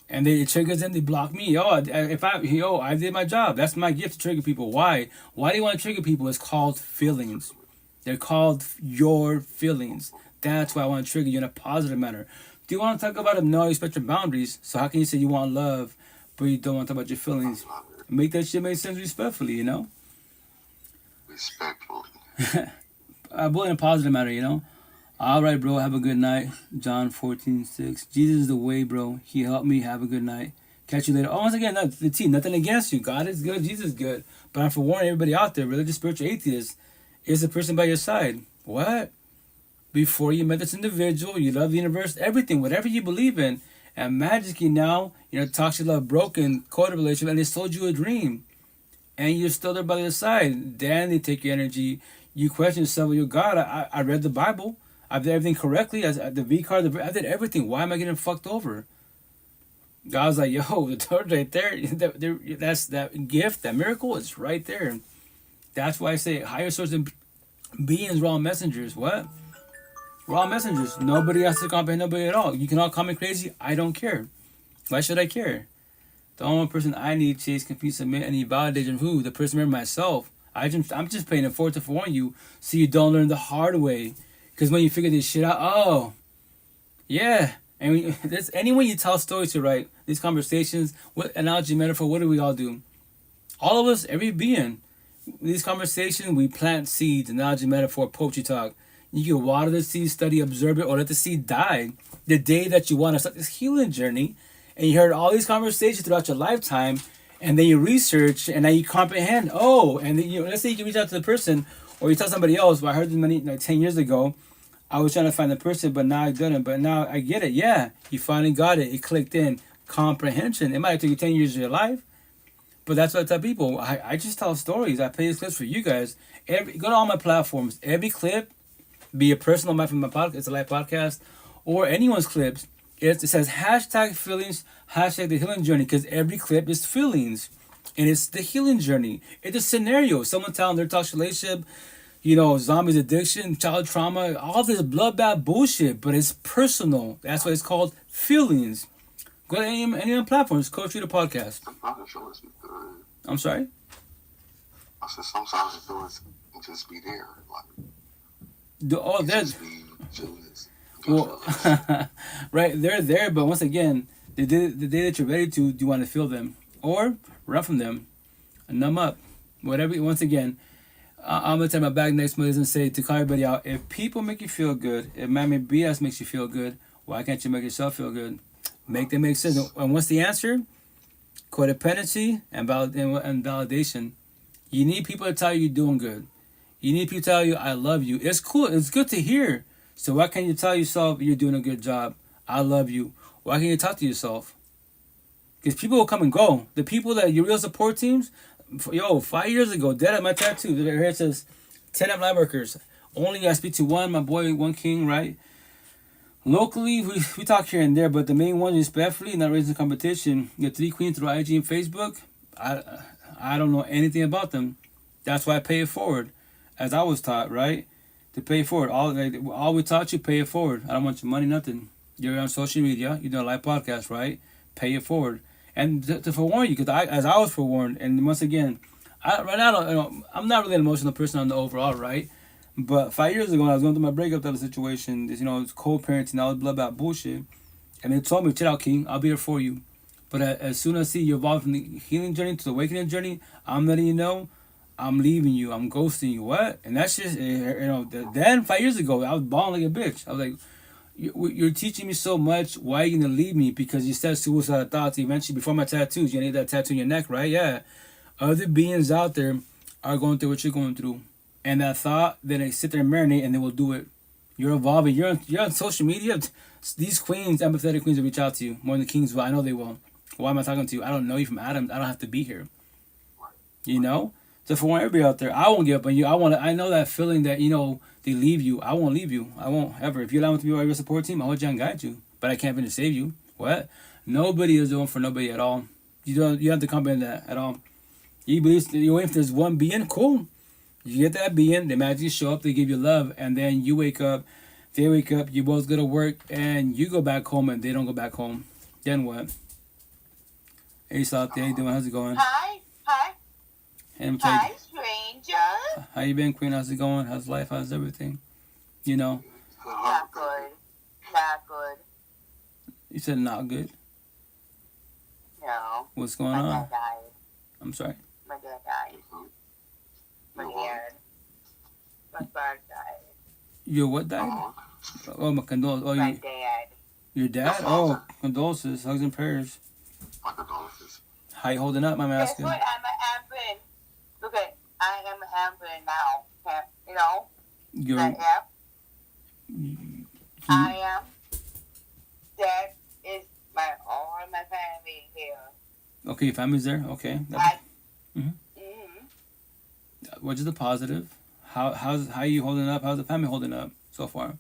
And it triggers them. They block me. I did my job. That's my gift to trigger people. Why? Why do you want to trigger people? It's called feelings. They're called your feelings. That's why I want to trigger you in a positive manner. Do you want to talk about it? No, you respect your boundaries. So how can you say you want love, but you don't want to talk about your feelings? Make that shit make sense respectfully, you know? Respectfully. But in a positive manner, you know? All right, bro. Have a good night. John 14:6. Jesus is the way, bro. He helped me. Have a good night. Catch you later. Oh, once again, the T, nothing against you. God is good, Jesus is good. But I'm forewarning everybody out there, religious, spiritual, atheist, is the person by your side. What? Before you met this individual, you love the universe, everything, whatever you believe in. And magically now, you're in a toxic love, broken, coded relationship, and they sold you a dream. And you're still there by their side. Then they take your energy. You question yourself, well, your God, I read the Bible. I did everything correctly. The V card, I did everything. Why am I getting fucked over? God's like, yo, the door right there. That's that gift, that miracle is right there. That's why I say higher source and beings, raw messengers. What? Raw messengers. Nobody has to comprehend nobody at all. You can all call me crazy. I don't care. Why should I care? The only person I need to chase, confuse, submit, any validation. Who? The person, remember myself. I'm just playing it forward to forewarn you so you don't learn the hard way. Because when you figure this shit out, oh, yeah. And anyone you tell stories to, right? These conversations, what analogy, metaphor, what do we all do? All of us, every being. These conversations, we plant seeds, analogy, metaphor, poetry talk. You can water the seed, study, observe it, or let the seed die. The day that you want to start this healing journey, and you heard all these conversations throughout your lifetime, and then you research, and then you comprehend. Oh, and then let's say you can reach out to the person, or you tell somebody else. Well, I heard this 10 years ago. I was trying to find the person, but now I didn't. But now I get it. Yeah, you finally got it. It clicked in. Comprehension. It might have taken you 10 years of your life, but that's what I tell people. I just tell stories. I play these clips for you guys. Go to all my platforms. Every clip, be a personal mic from my podcast, it's a live podcast, or anyone's clips. It says hashtag feelings, hashtag the healing journey, because every clip is feelings, and it's the healing journey. It's a scenario. Someone telling their toxic relationship, zombies, addiction, child trauma, all this bloodbath bullshit, but it's personal. That's why it's called feelings. Go to any platforms, Coach Reader Podcast. I'm sorry? I said sometimes the feelings just be there. Well, right, they're there, but once again, the day that you're ready to, do you want to feel them? Or run from them, numb up, whatever. Once again, I'm going to take my back next month and say to call everybody out, if people make you feel good, if man BS makes you feel good, why can't you make yourself feel good? Make them make sense. And what's the answer? Codependency and validation. You need people to tell you you're doing good. You need people to tell you, I love you. It's cool. It's good to hear. So why can't you tell yourself you're doing a good job? I love you. Why can't you talk to yourself? Because people will come and go. The people that your real support teams, 5 years ago, dead at my tattoo. Here it says, 10 of light workers. Only I speak to one, my boy, one king, right? Locally, we talk here and there, but the main one, respectfully, not raising competition. The 3 queens through IG and Facebook, I don't know anything about them. That's why I pay it forward. As I was taught, right? To pay it forward. All we taught you, pay it forward. I don't want your money, nothing. You're on social media. You're doing a live podcast, right? Pay it forward. And to forewarn you, because as I was forewarned, and once again, right now, I'm not really an emotional person on the overall, right? But 5 years ago, when I was going through my breakup type of situation, it's co-parenting, all this bloodbath bullshit, and they told me, chill out, King, I'll be here for you. But as soon as I see you evolve from the healing journey to the awakening journey, I'm letting you know, I'm leaving you, I'm ghosting you. What? And that's just, then 5 years ago, I was bawling like a bitch. I was like, you're teaching me so much. Why are you going to leave me? Because you said suicidal thoughts eventually before my tattoos. You need that tattoo in your neck, right? Yeah. Other beings out there are going through what you're going through. And that thought, then they sit there and marinate and they will do it. You're evolving. You're on social media. These queens, empathetic queens, will reach out to you more than kings will. I know they will. Why am I talking to you? I don't know you from Adam. I don't have to be here. So for everybody out there, I won't give up on you. I know that feeling that, they leave you. I won't leave you. I won't ever. If you allow me to be your support team, I'll hold you and guide you. But I can't finish save you. What? Nobody is doing for nobody at all. You don't have to comprehend that at all. You believe if there's one being, cool. You get that being, they magically show up, they give you love, and then you wake up, they wake up, you both go to work, and you go back home, and they don't go back home. Then what? Hey, Salty, how you doing? How's it going? Hi. Hi, stranger. How you been, Queen? How's it going? How's life? How's everything? Not good. Not good. You said not good? No. What's going on? My dad died. I'm sorry? My dad died. My dad. My dad died. Your what died? Oh, my condolences. Oh, my dad. Your dad? Oh, condolences. Hugs and prayers. My condolences. How you holding up, I'm Guess asking? what? I'm an ambulance. Look at, I am an ambulance now. You know, You're, that app. you, I am. That is all my family here. okay, your family's there? Okay. What's the positive? How are you holding up? How's the family holding up so far?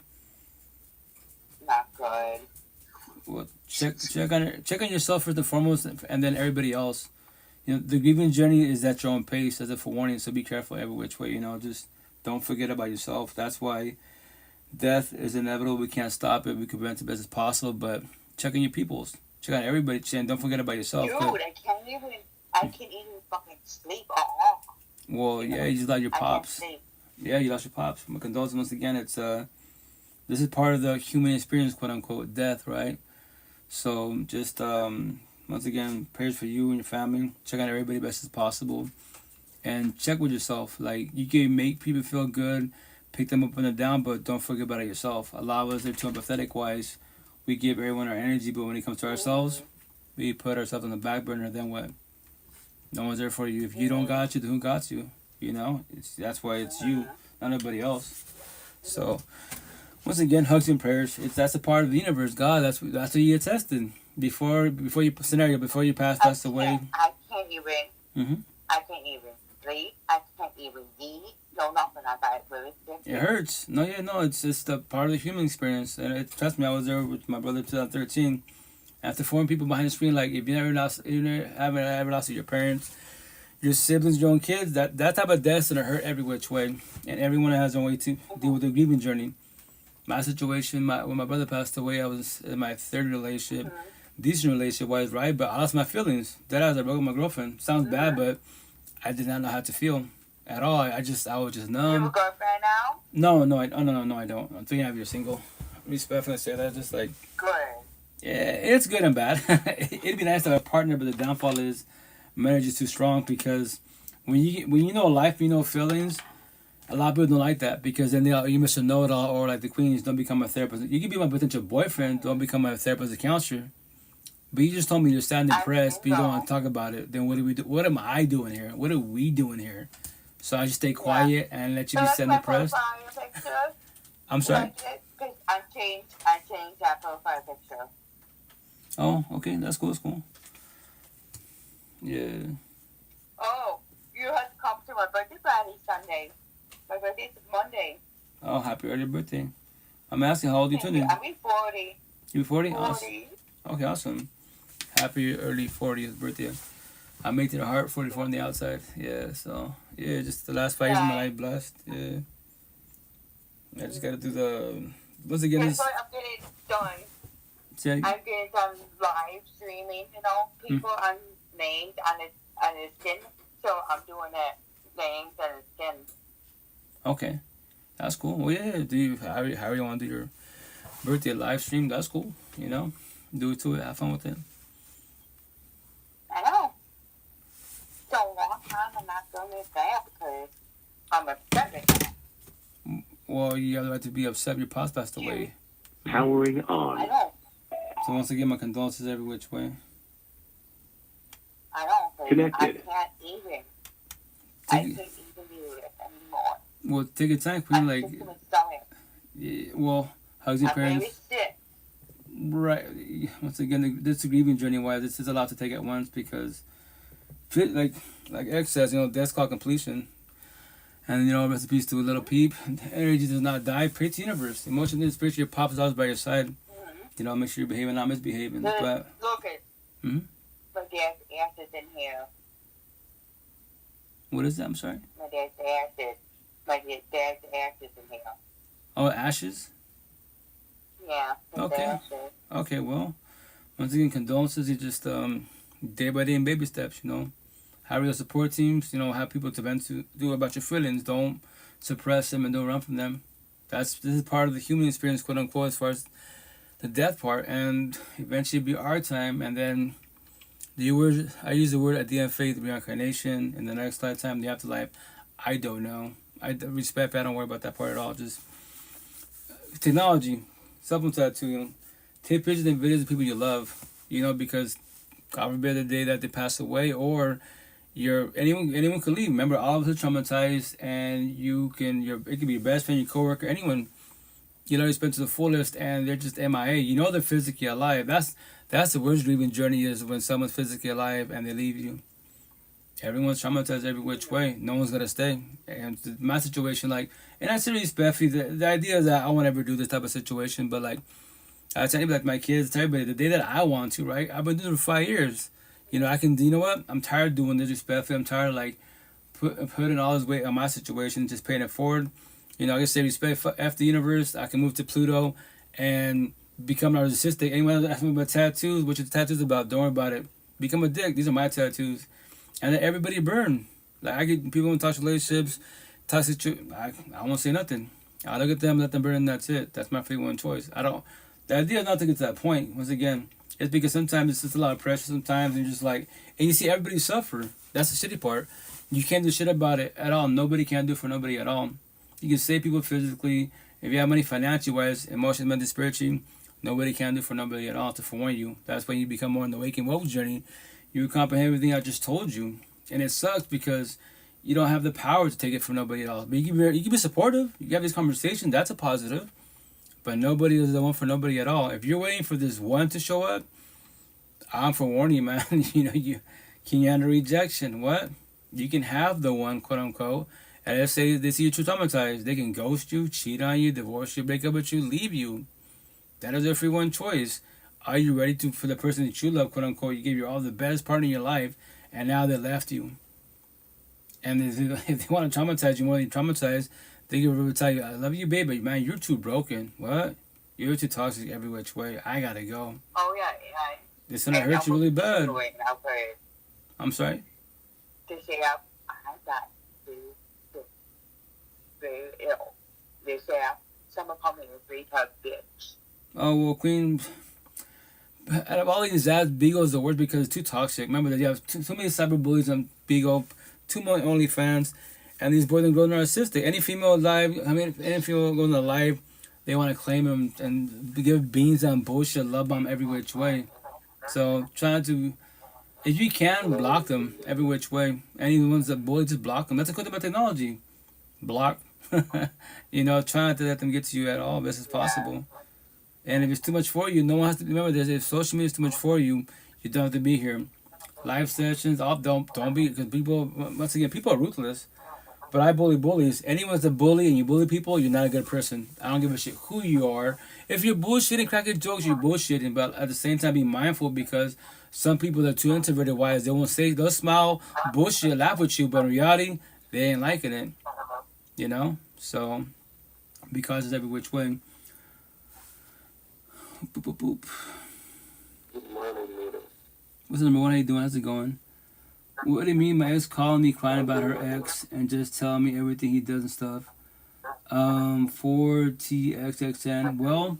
Not good. Well, check on yourself first and foremost, and then everybody else. You know, the grieving journey is at your own pace, as a forewarning. So be careful every which way. You know, just don't forget about yourself. That's why death is inevitable. We can't stop it. We can prevent it as best as possible. But check on your peoples. Check on everybody. And don't forget about yourself. Dude, I can't even fucking sleep at all. Well, yeah, you just lost your I can't pops. sleep. Yeah, you lost your pops. My condolences once again. It's this is part of the human experience, quote unquote, death, right? So just once again, prayers for you and your family. Check on everybody best as possible, and check with yourself. Like, you can make people feel good, pick them up when they're down, but don't forget about it yourself. A lot of us are too empathetic wise. We give everyone our energy, but when it comes to ourselves, we put ourselves on the back burner. Then what? No one's there for you. If you don't got you, then who got you? You know, that's why it's you, not nobody else. So, once again, hugs and prayers. That's a part of the universe. God, that's what you get tested before you pass away. I can't even. Mm-hmm. I can't even sleep. I can't even eat. No, nothing. I got it really sick. It hurts. No, it's just a part of the human experience. And trust me, I was there with my brother in 2013. After 4 people behind the screen, like, if you haven't ever lost your parents, your siblings, your own kids, that type of death's gonna hurt every which way, and everyone has their way to deal with the grieving journey. My situation, when my brother passed away, I was in my third relationship, decent relationship wise, right? But I lost my feelings. That I broke with my girlfriend. Sounds bad, but I did not know how to feel at all. I was just You have a numb. girlfriend now? No, I don't. I'm 3.5 years single. Respectfully say that, just like. Good. Yeah, it's good and bad. It'd be nice to have a partner, but the downfall is marriage is too strong, because when you know life, you know feelings. A lot of people don't like that, because then you must know it all, or like the queens, don't become a therapist. You can be my potential boyfriend, don't become a therapist or counselor. But you just told me you're sad and depressed, but you don't want to talk about it. Then what do we do? What am I doing here? What are we doing here? So I just stay quiet and let you be sad and depressed. I'm sorry? I changed that profile picture. Oh, okay, that's cool. Yeah. Oh, you have to come to my birthday party Sunday. My birthday's Monday. Oh, happy early birthday. I'm asking, how old are you turning? I'm 40. You 40? 40. Awesome. Okay, awesome. Happy early 40th birthday. I made it a heart 44 on the outside. Yeah, so, yeah, just the last 5 years of my life blessed. Yeah. I just gotta do the, once again, Guess this. what? I'm getting done. See, I'm getting done live streaming, people unnamed on his skin. So I'm doing that names on his skin. okay, that's cool. Well, yeah, however you want to do your birthday live stream, that's cool. Do it to it, have fun with it. I know. So a long time I'm not doing it back because I'm upset with that. Well, you have the right to be upset. Your pops passed away. Powering I on. know. So once again, my condolences every which way. I know. 'Cause Connected. I can't even. I can't even do it anymore. Well, take your time, Queen. I'm Like, just gonna stop it. yeah, well, hugs your I'm very parents. sick. Right. Once again, this grieving journey wise, this is a lot to take at once, because, like X says, death's called completion. And, rest in peace to a little peep. Energy does not die. Pray to the universe. Emotionally and spiritually, your pop is always by your side. Make sure you're behaving, not misbehaving. But, Look it. Mhm. My dad's ashes in here. what is that? I'm sorry? My dad's ashes. My dad's ashes in here. Oh, ashes? Yeah. his Okay. ashes. Okay, well, once again, condolences. You just, day by day in baby steps, Have your support teams, have people to vent to, do about your feelings. Don't suppress them and don't run from them. This is part of the human experience, quote unquote, as far as the death part, and eventually it'll be our time. And then I use the word at the end, faith, reincarnation, in the next lifetime, the afterlife. I don't know. I respect. I don't worry about that part at all. Just technology, supplement that too. Take pictures and videos of people you love. Because God forbid the day that they pass away, or anyone could leave. Remember, all of us are traumatized, and it could be your best friend, your coworker, anyone. You know, you spend to the fullest, and they're just MIA. You know they're physically alive. That's the worst grieving journey, is when someone's physically alive and they leave you. Everyone's traumatized every which way. No one's gonna stay. And my situation, like, and I say respectfully, the idea is that I won't ever do this type of situation, but like, I tell you, like my kids, tell everybody, the day that I want to, right? I've been doing it for 5 years. You know, you know what? I'm tired of doing this respectfully. I'm tired of like putting all this weight on my situation, just paying it forward. You know, I guess say respect after the universe. I can move to Pluto and become narcissistic. Anyone ask me about tattoos? What your tattoos about? Don't worry about it. Become a dick. These are my tattoos. And then everybody burn. Like, I get people in toxic relationships, I won't say nothing. I look at them, let them burn, and that's it. That's my free one choice. The idea is not to get to that point. Once again, it's because sometimes it's just a lot of pressure. Sometimes you're just like, and you see everybody suffer. That's the shitty part. You can't do shit about it at all. Nobody can do for nobody at all. You can save people physically. If you have money financially wise, emotionally, mentally, spiritually, nobody can do for nobody at all to forewarn you. That's when you become more in the waking woke journey. You comprehend everything I just told you. And it sucks because you don't have the power to take it from nobody else. But you can be supportive. You can have this conversation. That's a positive. But nobody is the one for nobody at all. If you're waiting for this one to show up, I'm forewarning you, man. You can handle rejection. What? You can have the one, quote unquote. And let's say they see you too traumatized. They can ghost you, cheat on you, divorce you, break up with you, leave you. That is their free one choice. Are you ready for the person that you love, quote unquote? You gave your all the best part in your life, and now they left you. And if they want to traumatize you more than traumatized, they can tell you, I love you, baby, man, you're too broken. What? You're too toxic every which way. I gotta go. Oh, yeah. This gonna hurt you really bad. Okay. I'm sorry? They say I got very ill. They say someone called me a retard bitch. Oh, well, Queen, out of all these ads, Beagle is the worst because it's too toxic. Remember that you have too many cyberbullies on Beagle, too many OnlyFans, and these boys and girls are narcissistic. Any female goes on live, they want to claim them and give beans on bullshit, love bomb every which way. So if you can, block them every which way. Any ones that bully, just block them. That's a good thing about technology. Block. Try not to let them get to you at all, best as possible. And if it's too much for you, no one has to remember this. If social media is too much for you, you don't have to be here. Live sessions, don't be, because people, once again, people are ruthless. But I bully bullies. Anyone's a bully and you bully people, you're not a good person. I don't give a shit who you are. If you're bullshitting, cracking jokes, you're bullshitting. But at the same time, be mindful, because some people are too introverted wise. They'll smile, bullshit, laugh with you, but in reality, they ain't liking it. So because it's every which way. Boop, boop, boop. What's the number one? How you doing? How's it going? What do you mean my ex calling me crying about her ex and just telling me everything he does and stuff? 4TXXN. Well,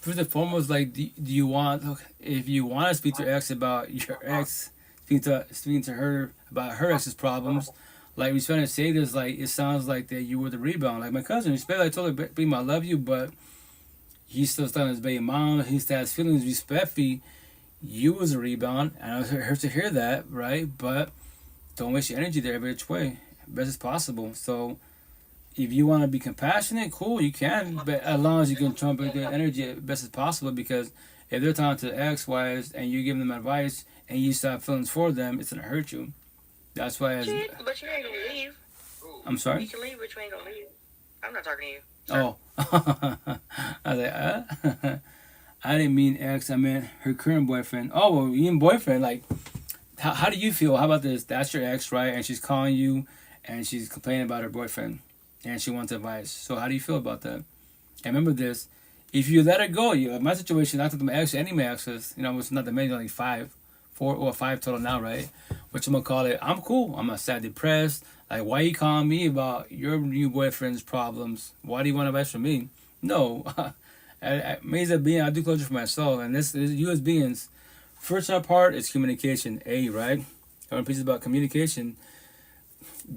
first and foremost, like, do you want, if you want to speak to your ex about your ex, speaking to her about her ex's problems, like, we're trying to say this, like, it sounds like that you were the rebound. Like my cousin, I told her, baby, I love you, but he's still stuck on his baby mom. He still has feelings, respectfully. You was a rebound, and I was hurt to hear that, right? But don't waste your energy there every which way, best as possible. So if you want to be compassionate, cool, you can, but as long as you can trump the energy as best as possible, because if they're talking to ex-wives and you give them advice and you still have feelings for them, it's gonna hurt you. That's why. But you ain't gonna leave. I'm sorry? You can leave, but you ain't gonna leave. I'm not talking to you. Oh. I was like, I didn't mean ex, I meant her current boyfriend. Oh, well, you and boyfriend, like, how do you feel? How about this? That's your ex, right? And she's calling you, and she's complaining about her boyfriend, and she wants advice. So how do you feel about that? And remember this, if you let her go, my situation, I took my ex, any of my exes, it's not that many, like 4 or 5 total now, right? What you gonna call it? I'm cool. I'm not sad, depressed. Like, why you calling me about your new boyfriend's problems? Why do you want advice from me? No. Me as a being, I do closure for myself. And this is you as beings. First part is communication. A, right? One piece about communication.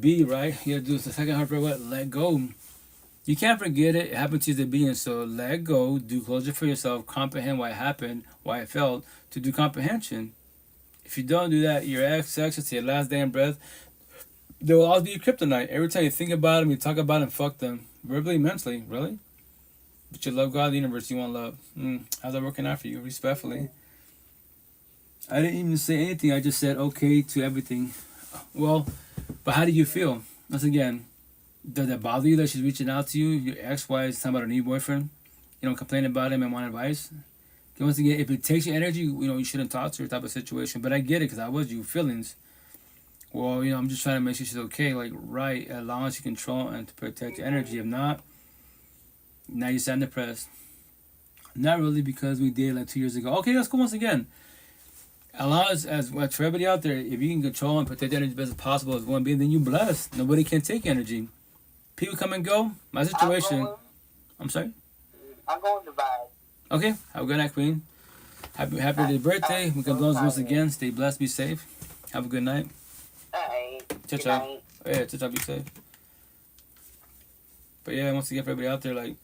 B, right? You have to do the second part for what? Let go. You can't forget it. It happened to you as a being. So let go. Do closure for yourself. Comprehend why it happened. Why it felt. To do comprehension. If you don't do that, your ex to your last damn breath, they will always be your kryptonite. Every time you think about them, you talk about them, fuck them. Verbally, mentally, really? But you love God, the universe, you want love. How's that working out for you? Respectfully. I didn't even say anything. I just said okay to everything. Well, but how do you feel? Once again, does it bother you that she's reaching out to you? Your ex-wife is talking about her new boyfriend. You don't complain about him and want advice. Once again, if it takes your energy, you shouldn't talk to her type of situation. But I get it because I was you. Feelings. Well, I'm just trying to make sure she's okay. Like, right, as long as you control and to protect your energy. If not, now you sound depressed. Not really, because we did like 2 years ago. Okay, let's go once again. As long as for everybody out there, if you can control and protect energy as best as possible as one being, then you're blessed. Nobody can take energy. People come and go. My situation. I'm sorry? I'm going to bed. Okay, have a good night, Queen. Happy birthday. We can close once again. Stay blessed, be safe. Have a good night. Alright. Ciao. Yeah, ciao, be safe. But yeah, once again, for everybody out there, like,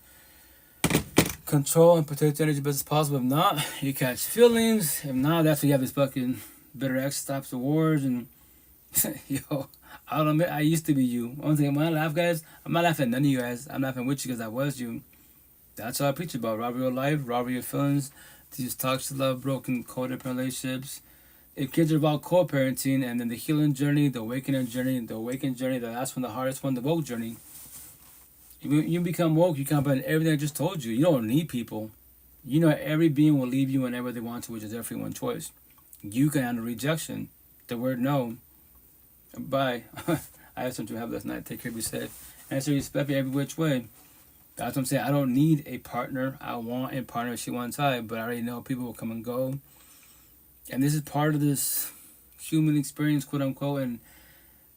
control and protect your energy as best as possible. If not, you catch feelings. If not, that's when you have this fucking bitter ex stops the wars. And yo, I'll admit, I used to be you. One thing, when I laugh, guys, I'm not laughing at none of you guys. I'm laughing with you because I was you. That's all I preach about. Robbery of life, robbery of feelings, these toxic love, broken codependent relationships. If kids are about co-parenting, and then the healing journey, the awakening journey, that's when the hardest one, the woke journey. You become woke, you comprehend everything I just told you. You don't need people. Every being will leave you whenever they want to, which is their free one choice. You can handle rejection. The word no. Bye. I have something to have last night. Take care, be safe. Answer respect me every which way. That's what I'm saying. I don't need a partner. I want a partner. She wants I, but I already know people will come and go. And this is part of this human experience, quote unquote, and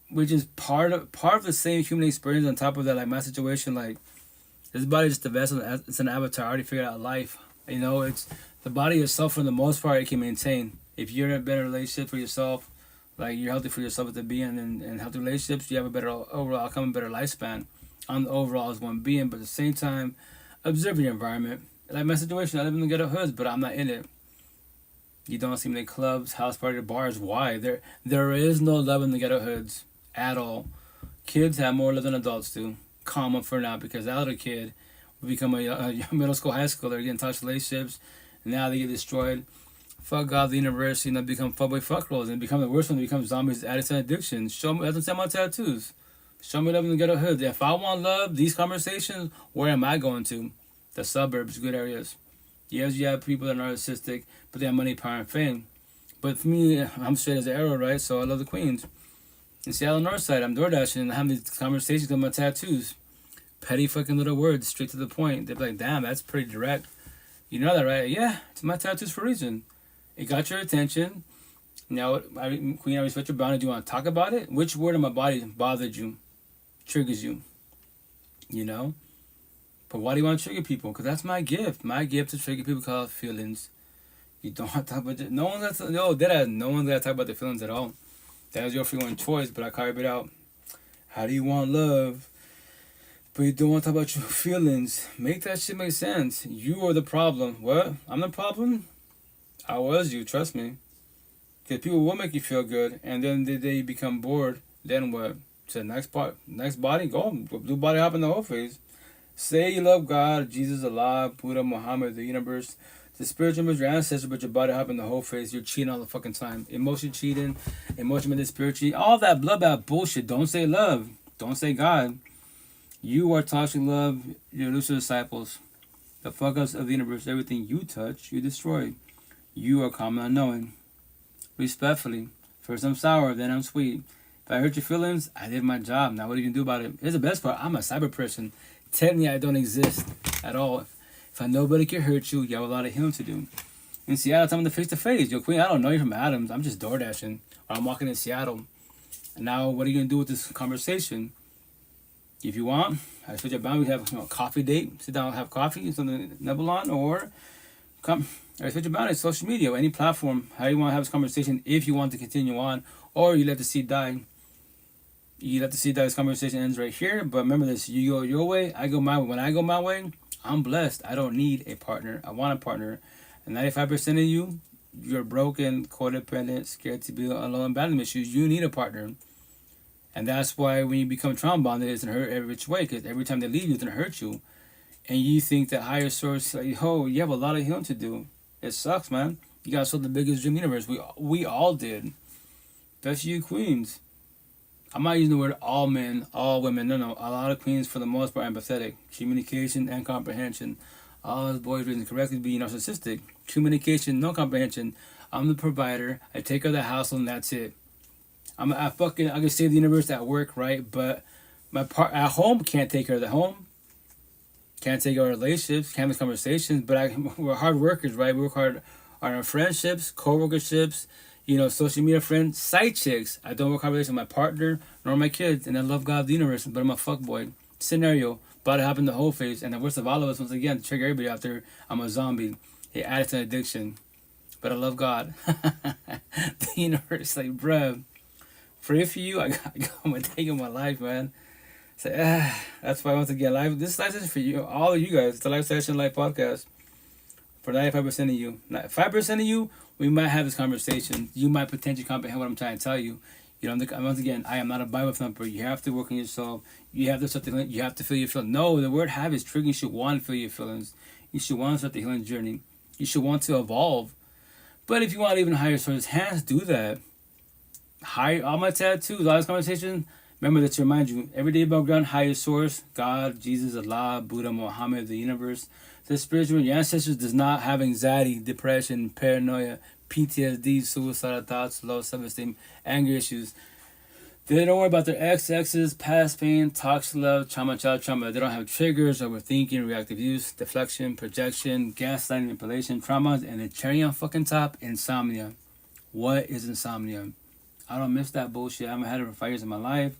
which is part of the same human experience. On top of that, like my situation, like this body is just a vessel. It's an avatar. I already figured out life. It's the body itself for the most part it can maintain. If you're in a better relationship for yourself, like you're healthy for yourself as a being, and healthy relationships, you have a better overall outcome, a better lifespan. On the overall as one being, but at the same time, observe your environment. Like my situation, I live in the ghetto hoods, but I'm not in it. You don't see many clubs, house parties, bars. Why? There is no love in the ghetto hoods at all. Kids have more love than adults do. Common for now, because that little kid will become a middle school, high schooler, get in touch relationships, and now they get destroyed. Fuck God, the universe, become fuckboy fuckroles, and become the worst one. They become zombies, addicts, and addictions. Show me, that's what I'm saying, my tattoos. Show me love in the ghetto hood. If I want love, these conversations, where am I going to? The suburbs, good areas. Yes, you have people that are narcissistic, but they have money, power, and fame. But for me, I'm straight as an arrow, right? So I love the Queens. In Seattle North Side, I'm door dashing and having these conversations with my tattoos. Petty fucking little words, straight to the point. They're like, damn, that's pretty direct. You know that, right? Yeah, it's my tattoos for a reason. It got your attention. Now, Queen, I respect your boundary. Do you want to talk about it? Which word in my body bothered you? Triggers you? But why do you want to trigger people? Because that's my gift. My gift to trigger people called feelings. You don't have to talk about it. No one's got to talk about the feelings at all. That is your free one choice, but I carve it out. How do you want love? But you don't want to talk about your feelings. Make that shit make sense. You are the problem. What? I'm the problem? I was you, trust me. Because people will make you feel good, and then they become bored. Then what? To the next body, go blue body hop in the whole face. Say you love God, Jesus, Allah, Buddha, Muhammad, the universe, the spiritual members, your ancestors, but your body hop in the whole face. You're cheating all the fucking time. Emotion cheating, emotion with the spirit cheating, all that bloodbath bullshit. Don't say love. Don't say God. You are toxic love. You're elusive disciples. The fuck ups of the universe. Everything you touch, you destroy. You are common unknowing. Respectfully. First I'm sour, then I'm sweet. If I hurt your feelings, I did my job. Now what are you going to do about it? Here's the best part. I'm a cyber person. Technically, I don't exist at all. If I nobody can hurt you, you have a lot of healing to do. In Seattle, I'm in the face-to-face. Yo, Queen, I don't know you from Adams. I'm just door dashing. Or I'm walking in Seattle. And now what are you going to do with this conversation? If you want, I switch your boundary. We have a coffee date. Sit down, have coffee, something nibble on, or come. I switch your boundary. Social media, any platform. How you want to have this conversation if you want to continue on, or you let the seed die. You let the seed die. This conversation ends right here. But remember this: you go your way, I go my way. When I go my way, I'm blessed. I don't need a partner. I want a partner. And 95% of you, you're broken, codependent, scared to be alone, abandonment issues, you need a partner. And that's why when you become trauma bonded, it's going to hurt every which way, because every time they leave you, it's going to hurt you. And you think that higher source, like, oh, you have a lot of healing to do. It sucks, man. You guys sold the biggest dream universe. We all did. Especially you queens. I'm not using the word all men, all women. No. A lot of queens, for the most part, are empathetic. Communication and comprehension. All those boys raised correctly being narcissistic. Communication, no comprehension. I'm the provider. I take care of the household, and that's it. I can save the universe at work, right? But my part at home can't take care of the home. Can't take care of relationships. Can't have conversations. But we're hard workers, right? We work hard on our friendships, co-workerships, social media friends, side chicks. I don't work hard with my partner nor my kids, and I love God of the universe, but I'm a fuckboy. Scenario, about to happen the whole face, and the worst of all of us, once again, to trigger everybody out there, I'm a zombie. It adds to an addiction. But I love God. The universe, like, bruh. Pray for you. I'm gonna take in my life, man. So that's why once again, this life is for you, all of you guys. It's the Life Session Life podcast. For 95% of you, 5% of you, we might have this conversation. You might potentially comprehend what I'm trying to tell you. Once again, I am not a Bible thumper. You have to work on yourself. You have to start to. You have to feel your feelings. No, the word "have" is triggering. You should want to feel your feelings. You should want to start the healing journey. You should want to evolve. But if you want even higher sources, hands do that. All my tattoos, all this conversation, remember that to remind you, every day above ground, higher source, God, Jesus, Allah, Buddha, Muhammad, the universe, the spiritual, your ancestors does not have anxiety, depression, paranoia, PTSD, suicidal thoughts, low self-esteem, anger issues. They don't worry about their exes, past pain, toxic love, trauma, child trauma. They don't have triggers, overthinking, reactive use, deflection, projection, gaslighting, manipulation, traumas, and the cherry on fucking top, insomnia. What is insomnia? I don't miss that bullshit. I haven't had it for 5 years of my life.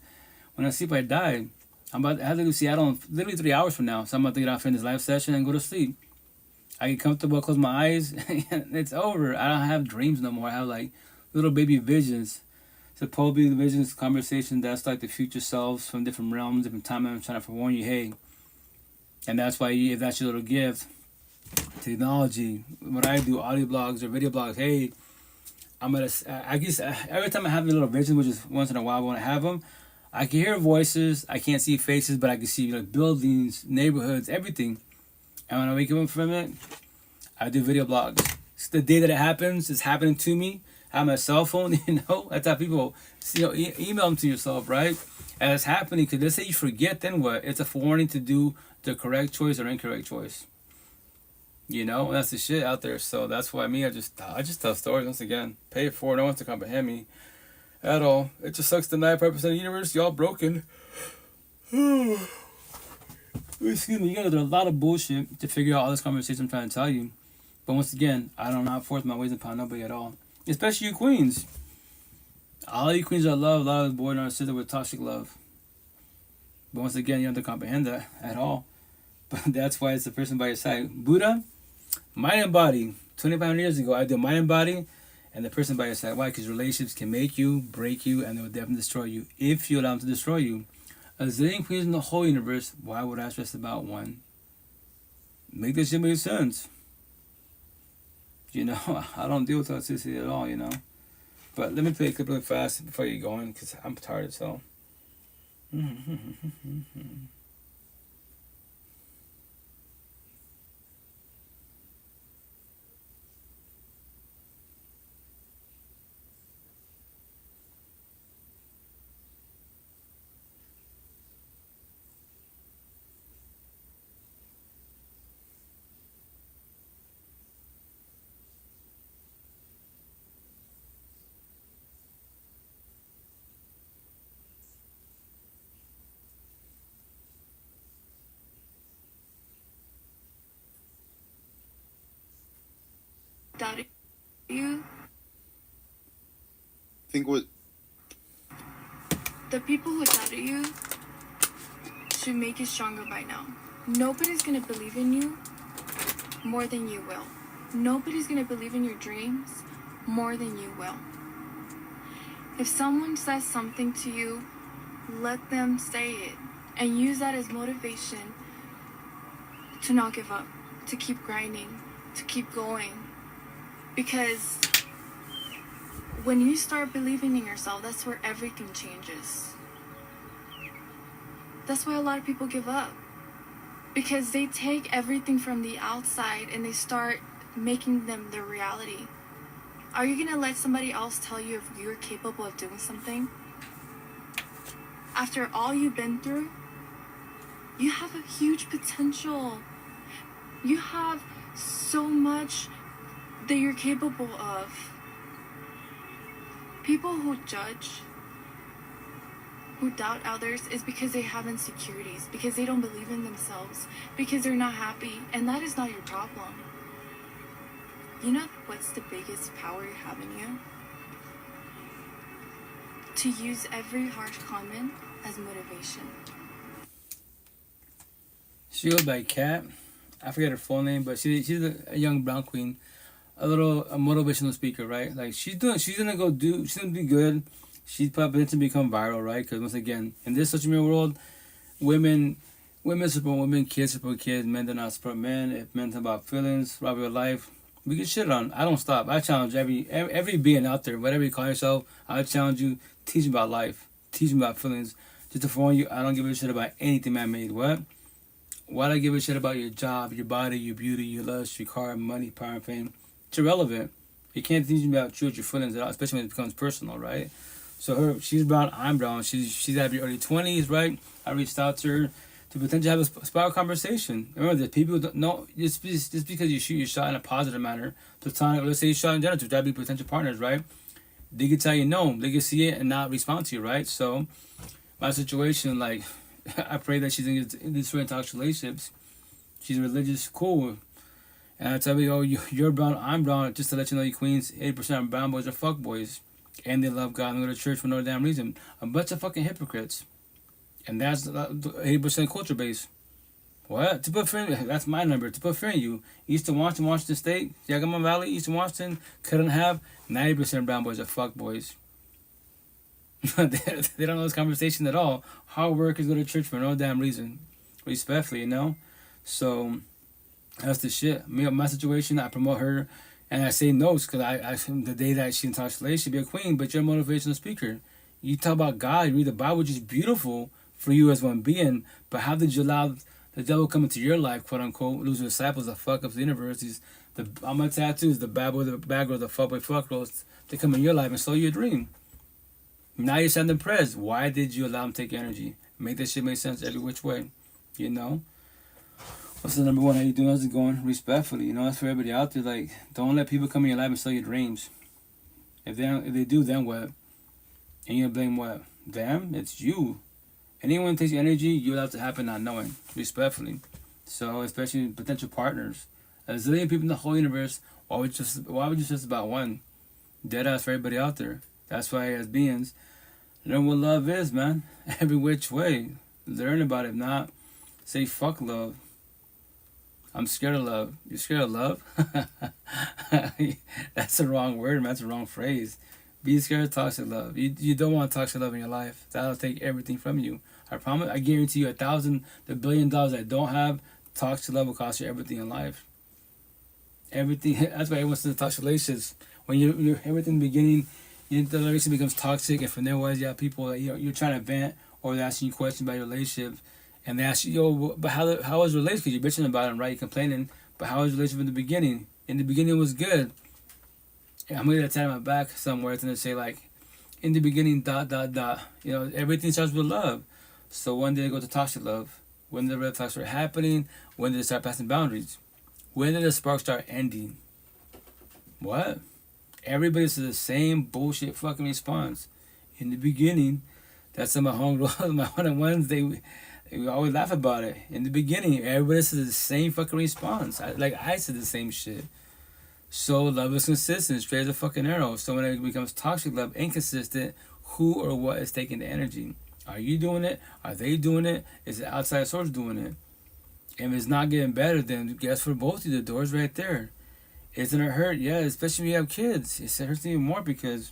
When I sleep, I die. I have to go to Seattle in literally 3 hours from now. So I'm about to get off in this live session and go to sleep. I get comfortable, close my eyes, and it's over. I don't have dreams no more. I have like little baby visions. Supposedly the visions, conversation, that's like the future selves from different realms, different time. I'm trying to forewarn you, hey. And that's why if that's your little gift, technology, what I do, audio blogs or video blogs, hey, I guess every time I have a little vision, which is once in a while when I have them, I can hear voices, I can't see faces, but I can see like buildings, neighborhoods, everything. And when I wake up from it, I do video blogs. It's the day that it happens, it's happening to me. I have my cell phone, that's how people, email them to yourself, right? And it's happening, because let's say you forget, then what? It's a forewarning to do the correct choice or incorrect choice. That's the shit out there. So that's why I just tell stories once again. Pay it forward. No one wants to comprehend me at all. It just sucks the 95% of the universe. Y'all broken. Excuse me. You gotta do a lot of bullshit to figure out all this conversation I'm trying to tell you. But once again, I do not force my ways upon nobody at all. Especially you queens. All you queens are love. A lot of boys are sister with toxic love. But once again, you don't have to comprehend that at all. But that's why it's the person by your side. Buddha, mind and body. 2,500 years ago, I did mind and body and the person by your side. Why? Because relationships can make you, break you, and they will definitely destroy you if you allow them to destroy you. A zillion queens in the whole universe, why would I stress about one? Make this shit make sense. I don't deal with toxicity at all, But let me play a clip really fast before you go in, because I'm tired as hell. Doubted you. Think what? The people who doubted you should make you stronger by now. Nobody's gonna believe in you more than you will. Nobody's gonna believe in your dreams more than you will. If someone says something to you, let them say it and use that as motivation to not give up, to keep grinding, to keep going. Because when you start believing in yourself, that's where everything changes. That's why a lot of people give up. Because they take everything from the outside and they start making them their reality. Are you gonna let somebody else tell you if you're capable of doing something? After all you've been through, you have a huge potential. You have so much that you're capable of. People who judge, who doubt others, is because they have insecurities, because they don't believe in themselves, because they're not happy, and that is not your problem. You know what's the biggest power you have in you? To use every harsh comment as motivation. She goes by Kat. I forget her full name, but she's a young brown queen, a motivational speaker, right? Like she's gonna be good. She's probably to become viral, right? Because once again, in this social media world, women support women, kids support kids, men do not support men. If men talk about feelings, rob your life, we get shit on. I don't stop. I challenge every being out there, whatever you call yourself. I challenge you. Teach me about life. Teach me about feelings. Just to inform you, I don't give a shit about anything man made. What? Why do I give a shit about your job, your body, your beauty, your lust, your car, money, power, and fame? It's irrelevant. You can't teach me about your feelings at all, especially when it becomes personal, right? So she's brown, I'm brown. She's at her early 20s, right? I reached out to her to potentially have a spark conversation. Remember that people don't know just because you shoot your shot in a positive manner, platonic, let's say you shot in general, to be potential partners, right? They can tell you no, they can see it and not respond to you, right? So my situation, like, I pray that she's in these really toxic relationships. She's religious, cool. And I tell you, oh, you're brown, I'm brown. Just to let you know, you queens, 80% of brown boys are fuck boys. And they love God and go to church for no damn reason. A bunch of fucking hypocrites. And that's 80% culture base. What? To put fear in, that's my number. To put fear in you. Eastern Washington State, Yakima Valley, Eastern Washington, couldn't have 90% brown boys are fuck boys. They don't know this conversation at all. Hard workers go to church for no damn reason. Respectfully, you know? So, that's the shit. My situation, I promote her, and I say no's, because I the day that she intoxicates, she'd be a queen, but you're a motivational speaker. You talk about God, you read the Bible, which is beautiful for you as one being, but how did you allow the devil come into your life, quote unquote, lose your disciples, the fuck up the universe, all my tattoos, the bad boy, the bad girl, the fuckboy, fuck girls, they come in your life and slow your dream. Now you're sending prayers. Why did you allow them to take energy? Make that shit make sense every which way. You know? What's the number one? How you doing? How's it going? Respectfully. You know, that's for everybody out there. Like, don't let people come in your life and sell your dreams. If they do, then what? And you blame what? Them? It's you. Anyone takes your energy, you allow it to happen not knowing. Respectfully. So, especially potential partners. A zillion people in the whole universe. Why would you just about one? Dead ass for everybody out there. That's why, as beings, learn what love is, man. Every which way. Learn about it. If not, say fuck love. I'm scared of love. You're scared of love? That's the wrong word, man. That's the wrong phrase. Be scared of toxic love. You don't want toxic love in your life. That'll take everything from you. I promise. I guarantee you $1,000, the $1 billion I don't have, toxic love will cost you everything in life. Everything. That's why everyone says toxic relationships. When you're everything in the beginning, the relationship becomes toxic, and from there on, you have people that you're trying to vent, or they're asking you questions about your relationship, and they ask you, yo, but how was your relationship? Because you're bitching about them, right? You're complaining, but how was your relationship in the beginning? In the beginning, it was good. And I'm going to tell my back somewhere, it's going to say, like, in the beginning, ... You know, everything starts with love. So when did it go to toxic love? When did the red flags start happening? When did it start passing boundaries? When did the spark start ending? What? Everybody says the same bullshit fucking response. In the beginning, that's my one-on-ones, they always laugh about it. In the beginning, everybody says the same fucking response. I said the same shit. So love is consistent, straight as a fucking arrow. So when it becomes toxic love, inconsistent, who or what is taking the energy? Are you doing it? Are they doing it? Is the outside source doing it? And if it's not getting better, then guess for both of you, the door's right there. Isn't it hurt? Yeah, especially when you have kids. It hurts even more because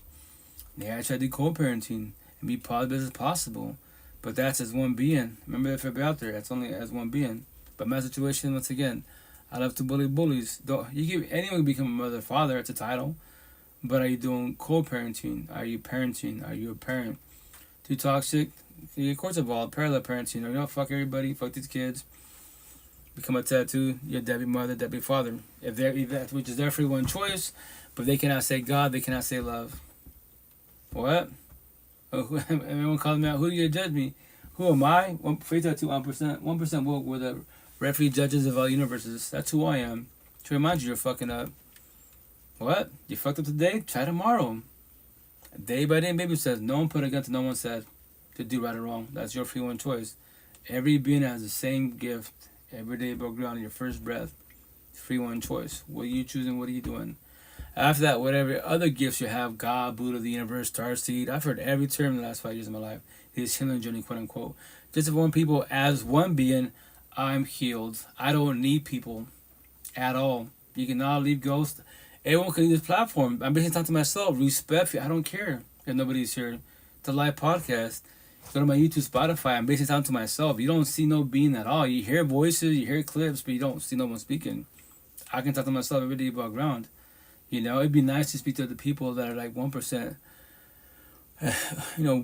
I try to do co-parenting and be positive as possible. But that's as one being. Remember, if you're out there, that's only as one being. But my situation, once again, I love to bully bullies. Though anyone can become a mother, father. It's a title. But are you doing co-parenting? Are you parenting? Are you a parent? Too toxic? Of course, involved. Parallel parenting. You know, fuck everybody. Fuck these kids. Become a tattoo. You're deadbeat mother, deadbeat father. Which is their free one choice, but they cannot say God. They cannot say love. What? Everyone calling me out. Who do you judge me? Who am I? Free tattoo. 1%. 1% woke. We're the referee judges of all universes. That's who I am. To remind you, you're fucking up. What? You fucked up today? Try tomorrow. Day by day, baby says, no one put a gun to no one said to do right or wrong. That's your free one choice. Every being has the same gift. Every day above ground, your first breath. Free one choice. What are you choosing? What are you doing? After that, whatever other gifts you have, God, Buddha, the universe, starseed. I've heard every term in the last 5 years of my life. This healing journey, quote unquote. Just as one people, as one being, I'm healed. I don't need people at all. You can all leave ghosts. Everyone can use this platform. I'm basically talking to myself. Respect. I don't care if nobody's here. It's a live podcast. Go to my YouTube, Spotify. I'm basically talking to myself. You don't see no being at all. You hear voices, you hear clips, but you don't see no one speaking. I can talk to myself every day above ground. You know, it'd be nice to speak to the people that are like 1%,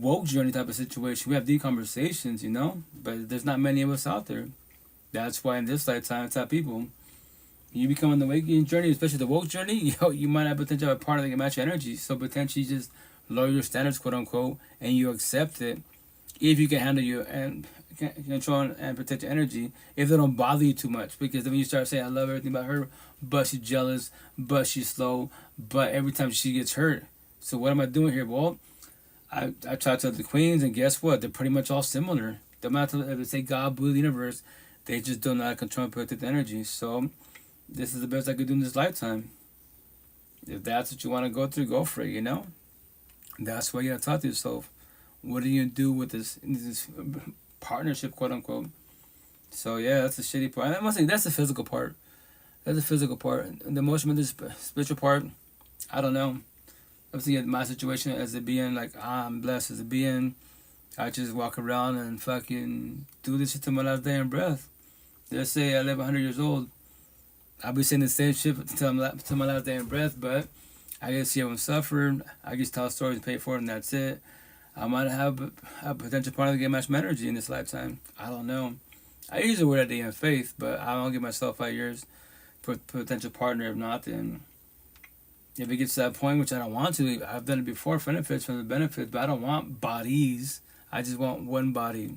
woke journey type of situation. We have deep conversations, but there's not many of us out there. That's why in this lifetime, it's our people. You become on the waking journey, especially the woke journey, you might have potential have a partner that can match your energy. So potentially just lower your standards, quote unquote, and you accept it. If you can handle your and control and protect your energy, if they don't bother you too much. Because then when you start saying, I love everything about her, but she's jealous, but she's slow, but every time she gets hurt. So what am I doing here? Well, I talk to the queens, and guess what? They're pretty much all similar. They're not if they say God, Buddha, the universe, they just don't know how to control and protect the energy. So this is the best I could do in this lifetime. If that's what you want to go through, go for it, That's why you gotta talk to yourself. What are you gonna do with this partnership, quote unquote? So yeah, that's the shitty part. I must say that's the physical part. That's the physical part. And the emotional, the spiritual part, I don't know. I'm seeing my situation as a being, like I'm blessed as a being. I just walk around and fucking do this shit to my last day in breath. Let's say I live 100 years old. I'll be saying the same shit till my last day in breath, but I get to see everyone suffer. I just tell stories and pay for it, and that's it. I might have a potential partner to get match my energy in this lifetime. I don't know. I use the word idea in faith, but I don't give myself 5 years for potential partner. If not, then if it gets to that point, which I don't want to, I've done it before, benefits from the benefits, but I don't want bodies. I just want one body,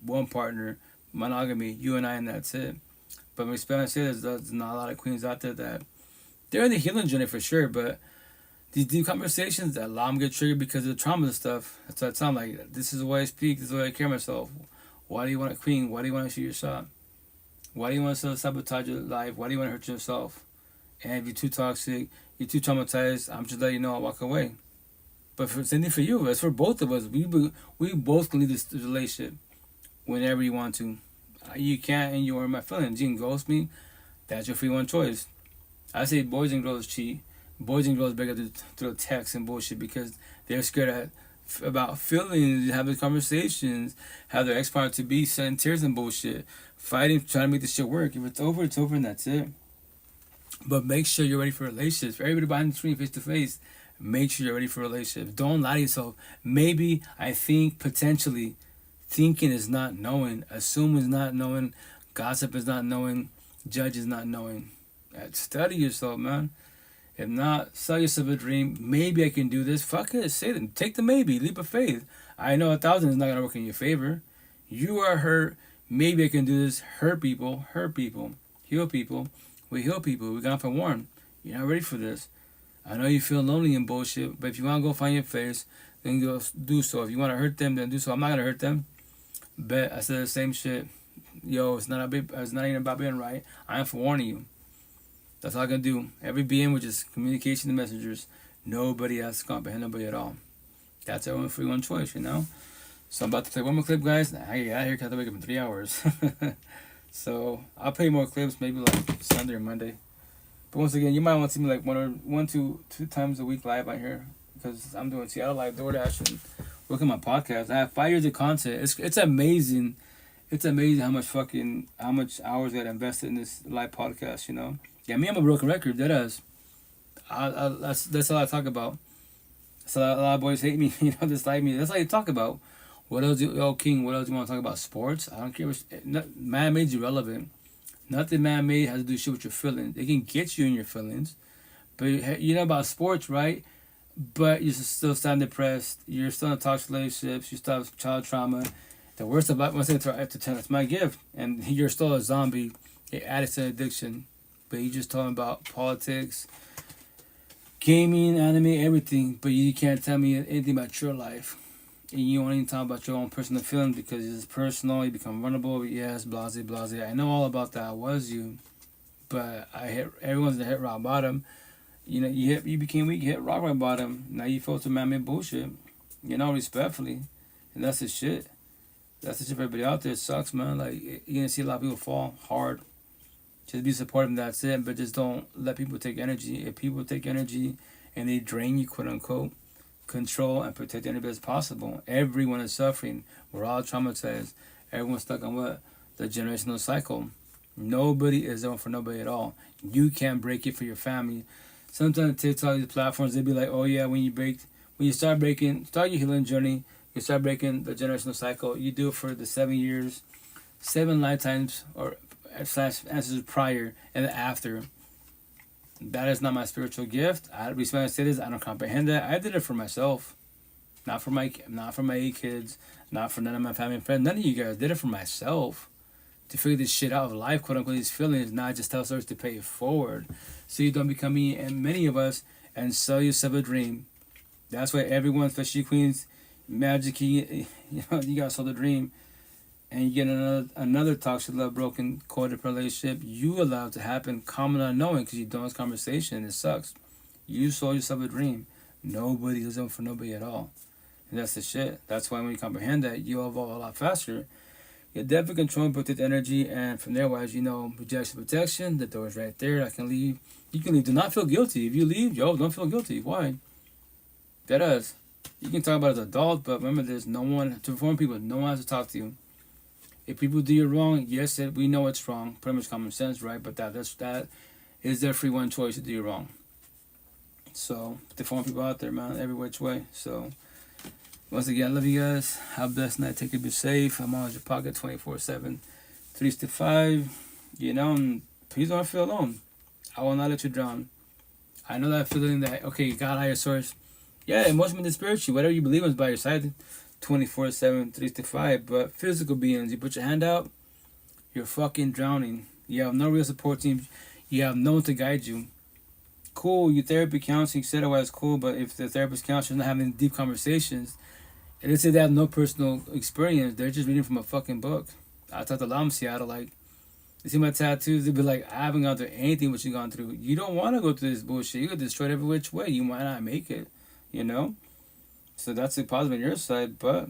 one partner, monogamy, you and I, and that's it. But respect, I say there's not a lot of queens out there that they're in the healing journey for sure, but these deep conversations that allow them to get triggered because of the trauma and stuff. That's what it sounds like. This is the way I speak. This is the way I carry myself. Why do you want a queen? Why do you want to shoot your shot? Why do you want to sabotage your life? Why do you want to hurt yourself? And if you're too toxic, you're too traumatized, I'm just letting you know I'll walk away. But same thing for you. It's for both of us. We both can leave this relationship whenever you want to. You can't, and you are my feelings. You can ghost me. That's your free one choice. I say boys and girls cheat. Boys and girls break up through text and bullshit because they're scared about feelings, having conversations, have their ex-partner to be shedding tears and bullshit, fighting, trying to make this shit work. If it's over, and that's it. But make sure you're ready for relationships. For everybody behind the screen, face to face, make sure you're ready for relationships. Don't lie to yourself. Maybe, I think, potentially, thinking is not knowing, assume is not knowing, gossip is not knowing, judge is not knowing. Study yourself, man. If not, sell yourself a dream. Maybe I can do this. Fuck it. Say it. Take the maybe. Leap of faith. I know 1,000 is not going to work in your favor. You are hurt. Maybe I can do this. Hurt people. Heal people. We heal people. We're going to warn. You're not ready for this. I know you feel lonely and bullshit, but if you want to go find your face, then go do so. If you want to hurt them, then do so. I'm not going to hurt them. Bet I said the same shit. Yo, it's not even about being right. I am forewarning you. That's all I can do. Every being, which is communication and messengers, nobody has to comprehend nobody at all. That's everyone's free one choice, So I'm about to play one more clip, guys. I get out of here because I have to wake up in 3 hours. So I'll play more clips, maybe like Sunday or Monday. But once again, you might want to see me like two times a week live on here because I'm doing Seattle Live, DoorDash, and working my podcast. I have 5 years of content. It's amazing. it's amazing how much hours I got invested in this live podcast. You know, yeah, me, I'm a broken record. That is, that's all I talk about. So a lot of boys hate me, you know, dislike me. That's all you talk about. What else, King? What else do you want to talk about? Sports? I don't care. Man made you relevant. Nothing man made has to do shit with your feelings. It can get you in your feelings, but you know about sports, right? But you still stand depressed. You're still in toxic relationships. You still have child trauma. The worst about once I to 10, it's my gift, and you're still a zombie. You're addicted to addiction, but you just talking about politics, gaming, anime, everything. But you can't tell me anything about your life, and you don't even talk about your own personal feelings because it's personal. You become vulnerable. Yes, blase, blase. I know all about that. I was you, but everyone's hit rock bottom. You know, you became weak. You hit rock bottom. Now you feel some man-made bullshit. You know, respectfully, and that's the shit. That's the shit for everybody out there. It sucks, man. Like, you're gonna see a lot of people fall hard. Just be supportive and that's it. But just don't let people take energy. If people take energy and they drain you, quote unquote, control and protect energy as possible. Everyone is suffering. We're all traumatized. Everyone's stuck on what? The generational cycle. Nobody is there for nobody at all. You can't break it for your family. Sometimes TikTok, these platforms, they be like, oh yeah, when you start your healing journey, you start breaking the generational cycle. You do it for the 7 years, 7 lifetimes, or / answers prior and after. That is not my spiritual gift. I respect I say this. I don't comprehend that. I did it for myself, not for my 8 kids, not for none of my family and friends. None of you guys did it for myself. To figure this shit out of life, quote unquote, these feelings, not just tell stories to pay it forward, so you don't become me and many of us and sell yourself a dream. That's why everyone, especially queens, Magic, you know, you got sold a dream, and you get another toxic love, broken, coded relationship. You allow it to happen, common unknowing, because you don't have this conversation. It sucks. You sold yourself a dream. Nobody is in for nobody at all, and that's the shit. That's why when you comprehend that, you evolve a lot faster. You definitely control and protect energy, and from there, wise, you know, rejection, protection. The door is right there. I can leave. You can leave. Do not feel guilty if you leave. Don't feel guilty. Why? That is. You can talk about it as an adult, but remember, there's no one to inform people. No one has to talk to you. If people do you wrong, yes, we know it's wrong. Pretty much common sense, right? But that is their free one choice to do you wrong. So to inform people out there, man, every which way. So once again, I love you guys. Have a blessed night. Take it, be safe. I'm on your pocket 24/7, 365. You know, and please don't feel alone. I will not let you drown. I know that feeling that okay, God, higher source. Yeah, emotionally and spiritually, whatever you believe in is by your side, 24/7, 365. But physical beings, you put your hand out, you're fucking drowning. You have no real support team. You have no one to guide you. Cool, your therapy counseling said otherwise cool, but if the therapist counselor's not having deep conversations, and they say they have no personal experience, they're just reading from a fucking book. I talked to a lot in Seattle, like, you see my tattoos, they'd be like, I haven't gone through anything what you've gone through. You don't want to go through this bullshit. You get destroyed every which way. You might not make it. You know, so that's a positive on your side, but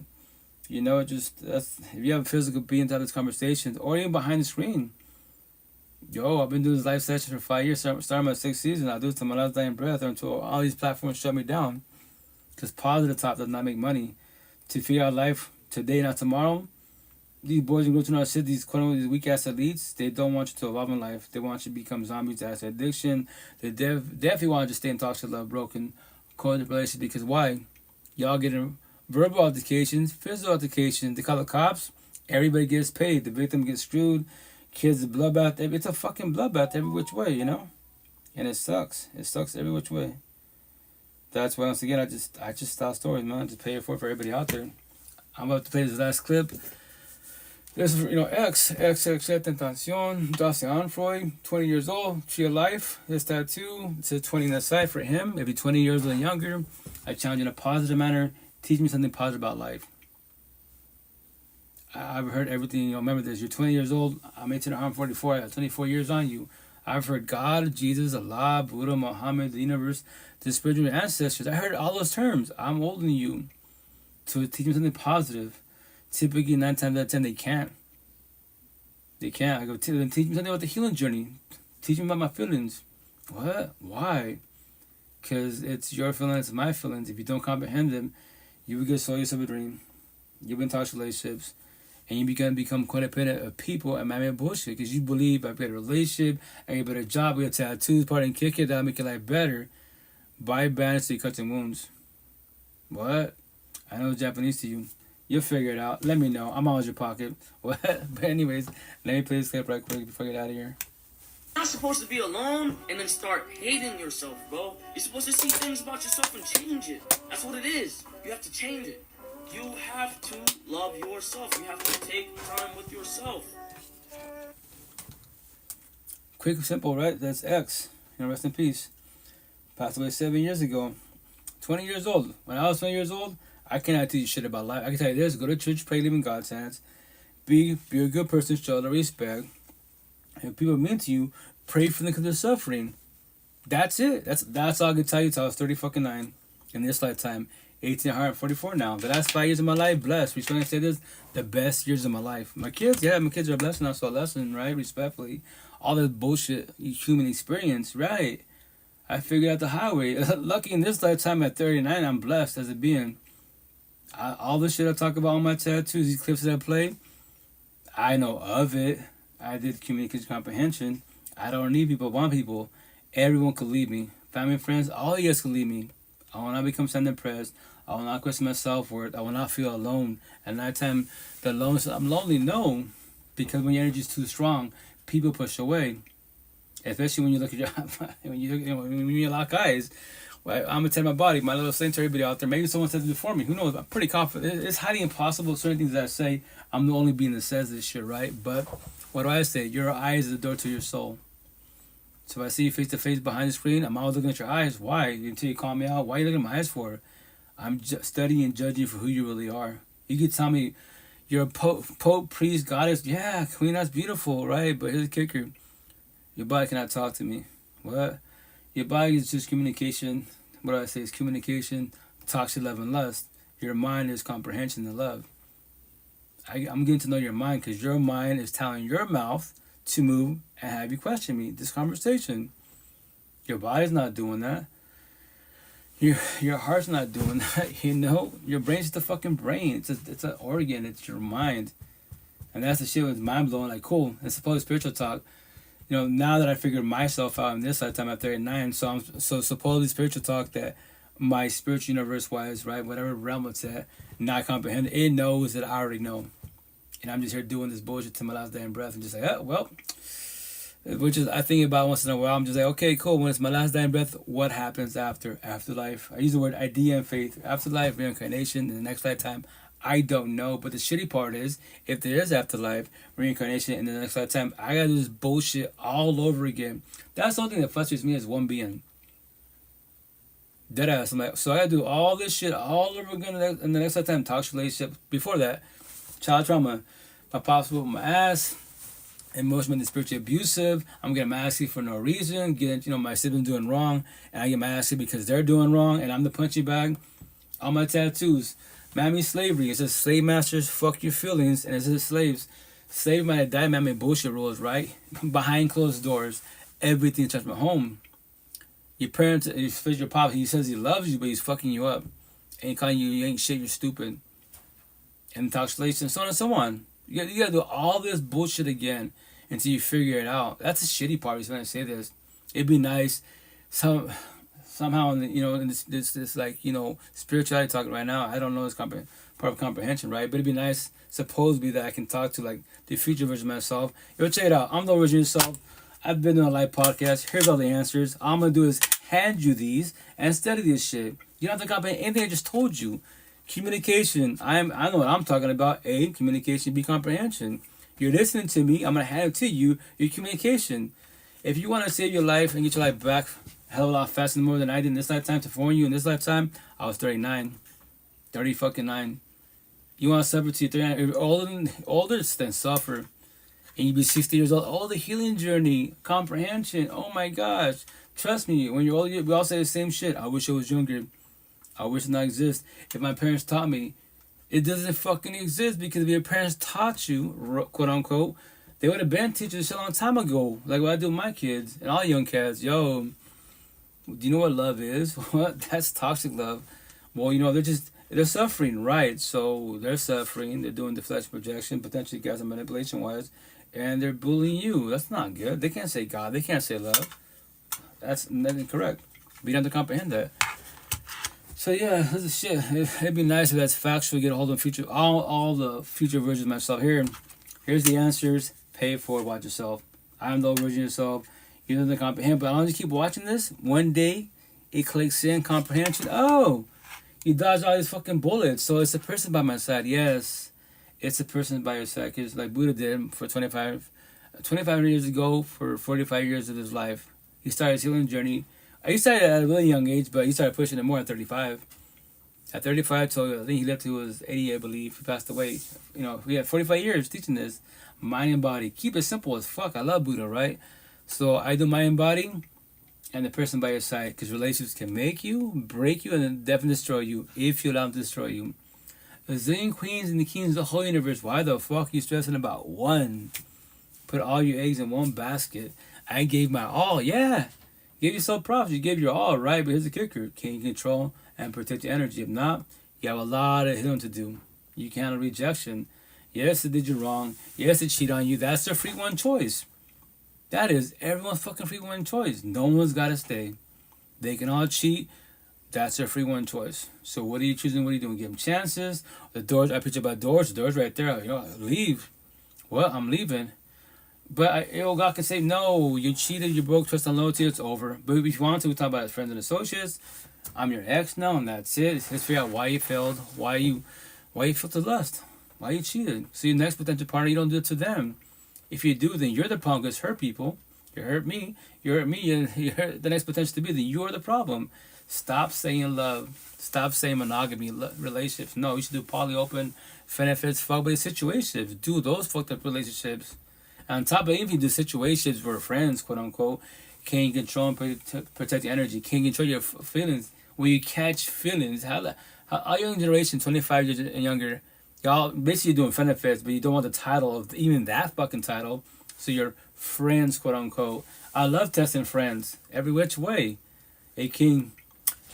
you know, that's if you have a physical being to have these conversations, or even behind the screen. I've been doing this live session for 5 years, starting my 6th season. I do it to my last dying breath, or until all these platforms shut me down, because positive top does not make money. To figure out life today, not tomorrow. These boys and girls in our city, these these weak ass elites, they don't want you to evolve in life. They want you to become zombies, to acid addiction. They definitely want you to stay in toxic love, broken, coded relationship. Because why? Y'all getting verbal altercations, physical altercations. They call the cops. Everybody gets paid. The victim gets screwed. Kids, a bloodbath. It's a fucking bloodbath every which way, you know? And it sucks. It sucks every which way. That's why, once again, I just tell stories, man. Just pay it for everybody out there. I'm about to play this last clip. This is, you know, X Tentacion, Dacian Freud, 20 years old, tree of life. His tattoo, it says 20 on the side for him. If you're 20 years old and younger, I challenge you in a positive manner. Teach me something positive about life. I've heard everything, you know, remember this. You're 20 years old, I'm 18 or I'm 44, I got 24 years on you. I've heard God, Jesus, Allah, Buddha, Muhammad, the universe, the spiritual ancestors. I heard all those terms. I'm older than you. To teach me something positive. Typically, 9 times out of 10, they can't. They can't. I go, teach me something about the healing journey. Teach me about my feelings. What? Why? Because it's your feelings, it's my feelings. If you don't comprehend them, you will get sold yourself a dream. You've been toxic relationships. And you become codependent of people and man bullshit because you believe I get a relationship, I get a better job, I get tattoos, party and kick it, that'll make your life better. Buy bandage so you cut your wounds. What? I know Japanese to you. You'll figure it out. Let me know. I'm always your pocket. What? But anyways, let me play this clip right quick before I get out of here. You're not supposed to be alone and then start hating yourself, bro. You're supposed to see things about yourself and change it. That's what it is. You have to change it. You have to love yourself. You have to take time with yourself. Quick and simple, right? That's X. Rest in peace. Passed away 7 years ago. 20 years old. When I was 20 years old, I cannot teach you shit about life. I can tell you this: go to church, pray, live in God's hands. Be a good person, show the respect. And if people mean to you, pray for them because they're suffering. That's it. That's all I can tell you till I was 39 in this lifetime. 1,844 now. The last 5 years of my life, blessed. Which when I say this, the best years of my life. My kids are a blessing. Also a lesson, right? Respectfully. All this bullshit human experience, right? I figured out the highway. Lucky in this lifetime at 39, I'm blessed as a being. All the shit I talk about on my tattoos, these clips that I play, I know of it. I did communication comprehension. I don't need people, I want people. Everyone could leave me. Family and friends, all you guys could leave me. I will not become depressed. I will not question my self-worth. I will not feel alone. At night time, I'm lonely, no. Because when your energy is too strong, people push away. Especially when you look at your, when you lock eyes. Well, I'm gonna tell my body, my little saying to everybody out there. Maybe someone said it before me. Who knows? I'm pretty confident. It's highly impossible. Certain things that I say, I'm the only being that says this shit, right? But what do I say? Your eyes is the door to your soul. So if I see you face to face behind the screen, I'm always looking at your eyes. Why? Until you call me out. Why are you looking at my eyes for? I'm studying and judging for who you really are. You can tell me you're a pope, priest, goddess. Yeah, queen, that's beautiful, right? But here's the kicker. Your body cannot talk to me. What? Your body is just communication. What do I say? It's communication, toxic love, and lust. Your mind is comprehension and love. I'm getting to know your mind because your mind is telling your mouth to move and have you question me. This conversation. Your body's not doing that. Your heart's not doing that. You know, your brain's just a fucking brain. It's an organ. It's your mind, and that's the shit. Was mind blowing. Like cool. It's supposed spiritual talk. You know, now that I figured myself out in this lifetime at 39, so supposedly spiritual talk that my spiritual universe wise, right, whatever realm it's at, not comprehend it knows that I already know. And I'm just here doing this bullshit to my last day in breath and just like, oh, well, which is I think about once in a while. I'm just like, okay, cool. When it's my last day in breath, what happens afterlife? I use the word idea and faith. Afterlife, reincarnation, in the next lifetime. I don't know, but the shitty part is, if there is afterlife, reincarnation in the next lifetime, I gotta do this bullshit all over again. That's the only thing that frustrates me as one being. Deadass. I'm like, so I gotta do all this shit all over again in the next lifetime. Toxic relationship. Before that, child trauma. My pops whooped my ass. Emotionally, spiritually abusive. I'm getting my ass kicked for no reason. Getting, my siblings doing wrong, and I get my ass kicked because they're doing wrong, and I'm the punchy bag. All my tattoos. Mammy slavery. It says slave masters fuck your feelings, and it says slaves. Slave might have died, mammy bullshit rules, right? Behind closed doors, everything touched my home. Your parents, especially your pop, he says he loves you, but he's fucking you up. And calling you ain't shit, you're stupid. And intoxication, so on and so on. You gotta do all this bullshit again until you figure it out. That's the shitty part, is when I say this. It'd be nice, somehow, in this like, spirituality talking right now, I don't know this part of comprehension, right? But it'd be nice, supposedly, that I can talk to, like, the future version of myself. Yo, check it out. I'm the original self. I've been doing a live podcast. Here's all the answers. All I'm going to do is hand you these and study this shit. You don't have to comprehend anything I just told you. Communication. I know what I'm talking about. A, communication, B, comprehension. You're listening to me. I'm going to hand it to you. Your communication. If you want to save your life and get your life back a hell of a lot faster more than I did in this lifetime, to warn you in this lifetime, I was 39. 30 fucking 9. You want to suffer to 39. If you're older, then suffer. And you be 60 years old. Oh, the healing journey. Comprehension. Oh my gosh. Trust me, when you're older, we all say the same shit. I wish I was younger. I wish it did not exist. If my parents taught me, it doesn't fucking exist, because if your parents taught you, quote unquote, they would have been teachers a long time ago. Like what I do with my kids and all young cats. Yo, do you know what love is? What? That's toxic love. Well, they're just They're suffering, right? So they're suffering. They're doing deflection, projection, potentially gas and manipulation wise, and they're bullying you. That's not good. They can't say God. They can't say love. That's incorrect. We don't have to comprehend that. So yeah, this is shit. It'd be nice if that's factual. Get a hold of future all the future versions of myself. Here's the answers. Pay it forward. Watch yourself. I'm the old version of yourself. You don't have to comprehend. But I don't just keep watching this. One day, it clicks in comprehension. Oh, you dodged all these fucking bullets. So it's a person by my side. Yes, it's a person by your side. Because like Buddha did for 25 years ago, for 45 years of his life, he started his healing journey. He started at a really young age, but he started pushing it more at 35. At 35, so I think he lived to his 80, I believe. He passed away. You know, we had 45 years teaching this. Mind and body. Keep it simple as fuck. I love Buddha, right? So I do mind and body and the person by your side. Because relationships can make you, break you, and then definitely destroy you if you allow them to destroy you. A zillion queens and the kings of the whole universe. Why the fuck are you stressing about one? Put all your eggs in one basket. I gave my all. Yeah. Give yourself props. You gave your all, right? But here's the kicker. Can you control and protect your energy? If not, you have a lot of healing to do. You can't have rejection. Yes, they did you wrong. Yes, they cheat on you. That's their free one choice. That is everyone's fucking free one choice. No one's got to stay. They can all cheat. That's their free one choice. So what are you choosing? What are you doing? Give them chances. The doors, I preach about doors. The doors right there. You know, leave. Well, I'm leaving. But God can say, no, you cheated, you broke trust and loyalty, it's over. But if you want to, we talk about friends and associates. I'm your ex now, and that's it. Let's figure out why you failed, why you felt the lust, why you cheated. So your next potential partner, you don't do it to them. If you do, then you're the problem, because hurt people. You hurt me, you hurt the next potential to be, then you're the problem. Stop saying love. Stop saying monogamy, relationships. No, you should do poly, open, benefits, fuck-buddy situationships. Do those fucked up relationships. On top of it, if you do situations where friends, quote unquote, can you control and protect your energy? Can you control your feelings? When you catch feelings, how our young generation, 25 years and younger, y'all basically doing benefits, but you don't want the title of even that fucking title. So your friends, quote unquote. I love testing friends every which way. Hey King,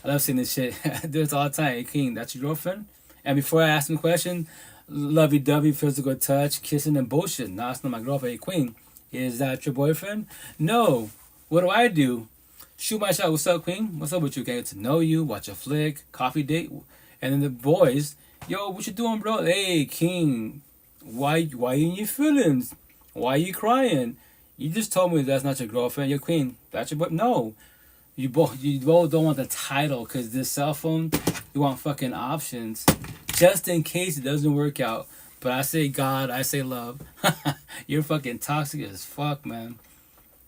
I love seeing this shit. I do this all the time. Hey King, that's your girlfriend? And before I ask him a question, lovey-dovey, physical touch, kissing and bullshit. No, it's not my girlfriend. Hey, Queen, is that your boyfriend? No. What do? Shoot my shot. What's up, Queen? What's up with you? Get to know you, watch a flick, coffee date. And then the boys, yo, what you doing, bro? Hey, King, why you in your feelings? Why you crying? You just told me that's not your girlfriend. Your Queen, that's your boy. No. You both don't want the title, because this cell phone, you want fucking options. Just in case it doesn't work out. But I say God, I say love. You're fucking toxic as fuck, man.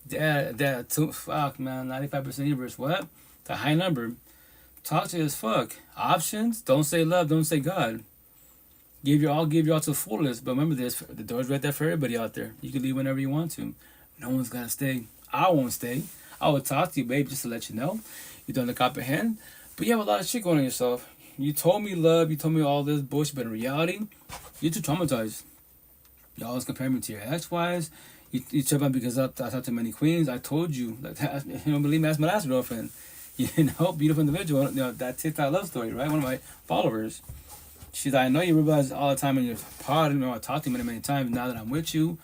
Fuck, man. 95% universe. What? The high number. Toxic as fuck. Options? Don't say love, don't say God. Give your all to the fullest. But remember this, the door's right there for everybody out there. You can leave whenever you want to. No one's gotta stay. I won't stay. I will talk to you, babe, just to let you know. You don't comprehend. But you have a lot of shit going on yourself. You told me love, you told me all this bullshit, but in reality, you're too traumatized. You always compare me to your ex-wives. You trip out because I talked to many queens. I told you, like, you don't believe me, that's my last girlfriend. You know, beautiful individual. You know, that TikTok love story, right? One of my followers. She's like, I know you realize all the time in your pod, you know, I talked to you many times. Now that I'm with you,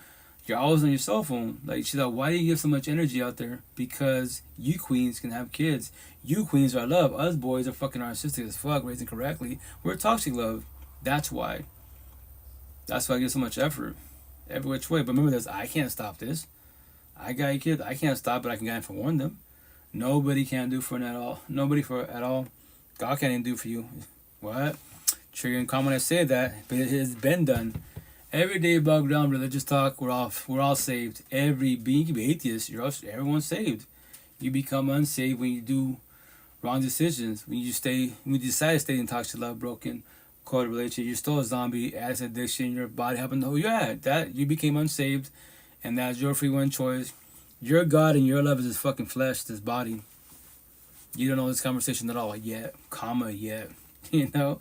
you're always on your cell phone. Like, she's like, why do you give so much energy out there? Because you queens can have kids. You queens are love. Us boys are fucking narcissistic as fuck, raising correctly. We're toxic love. That's why. That's why I give so much effort. Every which way. But remember this, I can't stop this. I got a kid. I can't stop it. I can guide and forewarn them. Nobody can do for it at all. Nobody for it at all. God can't even do for you. What? Triggering comment, I say that, but it has been done. Every day bog down religious talk, we're all saved. Every being, you can be atheist, everyone's saved. You become unsaved when you do wrong decisions. When you decide to stay in toxic love, broken, cold relationship, you're still a zombie, as addiction, your body happened to know you're at. That you became unsaved, and that's your free one choice. Your God and your love is this fucking flesh, this body. You don't know this conversation at all yet, yet. You know?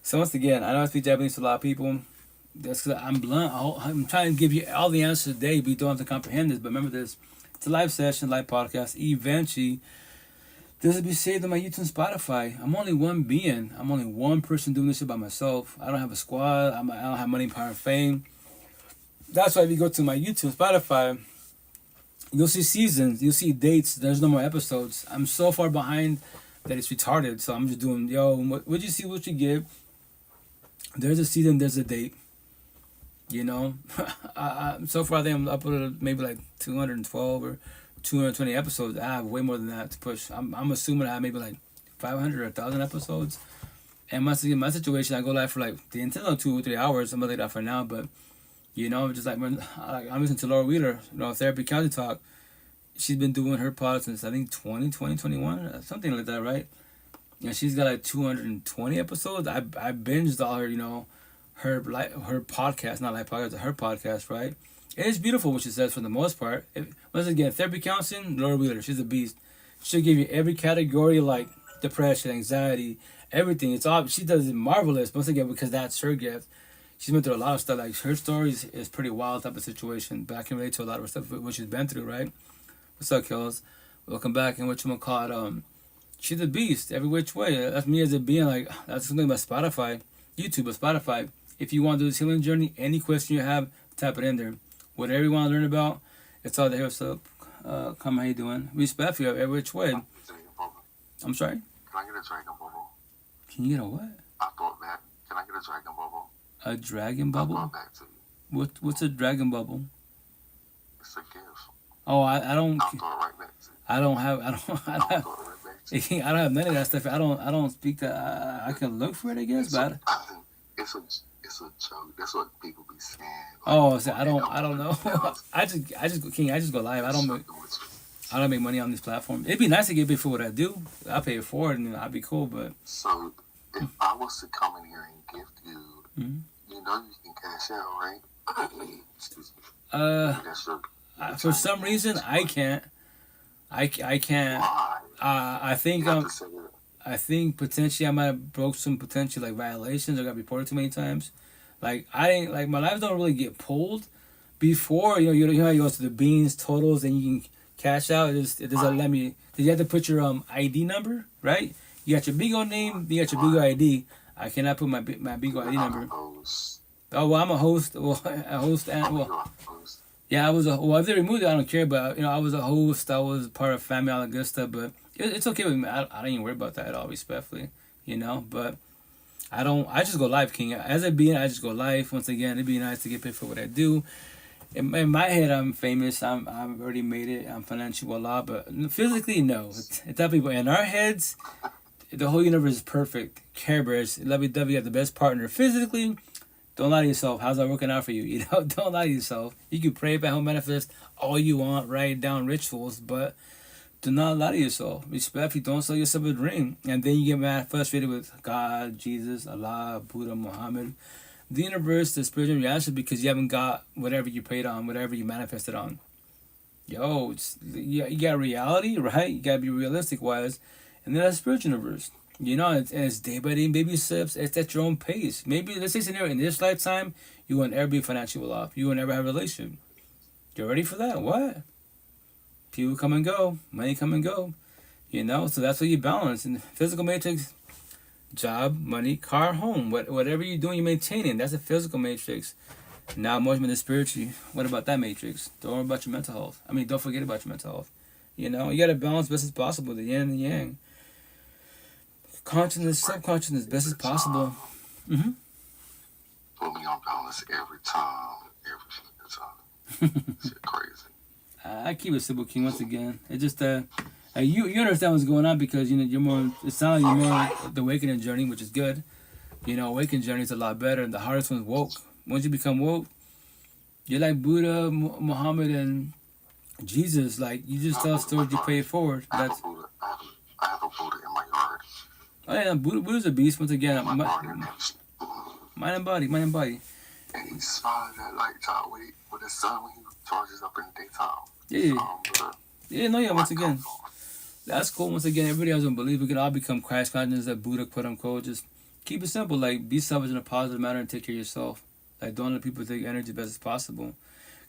So once again, I know I speak Japanese to a lot of people. That's because I'm blunt. I'm trying to give you all the answers today, but you don't have to comprehend this. But remember this. It's a live session, live podcast. Eventually, This will be saved on my YouTube and Spotify. I'm only one being. I'm only one person doing this shit by myself. I don't have a squad. I don't have money, power, and fame. That's why if you go to my YouTube and Spotify, you'll see seasons. You'll see dates. There's no more episodes. I'm so far behind that it's retarded. So I'm just doing, what you see, what you get. There's a season, there's a date. You know, so far I think I'm uploaded maybe like 212 or 220 episodes. I have way more than that to push. I'm assuming I have maybe like 500 or 1,000 episodes. And my situation, I go live for like the intentional 2 or 3 hours. I'm gonna leave that for now, but just like when I'm listening to Laura Wheeler, Therapy County Talk. She's been doing her pod since I think 2021, something like that, right? And she's got like 220 episodes. I binged all her, her podcast, not like podcast, her podcast, right? And it's beautiful what she says for the most part. Once again, therapy counseling, Laura Wheeler, she's a beast. She'll give you every category like depression, anxiety, everything. It's all she does it marvelous. Once again, because that's her gift. She's been through a lot of stuff. Like her stories is pretty wild type of situation, but I can relate to a lot of stuff what she's been through, right? What's up, Kills? Welcome back. And what you gonna call it? She's a beast every which way. That's me as a being. Like that's something about Spotify, YouTube, or Spotify. If you want to do this healing journey, any question you have, type it in there. Whatever you want to learn about, it's all there. What's up? Come, how you doing? Respect for you every which way. I'm sorry? Can I get a dragon bubble? Can you get a what? I thought that. Can I get a dragon bubble? A dragon bubble? I thought that to you. What's a dragon bubble? It's a gift. Oh, I don't. I'll throw it right back to you. I don't have. I'll throw it right back to you. I don't have none of that stuff. I don't speak that. I can look for it, I guess, but. It's a joke. That's what people be saying. Like, so I don't know. I just go live. I don't make money on this platform. It'd be nice to get paid for what I do. I pay it forward and I'd be cool, but. So if I was to come in here and gift you, mm-hmm. you can cash out, right? Excuse me. For some reason I can't. I can't. Why? I think potentially I might have broke some potential like violations or got reported too many times. Like I ain't like my lives don't really get pulled before. You know how you go to the beans totals and you can cash out. It doesn't let me. You have to put your ID number, right? You got your Bigo name. You got your Bigo ID. I cannot put my Bigo ID number. Oh well, I'm a host. Well, a host and well. Yeah, I was if they removed it, I don't care. But I was a host. I was part of family, all that good stuff. But it's okay with me. I don't even worry about that at all, respectfully. But I don't. I just go live, King. As a being, I just go live. Once again, it'd be nice to get paid for what I do. In my head, I'm famous. I've already made it. I'm financial a lot, but physically, no. It's that people in our heads. The whole universe is perfect. Care Bears, lovey-dovey, you have the best partner. Physically, don't lie to yourself. How's that working out for you? Don't lie to yourself. You can pray about how manifest all you want, write down rituals, but do not lie to yourself. Respectfully, don't sell yourself a dream. And then you get mad, frustrated with God, Jesus, Allah, Buddha, Muhammad, the universe, the spiritual reality, because you haven't got whatever you prayed on, whatever you manifested on. You got reality, right? You got to be realistic-wise. And then that's spiritual universe. It's day by day, baby steps. It's at your own pace. Maybe, let's say scenario, in this lifetime, you will never be financially well off. You will never have a relationship. You're ready for that? What? People come and go. Money come and go. So that's what you balance. In the physical matrix, job, money, car, home. Whatever you're doing, you're maintaining. That's a physical matrix. Now, emotionally and spiritually. What about that matrix? Don't worry about your mental health. Don't forget about your mental health. You got to balance best as possible, the yin and the yang. Consciousness, subconsciousness, best as possible. Mm-hmm. Put me on balance every time. Shit crazy. I keep it simple, King. Once again, it's just you understand what's going on because you're more. It sounds like you're more the awakening journey, which is good. Awakening journey is a lot better, and the hardest one's woke. Once you become woke, you're like Buddha, Muhammad, and Jesus. Like you just tell stories, you pay it forward. I have a Buddha in my yard. Oh yeah, Buddha's a beast. Once again, mind and body. And he smiles at nighttime with the sun when he charges up in the daytime. Yeah. Once again, that's cool. Once again, everybody has a belief. We can all become Christ consciousness, that Buddha, quote unquote. Just keep it simple. Like be selfish in a positive manner and take care of yourself. Like don't let people take energy best as possible.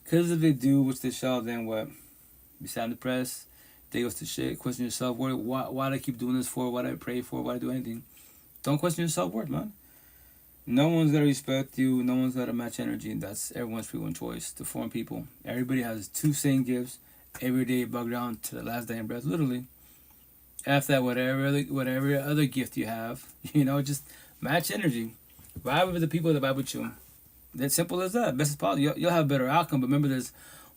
Because if they do, which they shall, then what? Be sad and depressed. They goes to shit. Question your self worth. Why do I keep doing this for? Why do I pray for? Why do I do anything? Don't question your self worth, man. No one's gonna respect you. No one's gonna match energy. That's everyone's free one choice to form people. Everybody has two same gifts. Every day, bug down to the last day in breath, literally. After that, whatever other gift you have, just match energy. Vibe with the people that vibe with you. That's simple as that. Best as possible. You'll have a better outcome. But remember, there's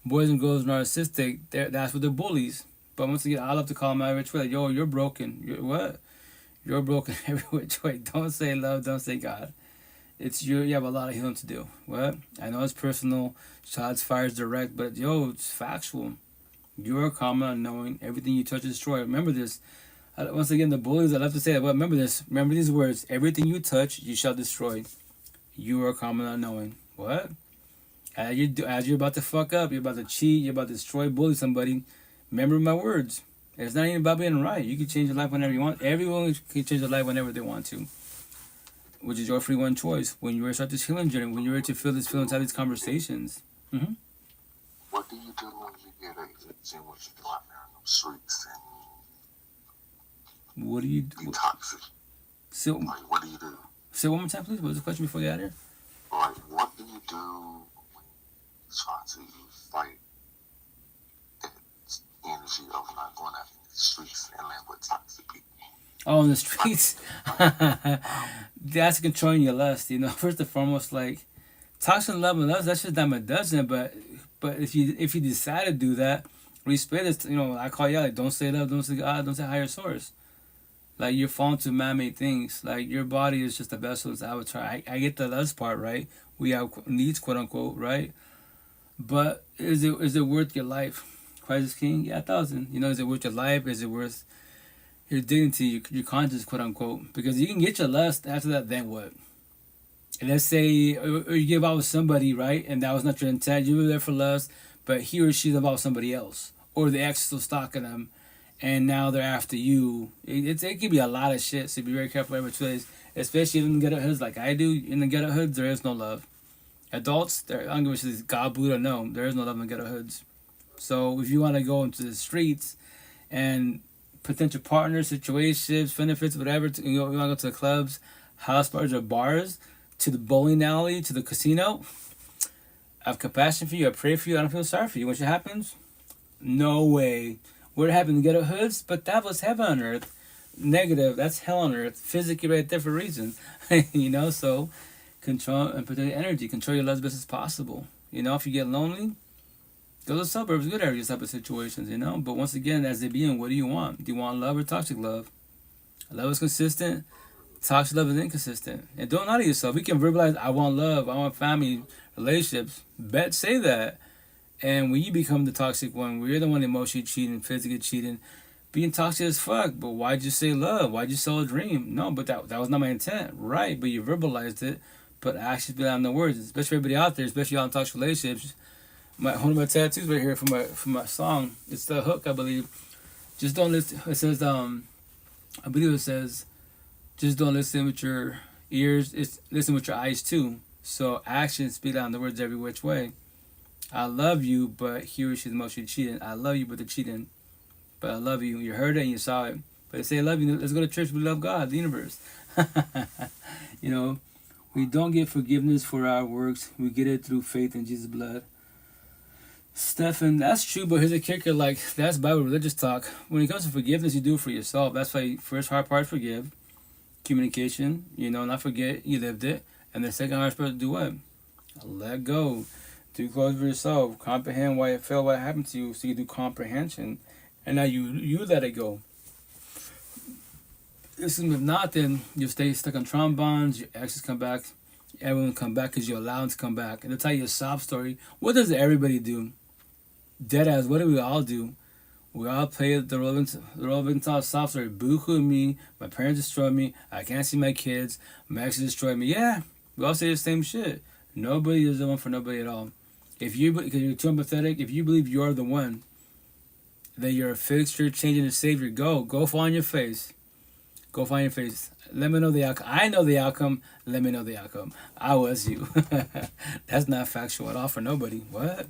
boys and girls narcissistic. That's what they're bullies. But once again, I love to call them out which way. Like, yo, you're broken. What? You're broken every which way. Don't say love. Don't say God. It's you. You have a lot of healing to do. What? I know it's personal. Shots fired direct. But yo, it's factual. You are common unknowing. Everything you touch is destroyed. Remember this. Once again, the bullies, I love to say that. But remember this. Remember these words. Everything you touch, you shall destroy. You are common unknowing. What? As you're about to fuck up, you're about to cheat, you're about to destroy, bully somebody. Remember my words. It's not even about being right. You can change your life whenever you want. Everyone can change their life whenever they want to. Which is your free one choice. When you ready to start this healing journey, when you're ready to feel this feeling, have these conversations. Mm-hmm. What do you do when you get addicted? What you do out there in the streets and what do you do? Be toxic. So, like, what do you do? Say one more time, please. What was the question before you got here? Like, what do you do when you try to fight that energy of not going out in the streets and land with toxic people? Oh, in the streets? That's controlling your lust, First and foremost, like, toxic love and lust, that's just dime a dozen, but if you decide to do that, respect this, I call you out, like, don't say love, don't say God, don't say higher source. Like, you're falling to man-made things. Like, your body is just a vessel, it's avatar. I get the lust part, right? We have needs, quote-unquote, right? But is it worth your life? Christ is king? Yeah, 1,000. Is it worth your life? Is it worth your dignity, your conscience, quote-unquote? Because you can get your lust, after that, then what? And let's say, or you give out with somebody, right? And that was not your intent. You were there for lust, but he or she's about somebody else. Or the ex is still stalking them. And now they're after you. It could be a lot of shit, so be very careful every choice. Especially in the ghetto hoods like I do. In the ghetto hoods, there is no love. Adults, I don't give a shit, God, Buddha, no. There is no love in the ghetto hoods. So if you want to go into the streets and potential partners, situations, benefits, whatever, you want to go to the clubs, house parties, or bars, to the bowling alley, to the casino, I have compassion for you. I pray for you. I don't feel sorry for you. When shit happens, no way. Where it happened in the ghetto hoods, but that was heaven on earth. Negative, that's hell on earth. Physically right there for a reason. So control and protect your energy. Control your love as best as possible. If you get lonely, go to the suburbs, good areas, type of situations, But once again, as a being, what do you want? Do you want love or toxic love? Love is consistent. Toxic love is inconsistent. And don't lie to yourself. You can verbalize, I want love, I want family, relationships. Say that. And when you become the toxic one, where you're the one emotionally cheating, physically cheating, being toxic as fuck, but why'd you say love? Why'd you sell a dream? No, but that was not my intent. Right, but you verbalized it, but actions behind the words. Especially for everybody out there, especially on toxic relationships. One of my tattoos right here from my song. It's the hook, I believe. Just don't listen. It says, I believe it says, just don't listen with your ears. It's listen with your eyes too. So actions speak out the words every which way. I love you, but he or she's emotionally cheating. I love you, but they're cheating. But I love you. You heard it and you saw it. But they say I love you. Let's go to church. We love God, the universe. We don't get forgiveness for our works. We get it through faith in Jesus' blood. Stefan, that's true, but here's a kicker. Like, that's Bible religious talk. When it comes to forgiveness, you do it for yourself. That's why first hard part, forgive. Communication, not forget you lived it. And the second hardest part, do what? Let go. Do close for yourself. Comprehend why it felt, what happened to you, so you do comprehension. And now you let it go. If not, then you'll stay stuck on trauma bonds, your exes come back, everyone come back because you're allowed to come back. And to tell you a sob story, what does everybody do? Deadass, what do we all do? We all play the relevant sob story. Boo-hoo me, my parents destroyed me, I can't see my kids, my exes destroyed me. Yeah, we all say the same shit. Nobody is the one for nobody at all. Because you're too empathetic, if you believe you're the one, that you're a fixture, changing the savior, go fall on your face. Go find your face. Let me know the outcome. I know the outcome. Let me know the outcome. I was you. That's not factual at all for nobody. What?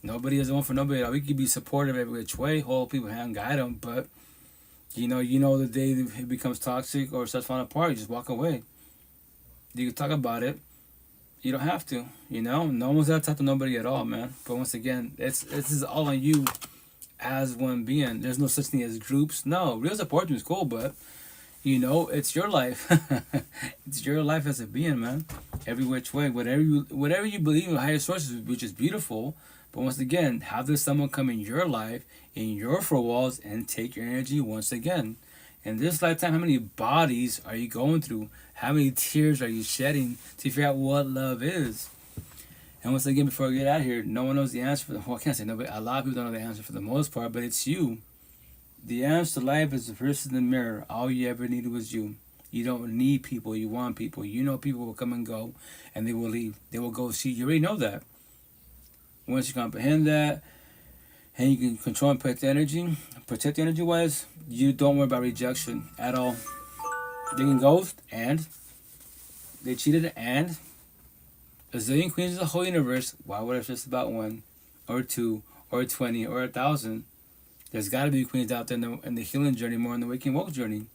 Nobody is the one for nobody. We could be supportive every which way, hold people hand, guide them, but you know the day it becomes toxic or starts falling apart, you just walk away. You can talk about it. You don't have to, No one's got to talk to nobody at all, man. But once again, this is all on you as one being. There's no such thing as groups. No, real support team is cool, but it's your life. It's your life as a being, man. Every which way, whatever you believe in higher sources, which is beautiful. But once again, have this someone come in your life, in your four walls, and take your energy once again. In this lifetime, how many bodies are you going through? How many tears are you shedding to figure out what love is? And once again, before I get out of here, no one knows the answer for I can't say nobody. A lot of people don't know the answer for the most part, but it's you. The answer to life is the person in the mirror. All you ever needed was you. You don't need people. You want people. People will come and go, and they will leave. They will go see. You already know that. Once you comprehend that, and you can control and protect the energy-wise, you don't worry about rejection at all. They can ghost, and they cheated, and a zillion queens of the whole universe. Why would it's just about one, or two, or 20, or 1,000? There's got to be queens out there in the healing journey more than the waking woke journey.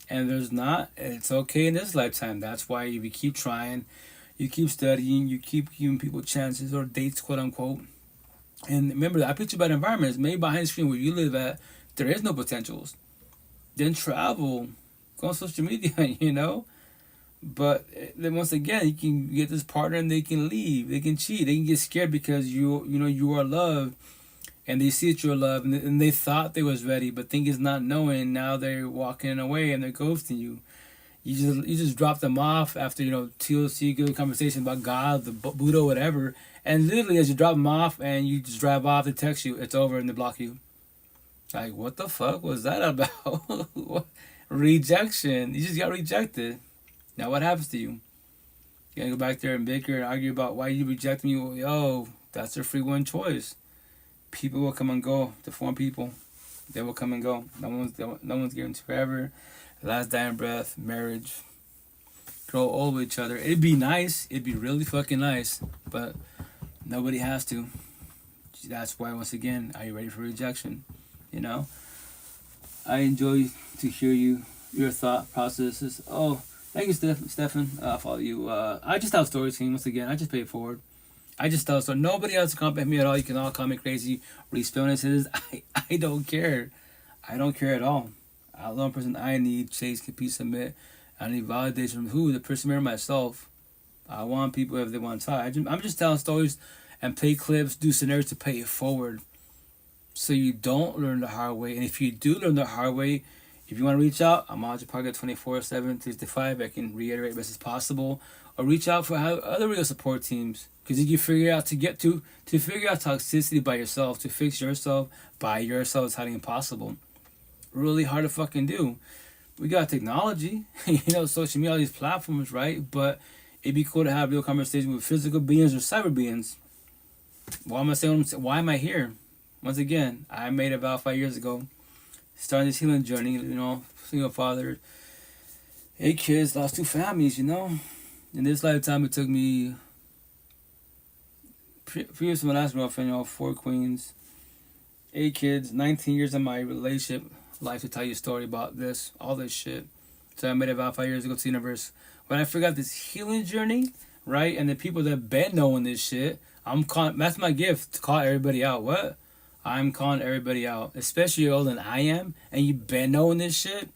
And there's not. It's okay in this lifetime. That's why if you keep trying, you keep studying, you keep giving people chances or dates, quote unquote. And remember, I picture about environments. Maybe behind the screen where you live at, there is no potentials. Then travel. Go on social media, But then once again, you can get this partner and they can leave. They can cheat. They can get scared because you are loved. And they see that you're loved, and they thought they was ready, but thing is not knowing. Now they're walking away and they're ghosting you. You just drop them off after TLC, good conversation about God, the Buddha, whatever. And literally, as you drop them off and you just drive off, they text you, it's over, and they block you. Like, what the fuck was that about? Rejection. You just got rejected. Now what happens to you? You gotta go back there and bicker and argue about why you reject me. Yo, that's a free one choice. People will come and go. The form people, they will come and go. No one's guaranteed forever. Last dying breath, marriage, grow old with each other. It'd be nice. It'd be really fucking nice. But nobody has to. That's why, once again, are you ready for rejection? I enjoy to hear your thought processes. Oh, thank you, Stefan. I follow you. I just tell stories, team. Once again, I just pay it forward. I just tell so nobody else can compliment me at all. You can all call me crazy. Responses. I don't care. I don't care at all. The only person I need, chase, compete, submit. I need validation from who? The person mirror myself. I want people if they want to talk. I'm just telling stories and play clips, do scenarios to pay it forward. So you don't learn the hard way. And if you do learn the hard way, if you want to reach out, I'm on your pocket 24/7, 365. I can reiterate best as possible. Or reach out for other real support teams. Because you can figure out to figure out toxicity by yourself, to fix yourself by yourself is highly impossible. Really hard to fucking do. We got technology, social media, all these platforms, right? But it'd be cool to have real conversation with physical beings or cyber beings. Why am I here? Once again, I made a vow 5 years ago, starting this healing journey, single father, 8 kids, lost 2 families, In this lifetime, it took me, previous to my last girlfriend, 4 queens, 8 kids, 19 years of my relationship life to tell you a story about this, all this shit. So I made it about 5 years ago to the universe. When I figured out this healing journey, right, and the people that been knowing this shit, that's my gift, to call everybody out. What? I'm calling everybody out, especially older than I am, and you been knowing this shit,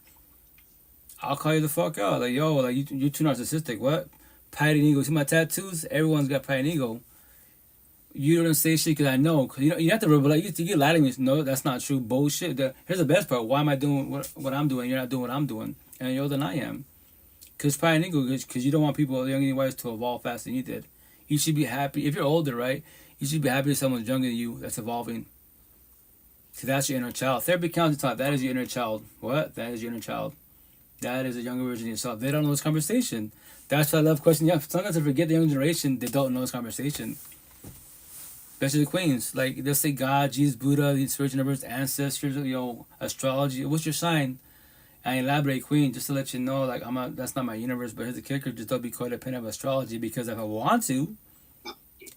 I'll call you the fuck out. Like, yo, like, you're too narcissistic. What? Pride and ego. See my tattoos? Everyone's got pride and ego. You don't say shit because I know. Cause you have to realize, you get lied to me. No, that's not true. Bullshit. Here's the best part. Why am I doing what I'm doing? You're not doing what I'm doing. And you're older than I am. Because pride and ego, because you don't want people younger than you to evolve faster than you did. You should be happy. If you're older, right, you should be happy that someone's younger than you that's evolving. See, that's your inner child. Therapy counts to talk. That is your inner child. What? That is your inner child. That is a younger version of yourself. They don't know this conversation. That's why I love questioning. Yeah, sometimes I forget the younger generation. They don't know this conversation. Especially the queens. Like, they'll say God, Jesus, Buddha, the spiritual universe, ancestors, astrology. What's your sign? I elaborate queen just to let you know, like, that's not my universe, but here's the kicker. Just don't be codependent of astrology, because if I want to,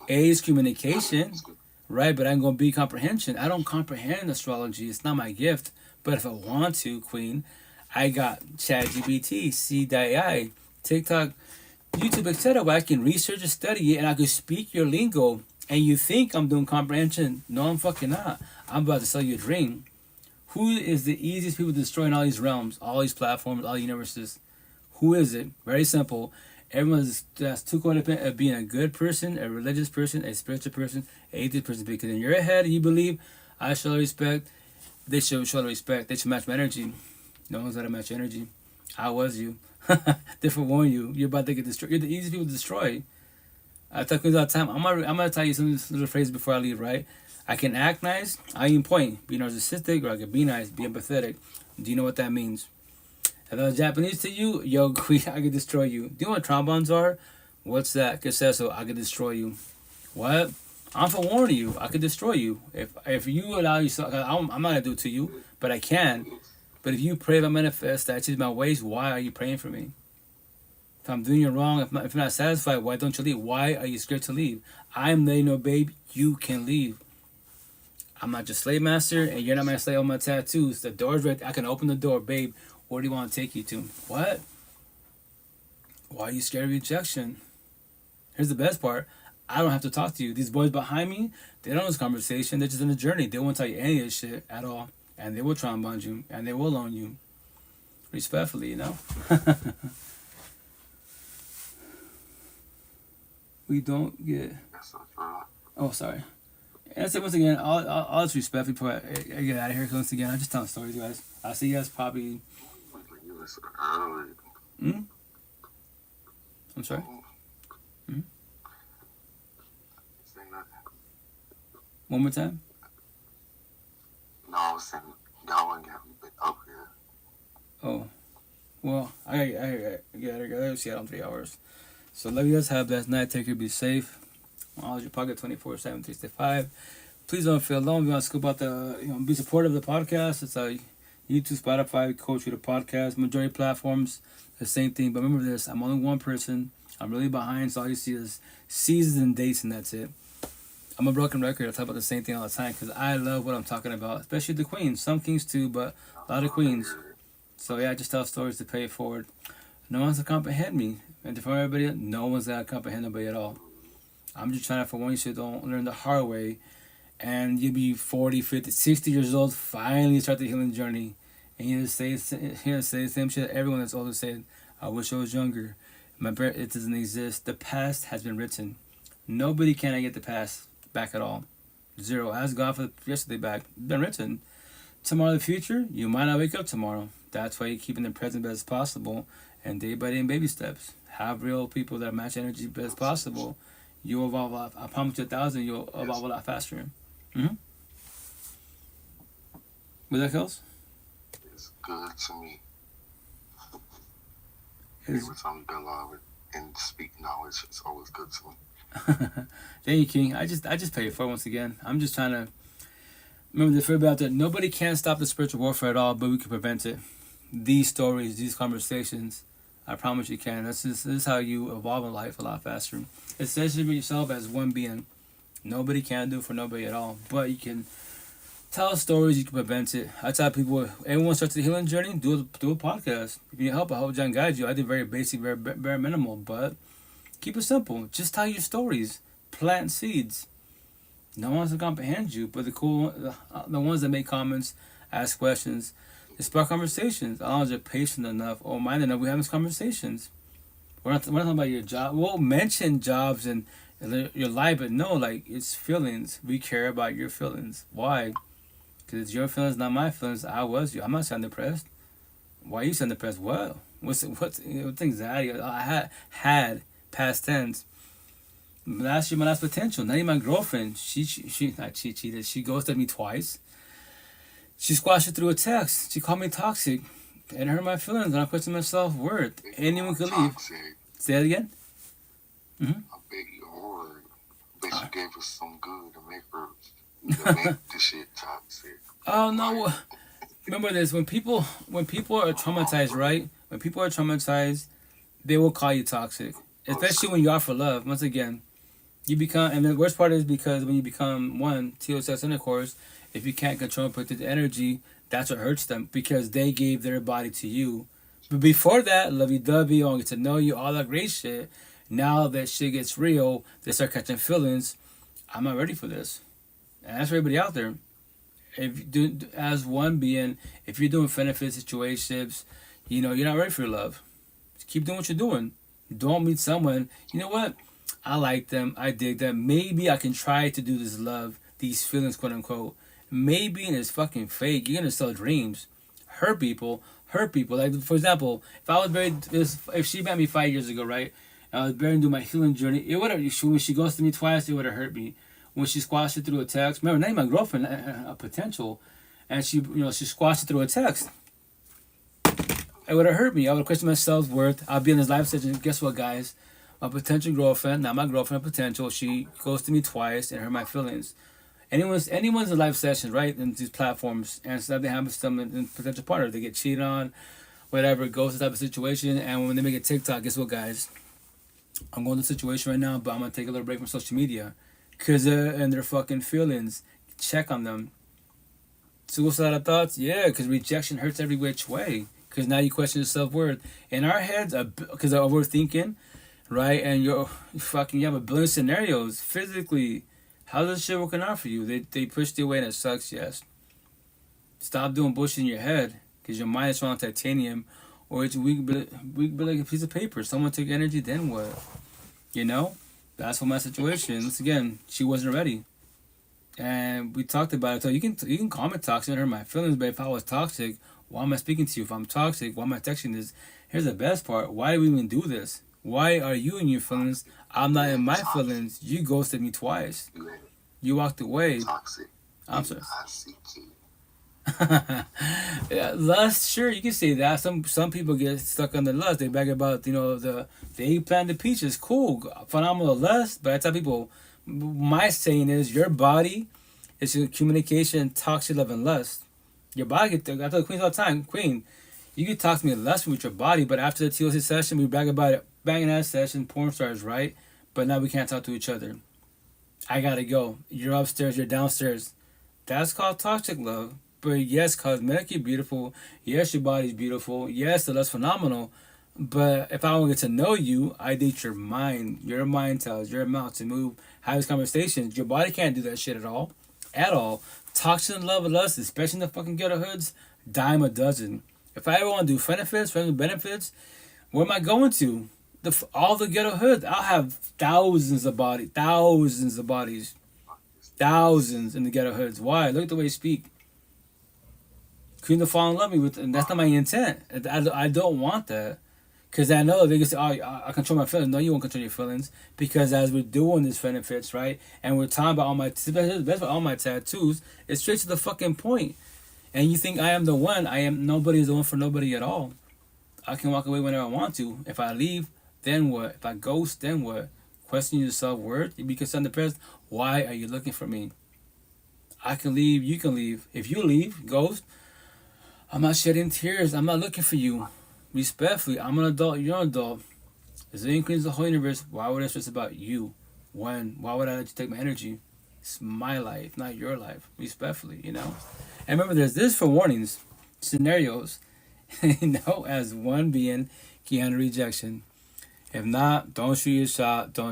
A is communication, right? But I'm going to be comprehension. I don't comprehend astrology. It's not my gift. But if I want to, Queen, I got ChatGPT, C.ai, TikTok, YouTube, etc. where I can research and study it and I can speak your lingo. And you think I'm doing comprehension. No, I'm fucking not. I'm about to sell you a dream. Who is the easiest people to destroy in all these realms, all these platforms, all universes? Who is it? Very simple. Everyone's that's too codependent of being a good person, a religious person, a spiritual person, an atheist person. Because in your head, you believe, I show respect, they should show respect. They should match my energy. No one's gonna match your energy. I was you. They forewarn you. You're about to get destroyed. You're the easiest people to destroy. I tell queens all the time. I'm gonna tell you some little phrase before I leave, right? I can act nice. I can point. Be narcissistic, or I can be nice, be empathetic. Do you know what that means? If I was Japanese to you, yo, queen, I could destroy you. Do you know what trombones are? What's that? Que so I could destroy you. What? I'm forewarning you. I could destroy you. If you allow yourself, I'm not gonna do it to you, but I can. But if you pray, if I manifest, that I change my ways, why are you praying for me? If I'm doing you wrong, if you're not satisfied, why don't you leave? Why are you scared to leave? I'm letting you know, babe, you can leave. I'm not your slave master, and you're not my slave on my tattoos. The door's right. I can open the door, babe. Where do you want to take you to? What? Why are you scared of rejection? Here's the best part. I don't have to talk to you. These boys behind me, they don't know this conversation. They're just in a journey. They won't tell you any of this shit at all. And they will trombone you. And they will own you. Respectfully, you know? We don't get... Oh, sorry. And I say once again, all this respect before I get out of here. Once again, I just tell stories, guys. I'll see you guys probably... Hmm? I'm sorry? Hmm? One more time? No, I was saying, y'all ain't got me up here. Oh. Well, I gotta see out in 3 hours. So love you guys. Have a blessed night. Take care. Be safe. I'll your pocket 24/7, 365. Please don't feel alone. We want to scoop out be supportive of the podcast. It's YouTube, Spotify, Coach with the podcast. Majority platforms, the same thing. But remember this: I'm only one person. I'm really behind, so all you see is seasons and dates, and that's it. I'm a broken record. I talk about the same thing all the time because I love what I'm talking about, especially the queens. Some kings too, but a lot of queens. So yeah, I just tell stories to pay it forward. No one's to comprehend me. And for everybody, no one's gonna comprehend nobody at all. I'm just trying to, for one, you don't learn the hard way. And you'll be 40, 50, 60 years old, finally start the healing journey. And you say the same shit everyone that's older said. I wish I was younger. It doesn't exist. The past has been written. Nobody can get the past back at all. Zero. Ask God for yesterday back. It's been written. Tomorrow, the future, you might not wake up tomorrow. That's why you keep in the present best as possible. And day by day in baby steps. Have real people that match energy best possible. You'll evolve a lot. I promise you 1,000, you'll evolve a lot faster. Mm-hmm. Was that close? It's good to me. Every time you go live and speak knowledge, it's always good to me. Thank you, King. I just pay it for once again. I'm just trying to remember the fear about that. Nobody can stop the spiritual warfare at all, but we can prevent it. These stories, these conversations, I promise you can. This is how you evolve in life a lot faster. Essentially, with yourself as one being. Nobody can do it for nobody at all, but you can tell stories. You can prevent it. I tell people, everyone starts the healing journey. Do a podcast. If you need help, I hope John guides you. I did very basic, very bare minimal, but keep it simple. Just tell your stories. Plant seeds. No one's to comprehend you, but the ones that make comments, ask questions, they spark conversations. As long as you're patient enough or minded enough, we have these conversations. We're not talking about your job. We'll mention jobs and your life, but no, it's feelings. We care about your feelings. Why? Because it's your feelings, not my feelings. I was you. I'm not sounding depressed. Why you sound depressed? What? What's anxiety? I had past tense. Last year, my last potential. Not even my girlfriend. She cheated. She ghosted me twice. She squashed it through a text. She called me toxic. It hurt my feelings, and I questioned my self-worth. Anyone could leave. Say that again? Mm-hmm. I bet you hard. Bet you gave her some good to make the shit toxic. Oh, no. Remember this. When people are traumatized, right? When people are traumatized, they will call you toxic. Especially when you are for love. Once again, You become, and the worst part is because when you become one, TOS intercourse, if you can't control and protect the energy, that's what hurts them because they gave their body to you. But before that, lovey-dovey, I want to get to know you, all that great shit. Now that shit gets real, they start catching feelings. I'm not ready for this. And that's for everybody out there. If you do, as one being, if you're doing benefit situations, you know, you're not ready for love. Just keep doing what you're doing. Don't meet someone, you know what? I like them. I dig them. Maybe I can try to do this love, these feelings, quote unquote. Maybe it's fucking fake. You're gonna sell dreams, hurt people. Like for example, if I was buried, if she met me 5 years ago, right? And I was buried and do my healing journey. It would have. When she ghosted me twice, it would have hurt me. When she squashed it through a text, remember, not even my girlfriend, a potential, and she squashed it through a text. It would have hurt me. I would have questioned my self worth. I'll be in this live session. Guess what, guys? My potential girlfriend, not my girlfriend, potential. She ghosted me twice and hurt my feelings. Anyone's in live sessions, right? In these platforms, and stuff they have some in potential partner. They get cheated on, whatever, ghost type of situation. And when they make a TikTok, guess what, guys? I'm going to the situation right now, but I'm gonna take a little break from social media, cause and their fucking feelings. Check on them. Suicidal thoughts, yeah, cause rejection hurts every which way. Cause now you question your self worth. In our heads, cause of overthinking, right? And you have a billion scenarios physically. How's this shit working out for you? They pushed you away and it sucks, yes. Stop doing bullshit in your head, cause your mind is on titanium, or it's weak, but like a piece of paper. Someone took energy, then what? You know, that's what my situation. Once again, she wasn't ready, and we talked about it. So you can call me toxic and hurt my feelings, but if I was toxic, why am I speaking to you? If I'm toxic, why am I texting this? Here's the best part. Why do we even do this? Why are you in your feelings? I'm not in my feelings. You ghosted me twice. You walked away. Toxic. I'm sorry. ICT. Yeah, lust, sure, you can say that. Some people get stuck on the lust. They brag about, the eggplant, the peaches. Cool, phenomenal lust. But I tell people, my saying is your body is your communication, toxic love, and lust. Your body, I tell the queens all the time, queen, you can talk to me lust with your body, but after the TLC session, we brag about it, banging ass session, porn stars, right? But now we can't talk to each other. I gotta go. You're upstairs, you're downstairs. That's called toxic love. But yes, cosmetically beautiful. Yes, your body's beautiful. Yes, that's phenomenal. But if I want to get to know you, I date your mind. Your mind tells your mouth to move, have these conversations. Your body can't do that shit at all. At all. Toxic love and lust, especially in the fucking ghetto hoods, dime a dozen. If I ever want to do friendly benefits, where am I going to? All the ghetto hoods. I'll have thousands of bodies. Thousands in the ghetto hoods. Why? Look at the way you speak. Queen to fall in love with, and that's not my intent. I don't want that, because I know they can say, "Oh, I control my feelings." No, you won't control your feelings, because as we're doing these benefits, right, and we're talking about best about all my tattoos, it's straight to the fucking point. And you think I am the one? I am. Nobody is the one for nobody at all. I can walk away whenever I want to. If I leave, then what? If I ghost, then what? Question your self-worth. You be concerned, depressed. Why are you looking for me? I can leave. You can leave. If you leave, ghost. I'm not shedding tears. I'm not looking for you. Respectfully, I'm an adult. You're an adult. There's an increase in the whole universe. Why would I stress about you? Why would I let you take my energy? It's my life, not your life. Respectfully, And remember, there's this for warnings, scenarios. As one being, can handle rejection. If not, don't shoot your shot. Don't